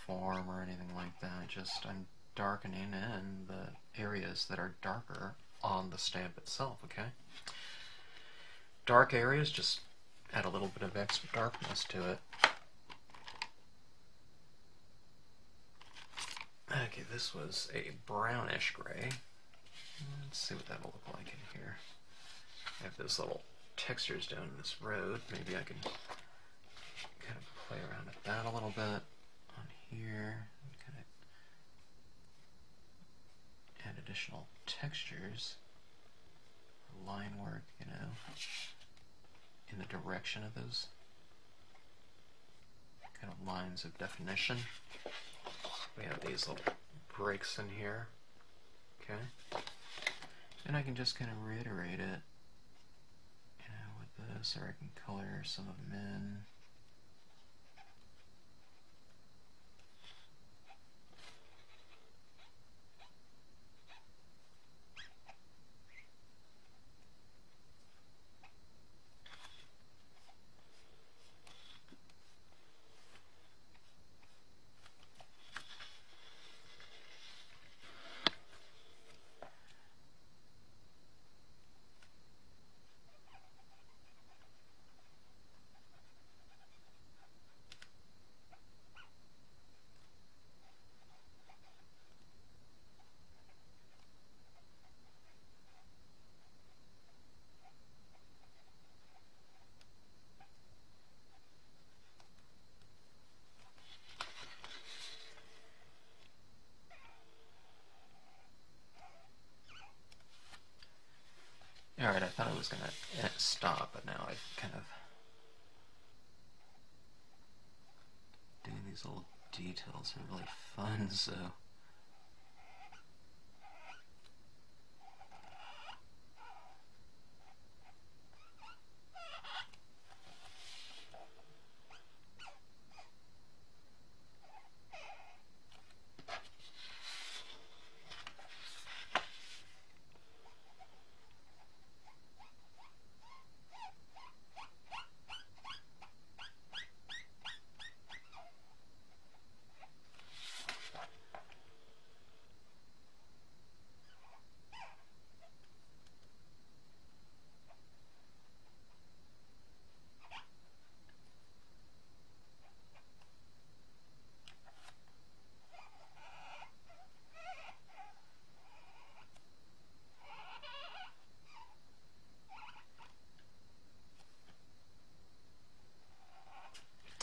form or anything like that, just I'm darkening in the areas that are darker on the stamp itself, okay? Dark areas, just add a little bit of extra darkness to it. Okay, this was a brownish gray. Let's see what that'll look like in here. I have those little textures down this road. Maybe I can kind of play around with that a little bit on here. Kind of add additional textures, line work, you know, in the direction of those kind of lines of definition. We have these little breaks in here, okay? And I can just kind of reiterate it, you know, with this, or I can color some of them in. Alright, I thought I was going to stop, but now I've kind of doing these little details are really fun, so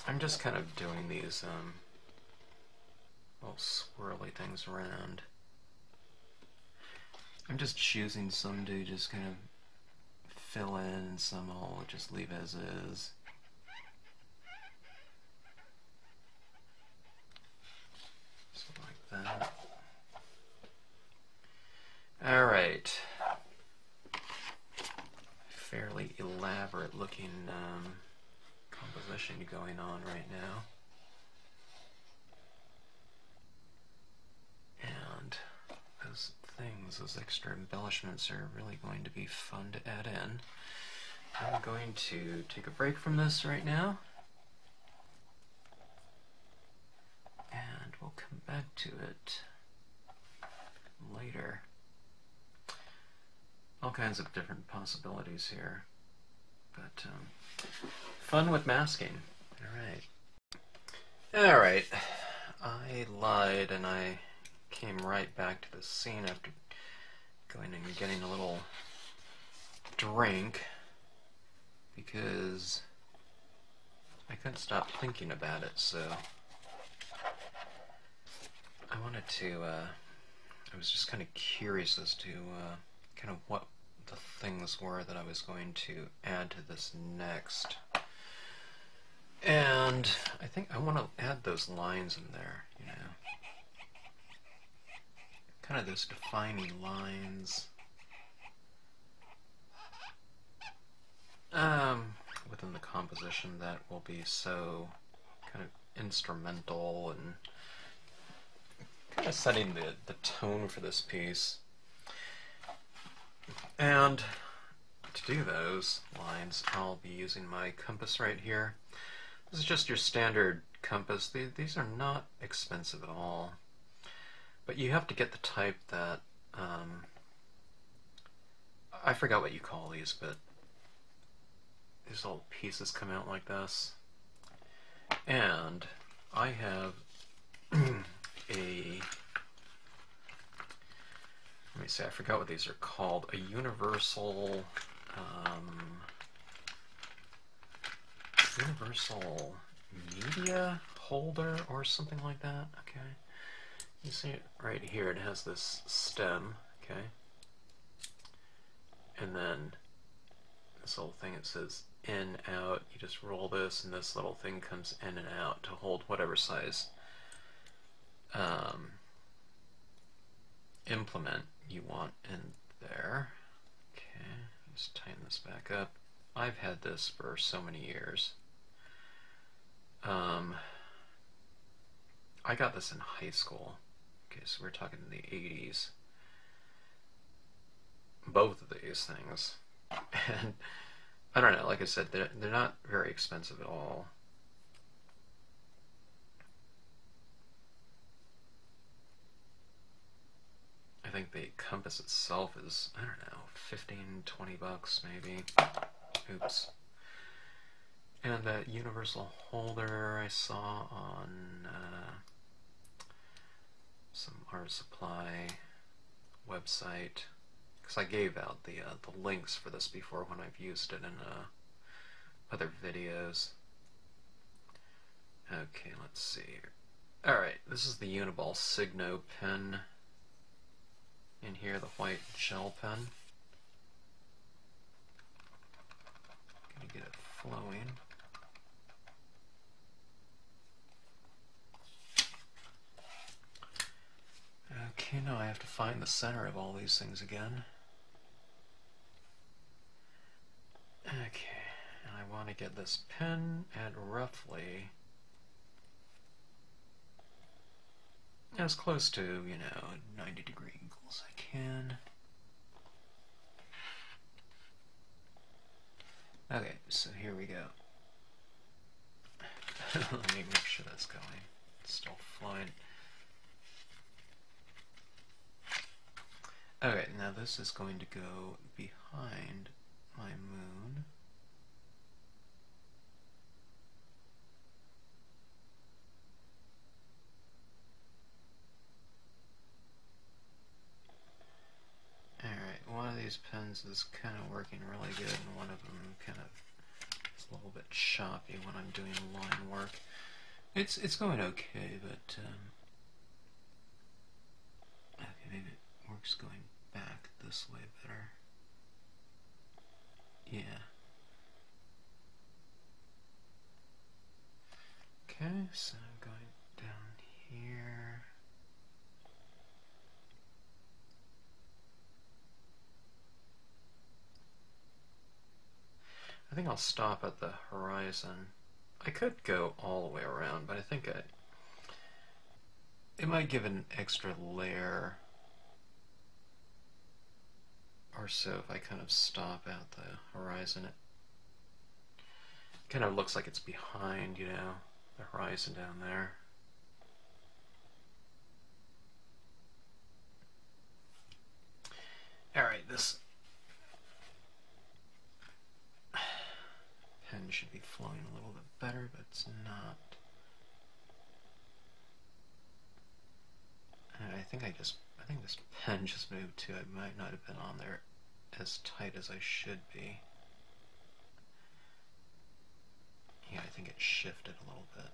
I'm just kind of doing these little swirly things around. I'm just choosing some to just kind of fill in, and some I'll just leave as is. Something like that. Alright. Fairly elaborate looking composition going on right now. And those things, those extra embellishments are really going to be fun to add in. I'm going to take a break from this right now. And we'll come back to it later. All kinds of different possibilities here. But fun with masking. Alright, I lied and I came right back to the scene after going and getting a little drink because I couldn't stop thinking about it, so I wanted to, I was just kind of curious as to kind of what the things were that I was going to add to this next. And I think I want to add those lines in there, you know. Kind of those defining lines. Within the composition that will be so kind of instrumental and kind of setting the tone for this piece. And to do those lines, I'll be using my compass right here. This is just your standard compass. These are not expensive at all. But you have to get the type that, I forgot what you call these, but these little pieces come out like this. And I have let me see, I forgot what these are called, a universal media holder or something like that. Okay, you see it right here, it has this stem, okay, and then this little thing, it says in, out, you just roll this and this little thing comes in and out to hold whatever size implement you want in there. Okay, just tighten this back up. I've had this for so many years. I got this in high school. Okay, so we're talking in the 80s. Both of these things. And I don't know, like I said, they're not very expensive at all. I think the compass itself is, I don't know, 15, 20 bucks maybe. Oops. And that universal holder I saw on some art supply website, because I gave out the links for this before when I've used it in other videos. Okay, let's see. Alright, this is the Uniball Signo pen. In here, the white gel pen. Gonna get it flowing. Okay, now I have to find the center of all these things again. Okay, and I want to get this pen at roughly as close to, you know, 90-degree angle as I can. Okay, so here we go. Let me make sure that's going. It's still flowing. Okay, now this is going to go behind my moon. Alright, one of these pens is kind of working really good, and one of them kind of is a little bit choppy when I'm doing line work. It's going okay, but okay, maybe it works going back this way better. Yeah. Okay, so I'm going down here. I think I'll stop at the horizon. I could go all the way around, but I think it might give an extra layer or so if I kind of stop at the horizon. It kind of looks like it's behind, you know, the horizon down there. Alright, this pen should be flowing a little bit better, but it's not. And I think this pen just moved too. I might not have been on there as tight as I should be. Yeah, I think it shifted a little bit.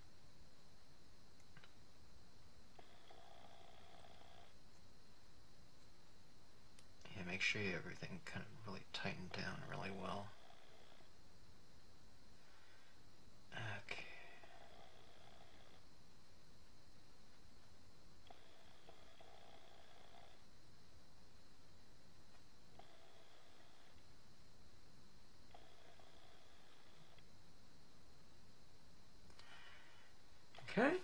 Yeah, make sure you everything kind of really tightened down really well. Okay. Okay,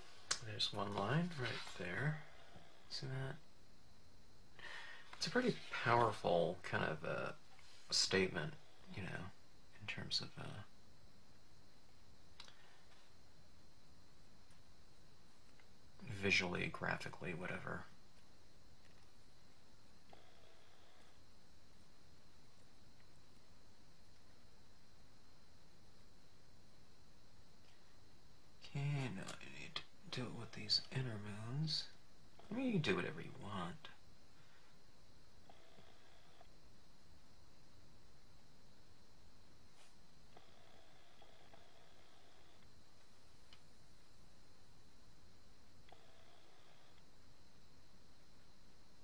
there's one line right there. See that? It's a pretty powerful kind of statement, you know, in terms of visually, graphically, whatever. Okay, now I need to do it with these inner moons. I mean, you can do whatever you want.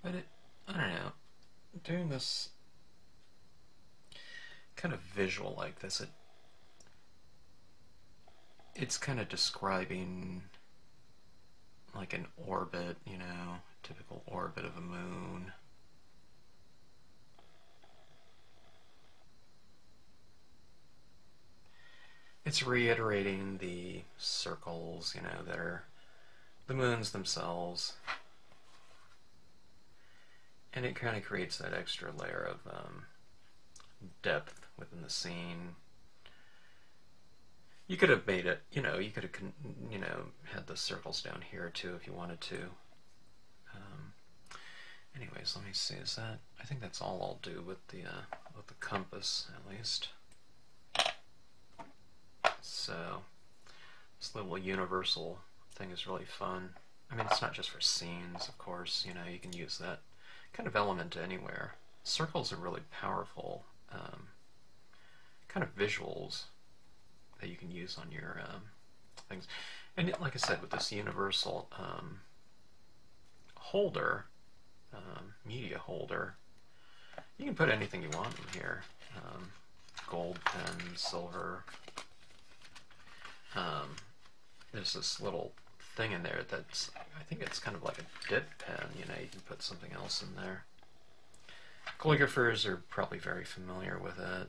But I don't know, doing this kind of visual like this, it's kind of describing like an orbit, you know, typical orbit of a moon. It's reiterating the circles, you know, that are the moons themselves. And it kind of creates that extra layer of depth within the scene. You could have made it, you know, you could have, you know, had the circles down here too if you wanted to. Anyways, let me see. Is that? I think that's all I'll do with the compass, at least. So this little universal thing is really fun. I mean, it's not just for scenes, of course. You know, you can use that kind of element anywhere. Circles are really powerful kind of visuals that you can use on your things. And it, like I said, with this universal holder, media holder, you can put anything you want in here. Gold pen, silver. There's this little thing in there that's, I think it's kind of like a dip pen, you know, you can put something else in there. Calligraphers are probably very familiar with it.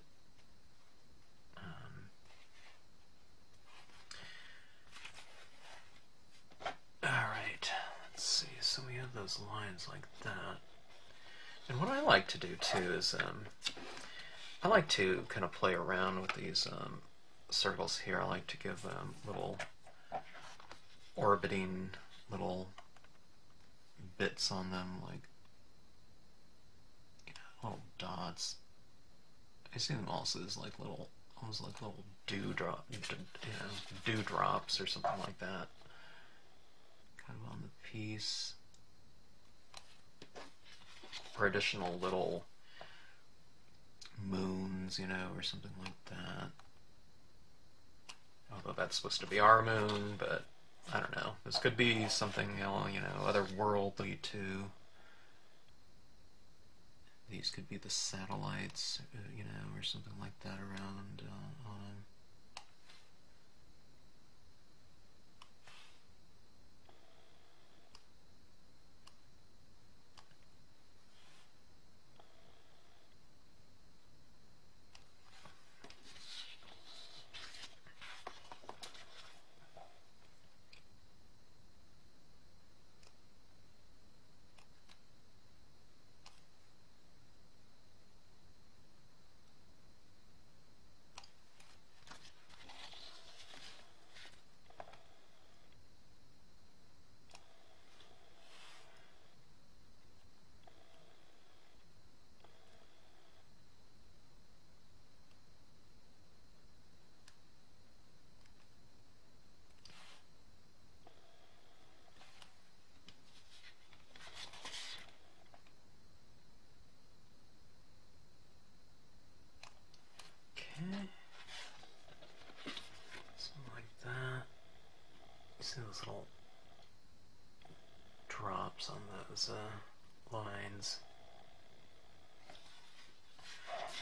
Alright, let's see, so we have those lines like that. And what I like to do too is, I like to kind of play around with these circles here. I like to give little orbiting little bits on them, like, you know, little dots. I see them also as like little, almost like little dewdrops or something like that, kind of on the piece, or additional little moons, you know, or something like that. Although that's supposed to be our moon, but I don't know. This could be something, you know, otherworldly too. These could be the satellites, you know, or something like that around on them.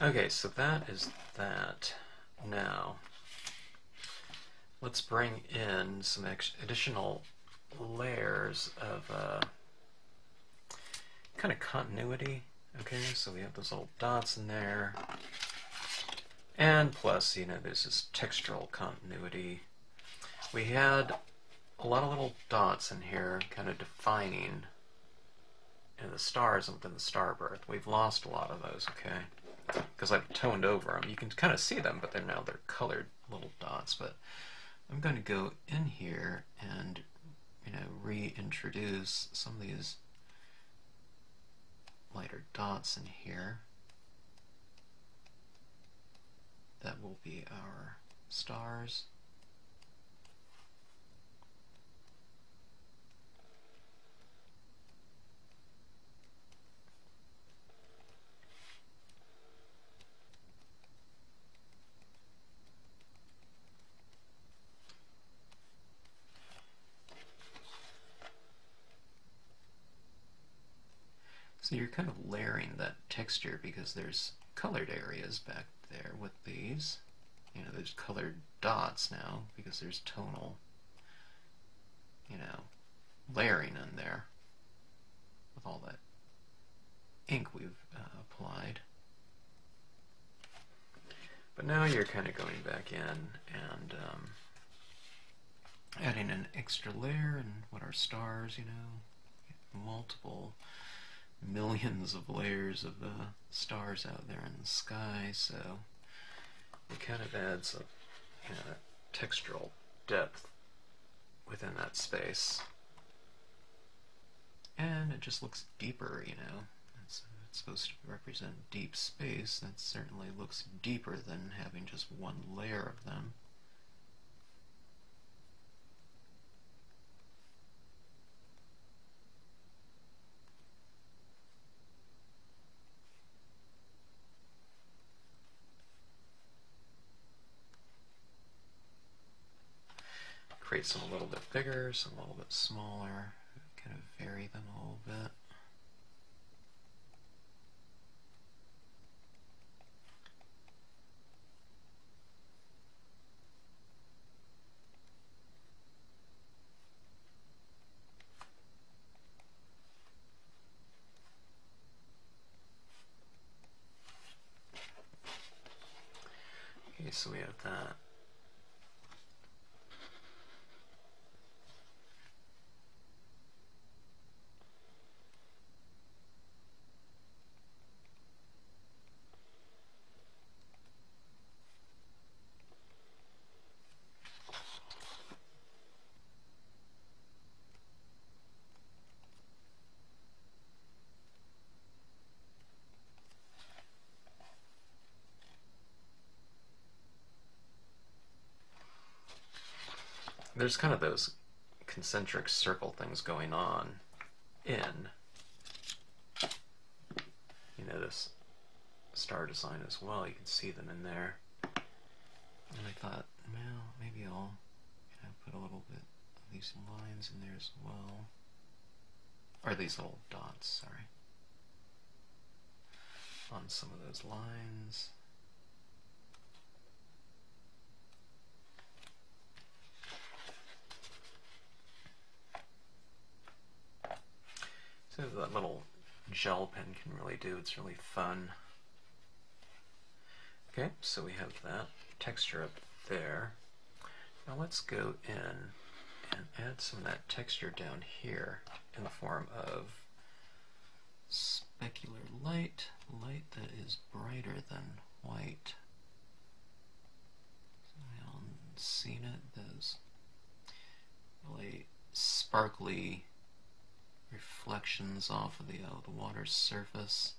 Okay, so that is that. Now, let's bring in some additional layers of kind of continuity. Okay, so we have those little dots in there. And plus, you know, there's this textural continuity. We had a lot of little dots in here kind of defining, you know, the stars within the star birth. We've lost a lot of those, okay? Because I've toned over them. You can kind of see them, but now they're colored little dots. But I'm going to go in here and, you know, reintroduce some of these lighter dots in here. That will be our stars. So you're kind of layering that texture because there's colored areas back there with these. You know, there's colored dots now because there's tonal, you know, layering in there with all that ink we've applied. But now you're kind of going back in and adding an extra layer, and what are stars, you know, multiple millions of layers of stars out there in the sky, so it kind of adds a, you know, textural depth within that space. And it just looks deeper, you know. It's supposed to represent deep space. That certainly looks deeper than having just one layer of them. Create some a little bit bigger, some a little bit smaller, kind of vary them a little bit. Okay, so we have that. There's kind of those concentric circle things going on in, you know, this star design as well. You can see them in there. And I thought, well, maybe I'll, you know, put a little bit of these lines in there as well. Or these little dots, sorry. On some of those lines. So that little gel pen can really do, it's really fun. Okay, so we have that texture up there. Now let's go in and add some of that texture down here in the form of specular light, light that is brighter than white. So we all seen it, those really sparkly reflections off of the water's surface.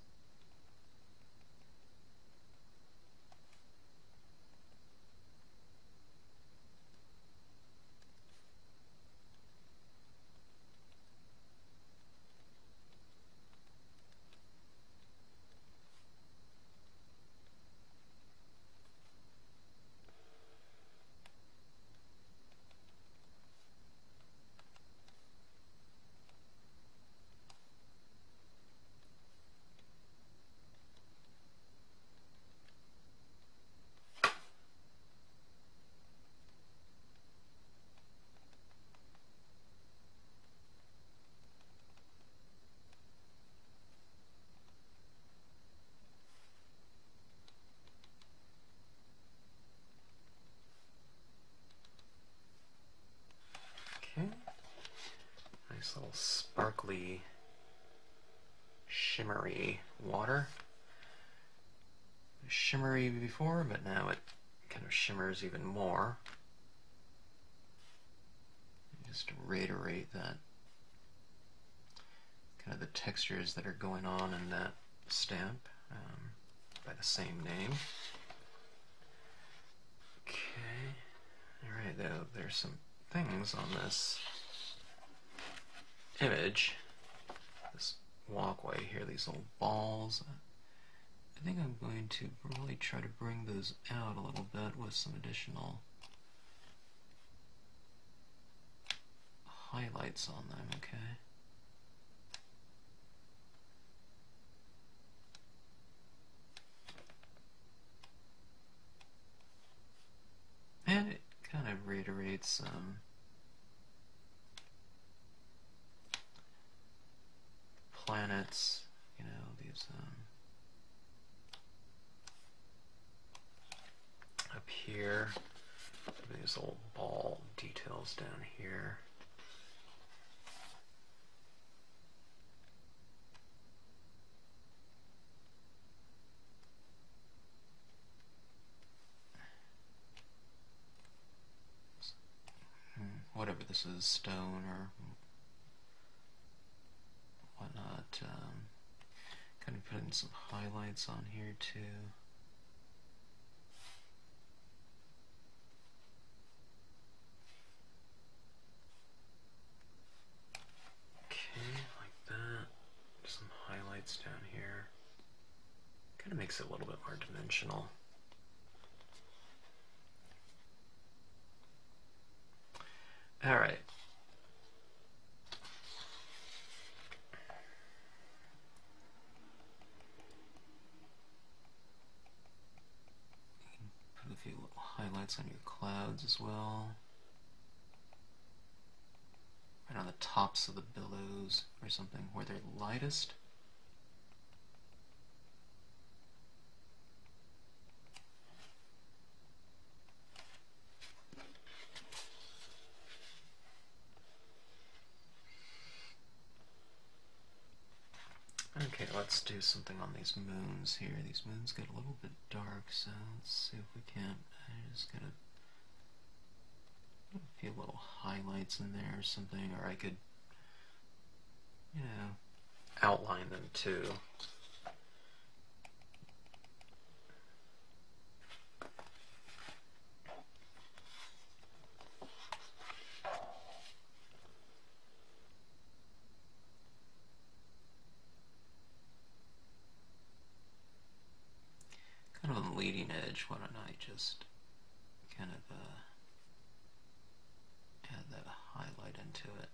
This little sparkly, shimmery water. Shimmery before, but now it kind of shimmers even more. Just to reiterate that kind of the textures that are going on in that stamp by the same name. Okay, alright, there's some things on this image, this walkway here, these little balls. I think I'm going to really try to bring those out a little bit with some additional highlights on them, okay? And it kind of reiterates planets, you know, these up here, these little ball details down here. Whatever this is, stone or whatnot, kind of putting some highlights on here too. Okay, like that. Some highlights down here. Kind of makes it a little bit more dimensional. All right. Put a few little highlights on your clouds as well. Right on the tops of the billows or something where they're lightest. Okay, let's do something on these moons here. These moons get a little bit dark, so let's see if we can. I'm just gonna put a few little highlights in there or something, or I could, you know, outline them too. Kind of on the leading edge, why don't I just kind of add that highlight into it.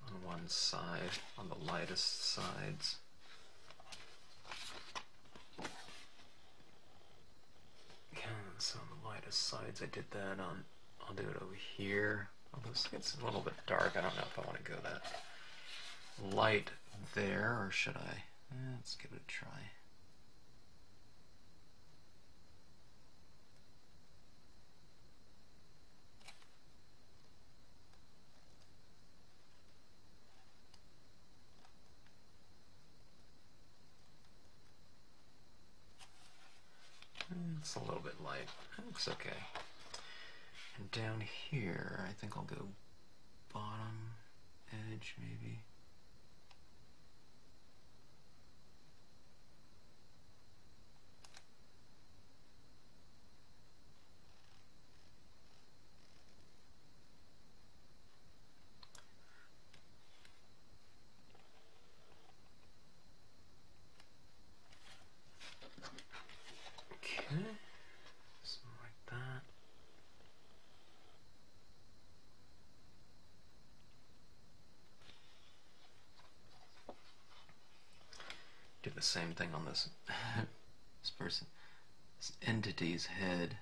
On one side, on the lightest sides. Okay, so on the lightest sides I did that on, I'll do it over here. Although it's a little bit dark, I don't know if I want to go that light there, or should I? Let's give it a try. It's a little bit light. It looks okay. And down here, I think I'll go bottom edge, maybe. Something like that. Do the same thing on this this person, this entity's head.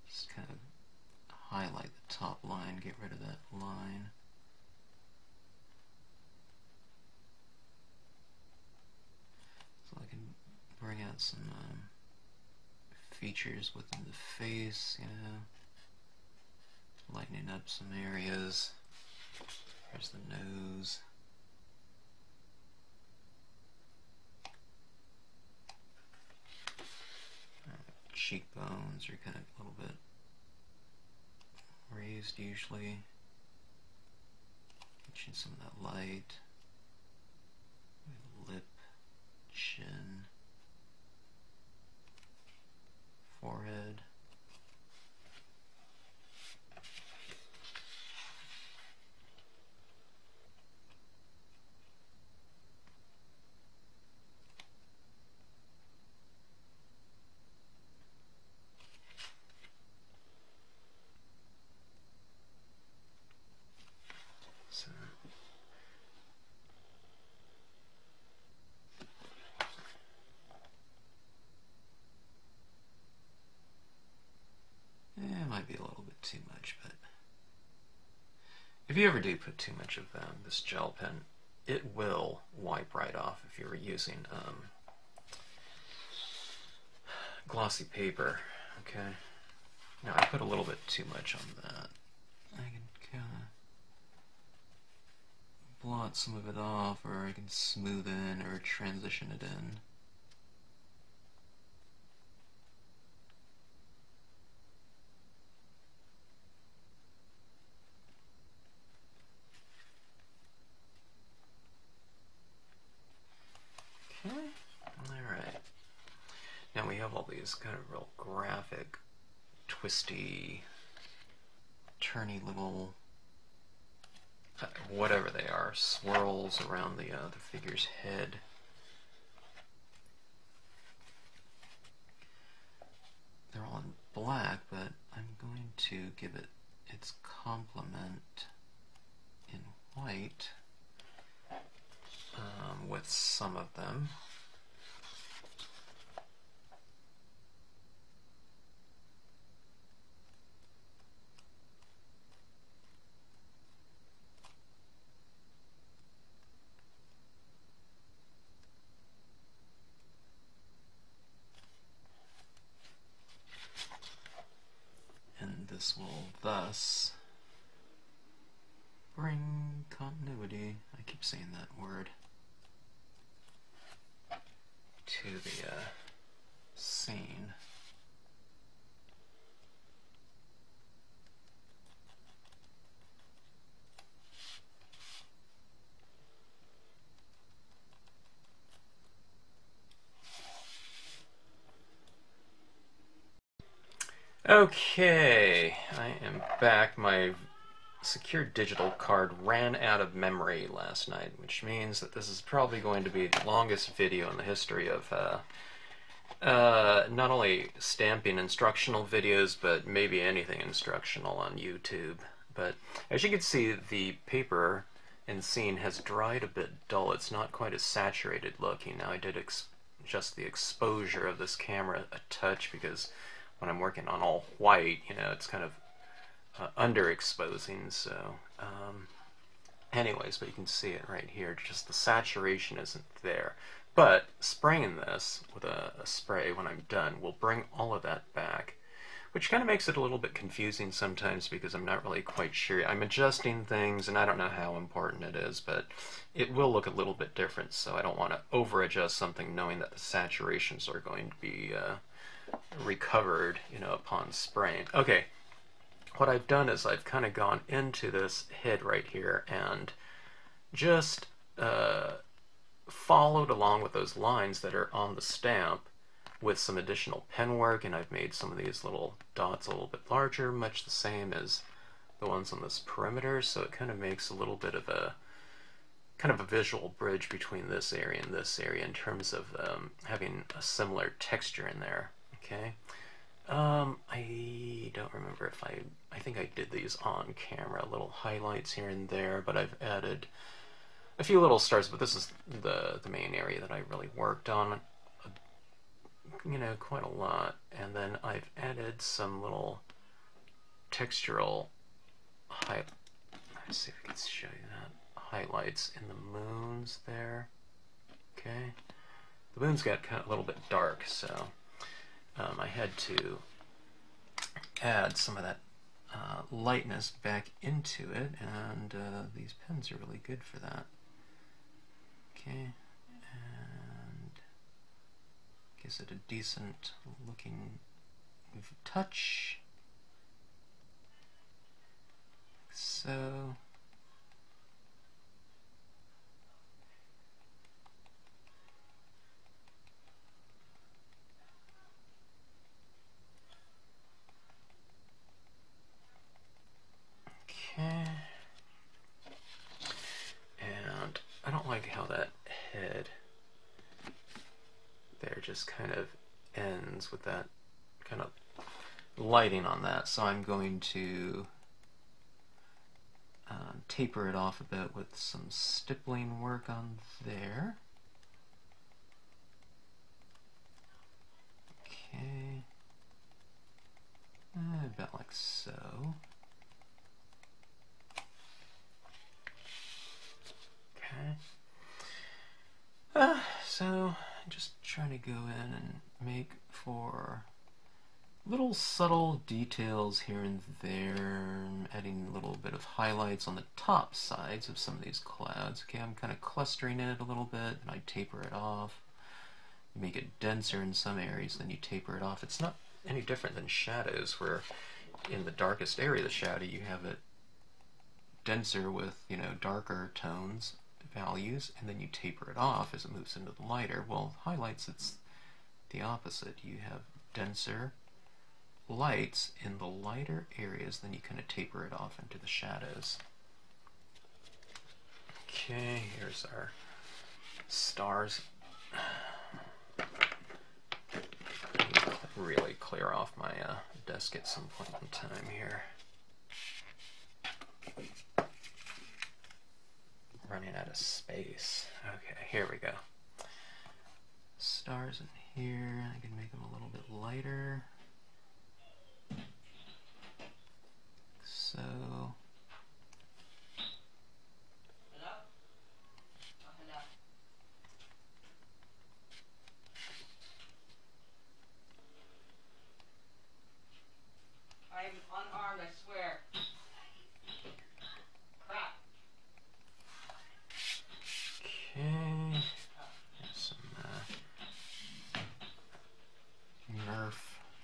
Just kind of highlight the top line, get rid of that line. So I can bring out some features within the face, you know. lightening up some areas. Here's the nose. Cheekbones are kind of a little bit raised usually. Catching some of that light. Lip, chin, forehead. Might be a little bit too much, but if you ever do put too much of this gel pen, it will wipe right off if you're using glossy paper. Okay, now I put a little bit too much on that. I can kind of blot some of it off, or I can smooth in or transition it in. Alright. Now we have all these kind of real graphic, twisty, turny little, whatever they are, swirls around the figure's head. They're all in black, but I'm going to give it its complement in white. With some of them. And this will thus bring continuity. I keep saying that word. To the scene. Okay, I am back. My secure digital card ran out of memory last night, which means that this is probably going to be the longest video in the history of not only stamping instructional videos, but maybe anything instructional on YouTube. But as you can see, the paper in the scene has dried a bit dull. It's not quite as saturated looking. Now I did adjust the exposure of this camera a touch, because when I'm working on all white, you know, it's kind of underexposing, so anyways, but you can see it right here, just the saturation isn't there. But spraying this with a spray when I'm done will bring all of that back, which kind of makes it a little bit confusing sometimes, because I'm not really quite sure. I'm adjusting things and I don't know how important it is, but it will look a little bit different, so I don't want to over adjust something knowing that the saturations are going to be recovered, you know, upon spraying. Okay. What I've done is I've kind of gone into this head right here and just followed along with those lines that are on the stamp with some additional pen work, and I've made some of these little dots a little bit larger, much the same as the ones on this perimeter, so it kind of makes a little bit of a visual bridge between this area and this area in terms of having a similar texture in there. Okay. I don't remember if I think I did these on camera, little highlights here and there, but I've added a few little stars, but this is the main area that I really worked on, you know, quite a lot. And then I've added some little textural let's see if I can show you that, highlights in the moons there. Okay. The moons got kind of a little bit dark, so I had to add some of that lightness back into it, and these pens are really good for that. Okay, and gives it a decent looking touch. So. Okay. And I don't like how that head there just kind of ends with that kind of lighting on that, so I'm going to taper it off a bit with some stippling work on there. Okay, about like so. Okay. So I'm just trying to go in and make for little subtle details here and there, adding a little bit of highlights on the top sides of some of these clouds. Okay, I'm kind of clustering it a little bit, and I taper it off. You make it denser in some areas, then you taper it off. It's not any different than shadows, where in the darkest area of the shadow you have it denser with, you know, darker tones, values, and then you taper it off as it moves into the lighter. Well, highlights, it's the opposite. You have denser lights in the lighter areas, then you kind of taper it off into the shadows. Okay, here's our stars. Really clear off my desk at some point in time here. Running out of space. Okay, here we go. Stars in here. I can make them a little bit lighter. So. I'm unarmed, I swear. Crap. Okay. Some Nerf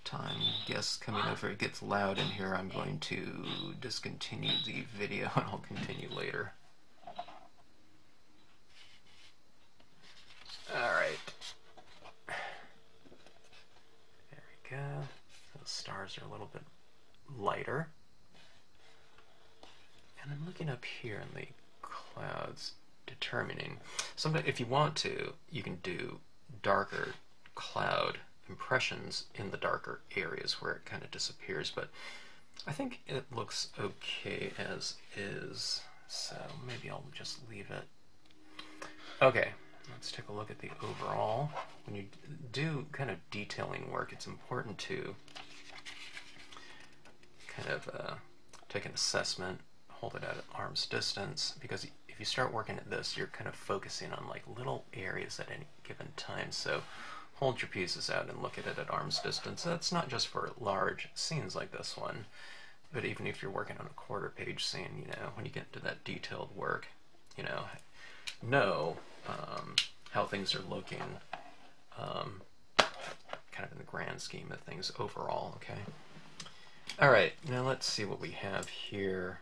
time guests coming over. It gets loud in here. I'm going to discontinue the video and I'll continue later. Alright. There we go. The stars are a little bit lighter. And I'm looking up here in the clouds, determining. Sometimes, if you want to, you can do darker cloud impressions in the darker areas where it kind of disappears, but I think it looks okay as is, so maybe I'll just leave it. Okay, let's take a look at the overall. When you do kind of detailing work, it's important to kind of take an assessment, hold it at arm's distance, because if you start working at this, you're kind of focusing on like little areas at any given time. So hold your pieces out and look at it at arm's distance. That's not just for large scenes like this one, but even if you're working on a quarter page scene, you know, when you get into that detailed work, you know how things are looking, kind of in the grand scheme of things overall, okay? Alright, now let's see what we have here.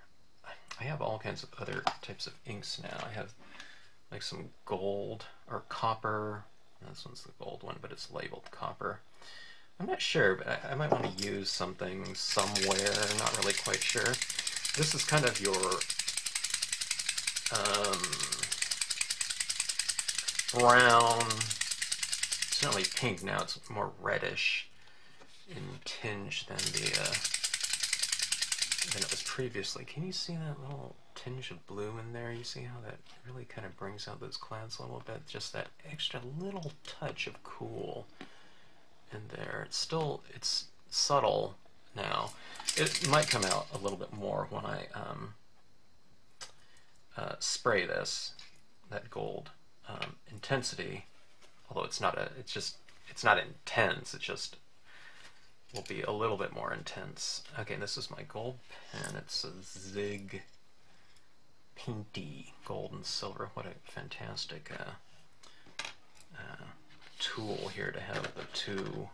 I have all kinds of other types of inks now. I have like some gold or copper. This one's the gold one, but it's labeled copper. I'm not sure, but I might want to use something somewhere. I'm not really quite sure. This is kind of your brown. It's not really pink now. It's more reddish in tinge than it was previously. Can you see that little tinge of blue in there? You see how that really kind of brings out those clouds a little bit? Just that extra little touch of cool in there. It's subtle now. It might come out a little bit more when I spray this, that gold intensity. Although it's not intense. It's just will be a little bit more intense. Okay, this is my gold pen. It's a Zig Painty gold and silver. What a fantastic tool here to have the two,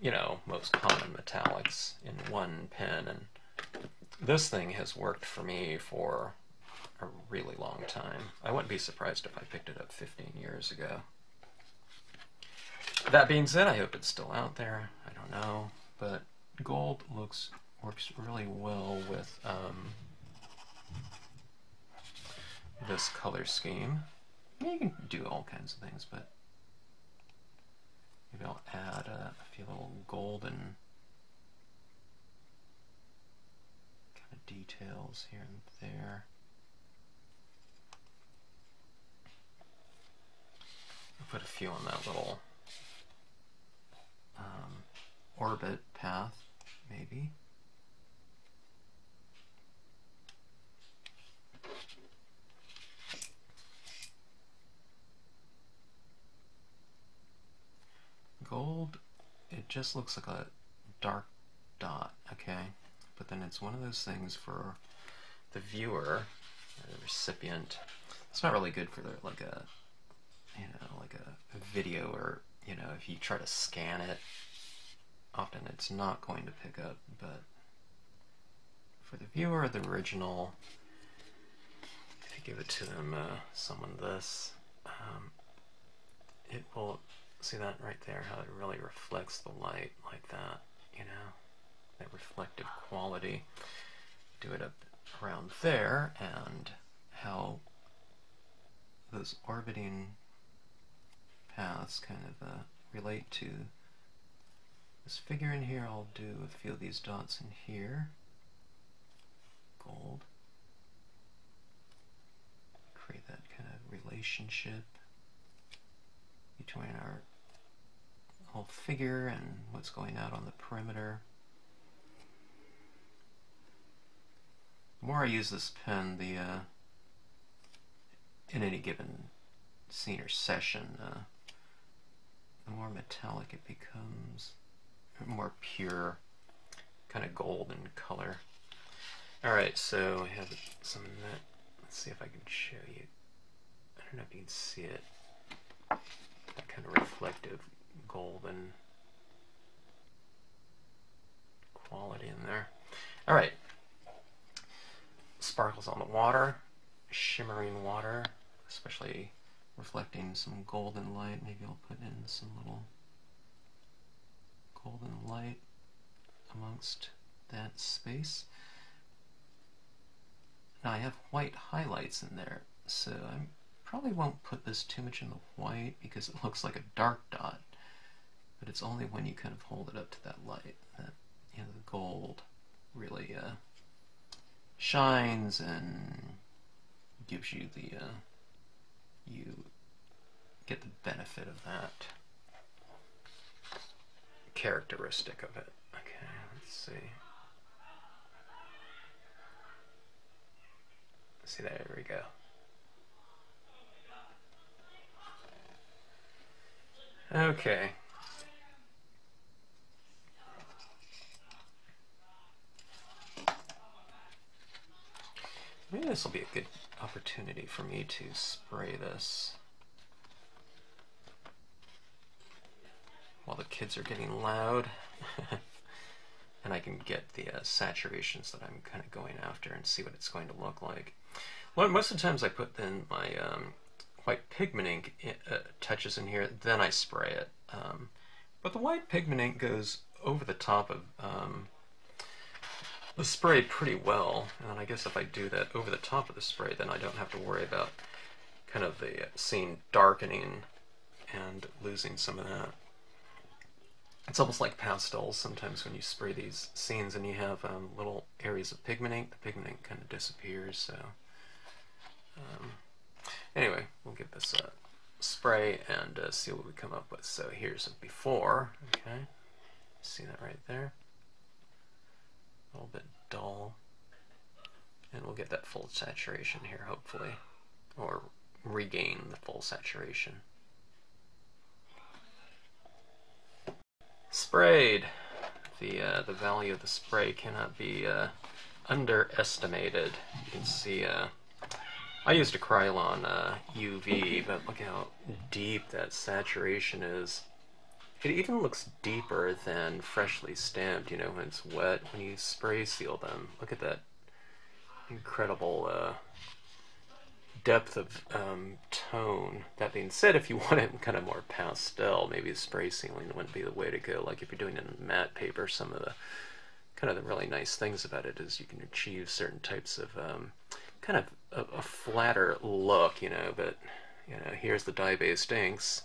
you know, most common metallics in one pen. And this thing has worked for me for a really long time. I wouldn't be surprised if I picked it up 15 years ago. That being said, I hope it's still out there. I don't know, but gold works really well with this color scheme. You can do all kinds of things, but maybe I'll add a few little golden kind of details here and there. I'll put a few on that little orbit path, maybe. Gold, it just looks like a dark dot, okay? But then it's one of those things for the viewer, the recipient. It's not really good for the, like a, you know, like a video, or, you know, if you try to scan it, often it's not going to pick up. But for the viewer, the original, if you give it to them, someone this, it will, see that right there, how it really reflects the light like that, you know, that reflective quality. Do it up around there, and how those orbiting paths kind of relate to this figure in here. I'll do a few of these dots in here, gold, create that kind of relationship between our whole figure and what's going out on the perimeter. The more I use this pen, the in any given scene or session, the more metallic it becomes, more pure, kind of golden color. Alright, so we have some of that. Let's see if I can show you. I don't know if you can see it. That kind of reflective golden quality in there. Alright. Sparkles on the water, shimmering water, especially reflecting some golden light. Maybe I'll put in some little golden light amongst that space. Now I have white highlights in there, so I probably won't put this too much in the white because it looks like a dark dot, but it's only when you kind of hold it up to that light that, you know, the gold really shines and gives you the you get the benefit of that characteristic of it. Okay, let's see. See, there we go. Okay. Maybe this will be a good opportunity for me to spray this while the kids are getting loud. And I can get the saturations that I'm kind of going after and see what it's going to look like. Well, most of the times I put in my white pigment ink touches in here, then I spray it. But the white pigment ink goes over the top of the spray pretty well, and I guess if I do that over the top of the spray, then I don't have to worry about kind of the scene darkening and losing some of that. It's almost like pastels. Sometimes when you spray these scenes and you have little areas of pigment ink, the pigment ink kind of disappears. So anyway, we'll give this a spray and see what we come up with. So here's a before. Okay, see that right there? A little bit dull, and we'll get that full saturation here, hopefully, or regain the full saturation. Sprayed. The value of the spray cannot be underestimated. You can see I used a Krylon UV, but look how deep that saturation is. It even looks deeper than freshly stamped, you know, when it's wet, when you spray seal them. Look at that incredible depth of tone. That being said, if you want it kind of more pastel, maybe spray sealing wouldn't be the way to go. Like if you're doing it in matte paper, some of the kind of the really nice things about it is you can achieve certain types of kind of a flatter look, you know, but you know, here's the dye-based inks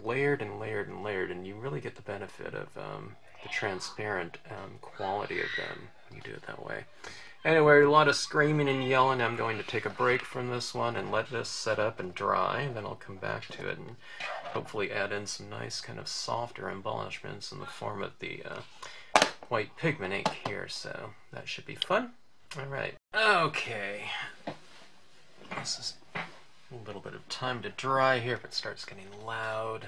layered and layered and layered, and you really get the benefit of the transparent quality of them when you do it that way. Anyway, a lot of screaming and yelling. I'm going to take a break from this one and let this set up and dry, and then I'll come back to it and hopefully add in some nice kind of softer embellishments in the form of the white pigment ink here, so that should be fun. Alright, okay. This is a little bit of time to dry here if it starts getting loud.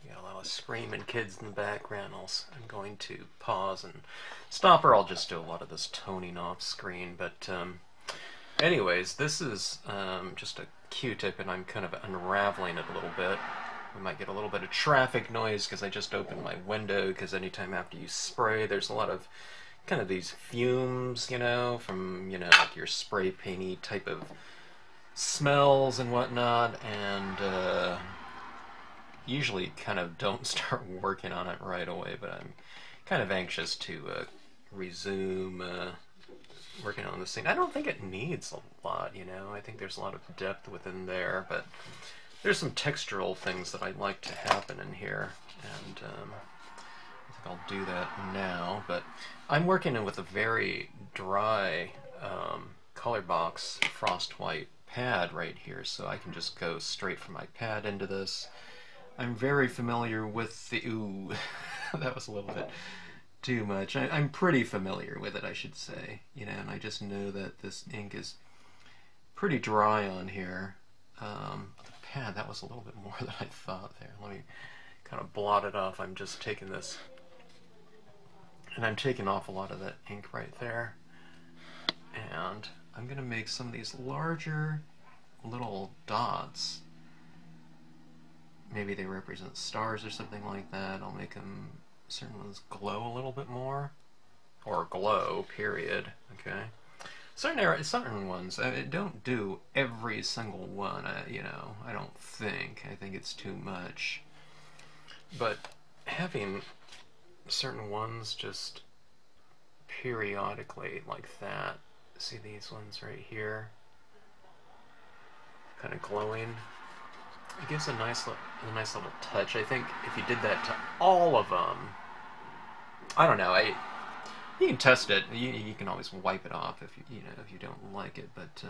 You got a lot of screaming kids in the background. I'm going to pause and stop, or I'll just do a lot of this toning off screen. But anyways, this is just a Q-tip, and I'm kind of unraveling it a little bit. We might get a little bit of traffic noise because I just opened my window, because anytime after you spray, there's a lot of kind of these fumes, you know, from, you know, like your spray painty type of smells and whatnot, and usually kind of don't start working on it right away, but I'm kind of anxious to resume working on this thing. I don't think it needs a lot, you know. I think there's a lot of depth within there, but there's some textural things that I'd like to happen in here, and I think I'll do that now. But I'm working with a very dry Colorbox Frost White pad right here, so I can just go straight from my pad into this. I'm very familiar with the... Ooh, that was a little bit too much. I'm pretty familiar with it, I should say. You know, and I just know that this ink is pretty dry on here. The pad, that was a little bit more than I thought there. Let me kind of blot it off. I'm just taking this, and I'm taking off a lot of that ink right there. And I'm going to make some of these larger little dots. Maybe they represent stars or something like that. I'll make them, certain ones glow a little bit more. Or glow, period. Okay. Certain ones, don't do every single one, you know, I don't think. I think it's too much. But having certain ones just periodically like that, see these ones right here, kind of glowing, it gives a nice little touch. I think if you did that to all of them, I don't know, you can test it. You can always wipe it off if you know, if you don't like it. But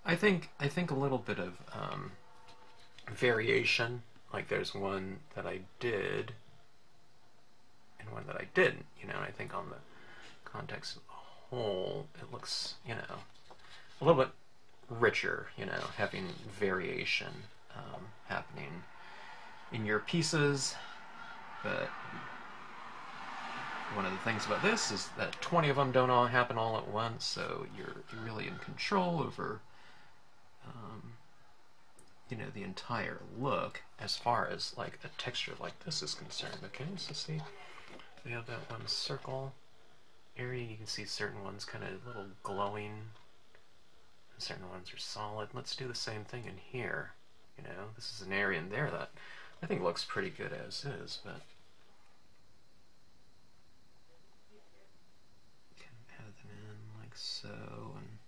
I think a little bit of variation. Like there's one that I did and one that I didn't. You know, I think on the context of the whole, it looks, you know, a little bit richer. You know, having variation happening in your pieces, but one of the things about this is that 20 of them don't all happen all at once, so you're really in control over, you know, the entire look as far as like a texture like this is concerned. Okay, so see, we have that one circle area. You can see certain ones kind of a little glowing, and certain ones are solid. Let's do the same thing in here. You know, this is an area in there that I think looks pretty good as is, but so, and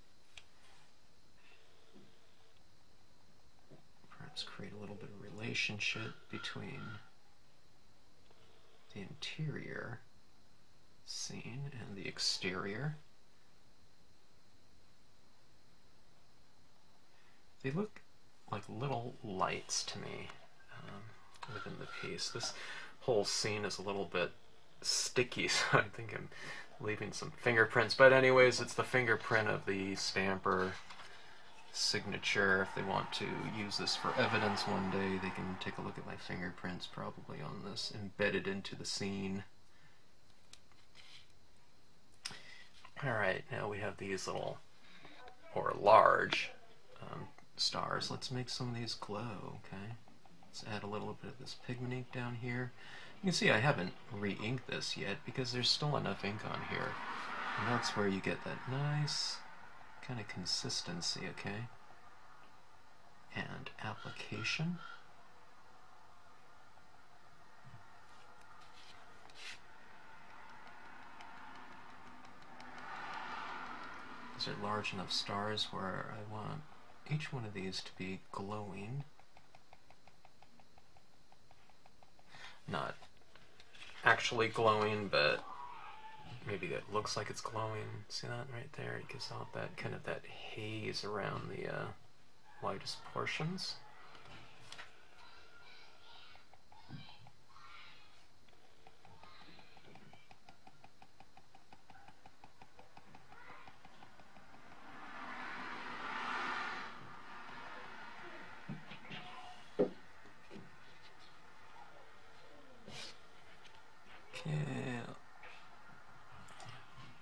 perhaps create a little bit of relationship between the interior scene and the exterior. They look like little lights to me within the piece. This whole scene is a little bit sticky, so I think I'm leaving some fingerprints, but anyways, it's the fingerprint of the stamper, signature. If they want to use this for evidence one day, they can take a look at my fingerprints probably on this, embedded into the scene. Alright, now we have these little, or large, stars. Let's make some of these glow, okay? Let's add a little bit of this pigment ink down here. You can see I haven't re-inked this yet because there's still enough ink on here. And that's where you get that nice kind of consistency, okay? And application. These are large enough stars where I want each one of these to be glowing. Not actually glowing, but maybe it looks like it's glowing. See that right there? It gives off that kind of that haze around the lightest portions.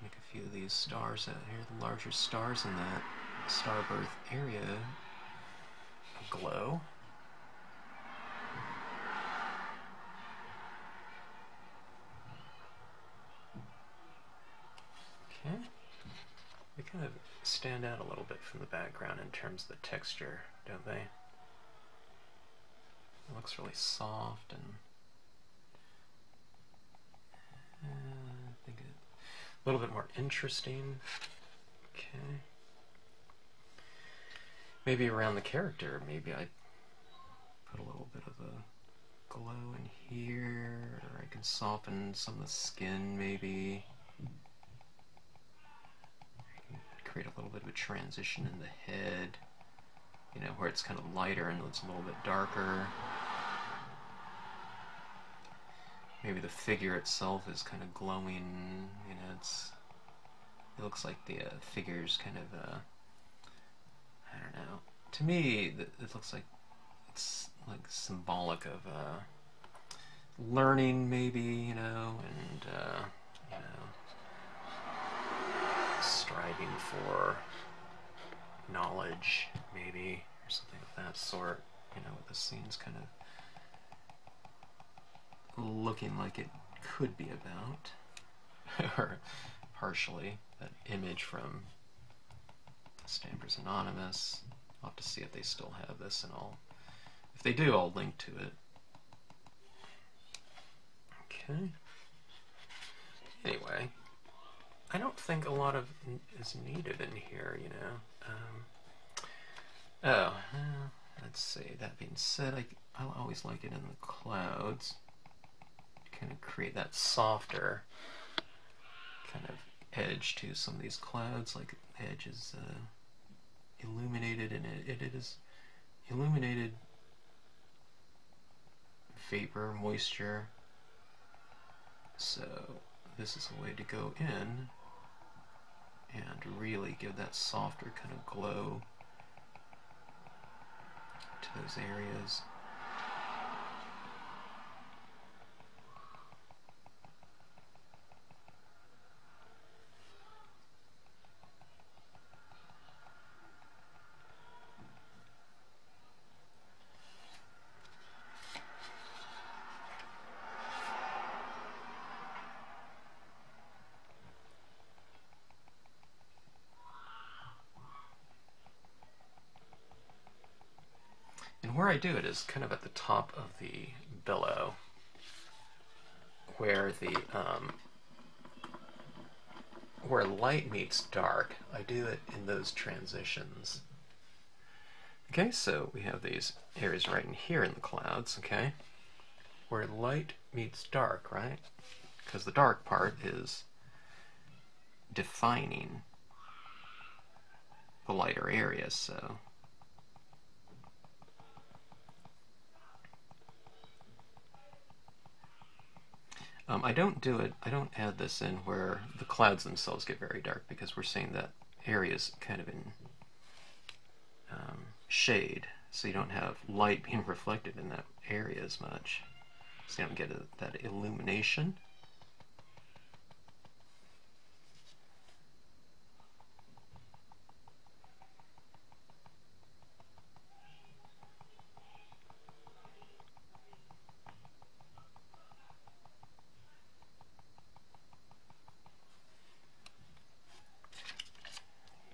Make a few of these stars out here, the larger stars in that starbirth area glow. Okay. They kind of stand out a little bit from the background in terms of the texture, don't they? It looks really soft and I think a little bit more interesting. Okay. Maybe around the character, maybe I put a little bit of a glow in here, or I can soften some of the skin maybe. I can create a little bit of a transition in the head, you know, where it's kind of lighter and it's a little bit darker. Maybe the figure itself is kind of glowing, you know, it looks like the figure's kind of, I don't know. To me, it looks like it's like symbolic of learning, maybe, you know, and, you know, striving for knowledge, maybe, or something of that sort, you know, what the scene's kind of looking like it could be about, or partially, that image from Stampers Anonymous. I'll have to see if they still have this, and if they do, I'll link to it. Okay. Anyway, I don't think a lot of is needed in here, you know. Let's see. That being said, I always like it in the clouds. Kind of create that softer kind of edge to some of these clouds, like the edge is illuminated, and it is illuminated vapor, moisture. So this is a way to go in and really give that softer kind of glow to those areas. Where I do it is kind of at the top of the billow, where the where light meets dark. I do it in those transitions. Okay, so we have these areas right in here in the clouds, okay, where light meets dark, right? Because the dark part is defining the lighter areas, so I don't add this in where the clouds themselves get very dark, because we're seeing that area's kind of in shade, so you don't have light being reflected in that area as much. So you don't get that illumination.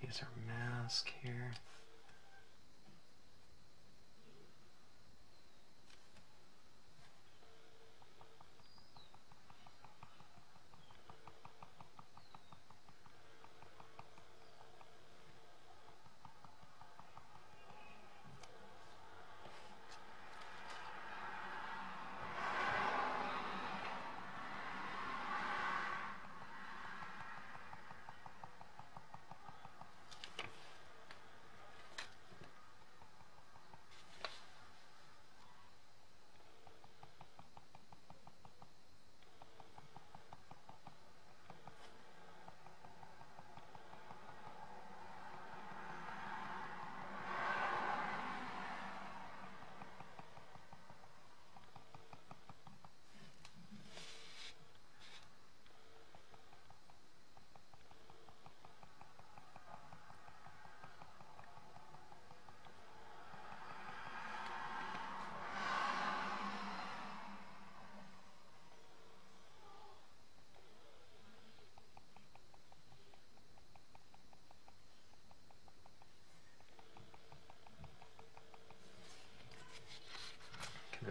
Here's our mask here.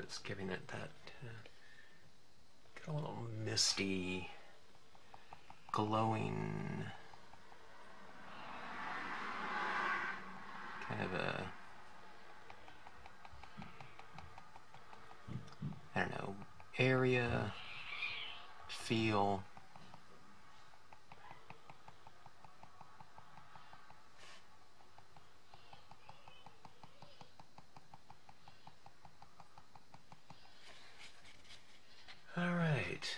It's giving it that get a little misty, glowing kind of a, I don't know, area, feel. All right,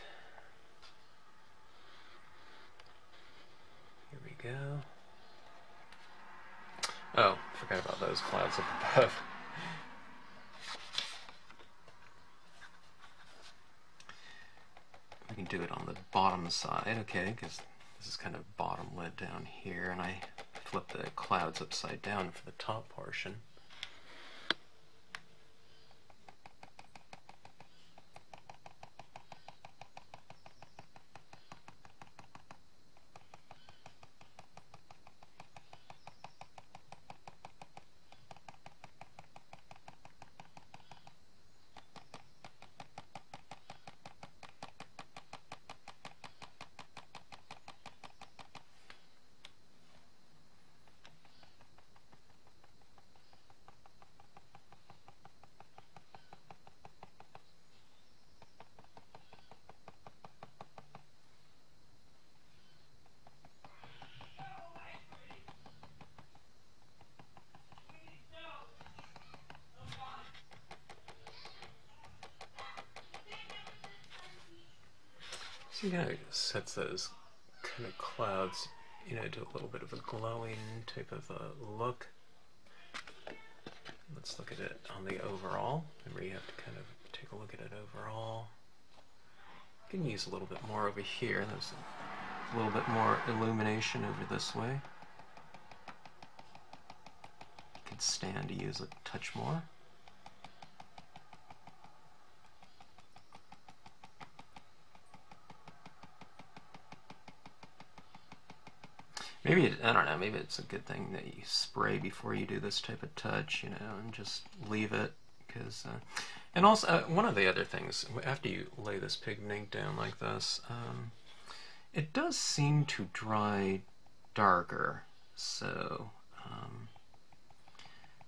here we go. Oh, forgot about those clouds up above. We can do it on the bottom side, okay, because this is kind of bottom lit down here, and I flip the clouds upside down for the top portion. So yeah, it sets those kind of clouds, you know, to a little bit of a glowing type of look. Let's look at it on the overall. Remember, you have to kind of take a look at it overall. You can use a little bit more over here. There's a little bit more illumination over this way. You could stand to use a touch more. Maybe, I don't know, maybe it's a good thing that you spray before you do this type of touch, you know, and just leave it, because, and also, one of the other things, after you lay this pigment ink down like this, it does seem to dry darker, so,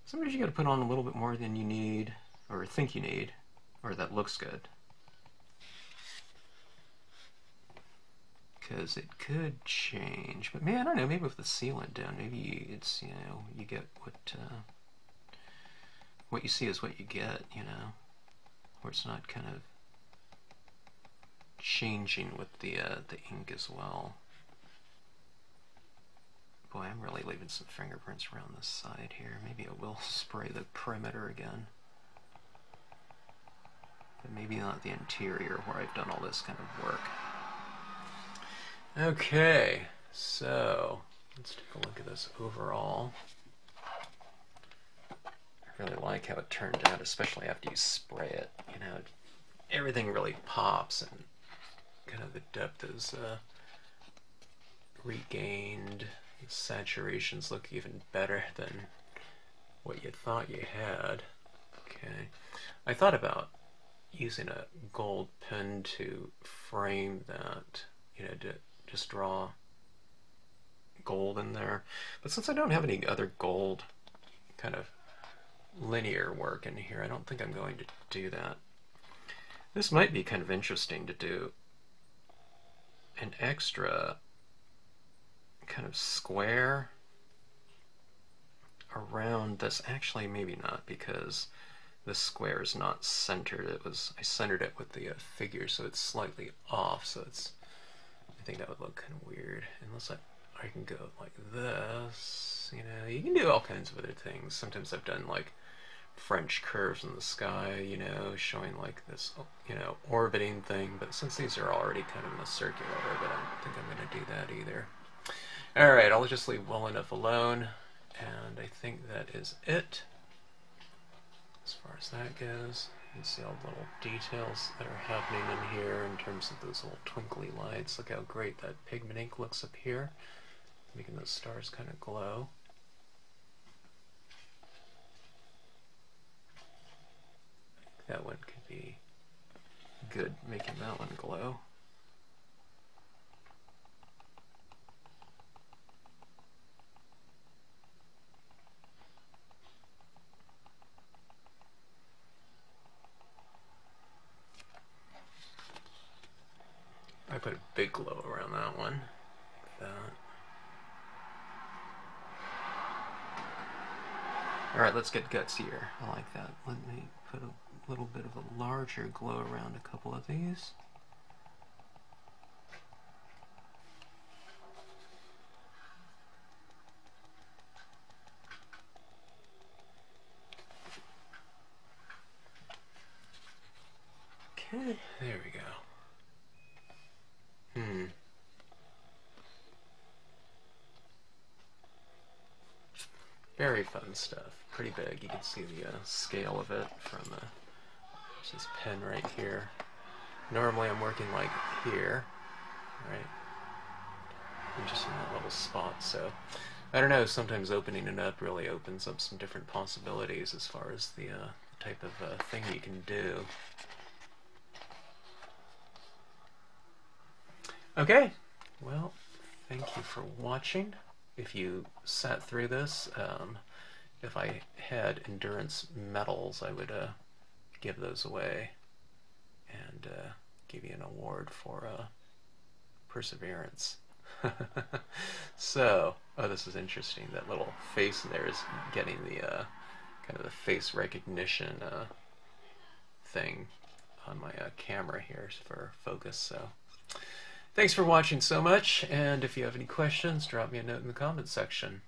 sometimes you gotta put on a little bit more than you need, or think you need, or that looks good. Because it could change, but man, I don't know, maybe with the sealant down, maybe it's, you know, you get what you see is what you get, you know, where it's not kind of changing with the ink as well. Boy, I'm really leaving some fingerprints around this side here. Maybe I will spray the perimeter again. But maybe not the interior where I've done all this kind of work. Okay, so let's take a look at this overall. I really like how it turned out, especially after you spray it. You know, everything really pops and kind of the depth is regained. The saturations look even better than what you thought you had. Okay, I thought about using a gold pen to frame that, you know, to just draw gold in there. But since I don't have any other gold kind of linear work in here, I don't think I'm going to do that. This might be kind of interesting to do an extra kind of square around this. Actually, maybe not, because this square is not centered. I centered it with the figure, so it's slightly off. So I think that would look kind of weird. Unless I can go like this. You know, you can do all kinds of other things. Sometimes I've done like French curves in the sky, you know, showing like this, you know, orbiting thing. But since these are already kind of in a circular orbit, I don't think I'm going to do that either. Alright, I'll just leave well enough alone, and I think that is it as far as that goes. You can see all the little details that are happening in here in terms of those little twinkly lights. Look how great that pigment ink looks up here, making those stars kind of glow. That one could be good, making that one glow. I put a big glow around that one, like that. Alright, let's get gutsier. I like that. Let me put a little bit of a larger glow around a couple of these. Okay, there we go. Very fun stuff. Pretty big. You can see the scale of it from this pen right here. Normally I'm working like here, right? I'm just in that little spot, so I don't know, sometimes opening it up really opens up some different possibilities as far as the type of thing you can do. Okay, well, thank you for watching. If you sat through this, if I had endurance medals, I would give those away and give you an award for perseverance. So, oh, this is interesting. That little face there is getting the kind of the face recognition thing on my camera here for focus. So, thanks for watching so much, and if you have any questions, drop me a note in the comments section.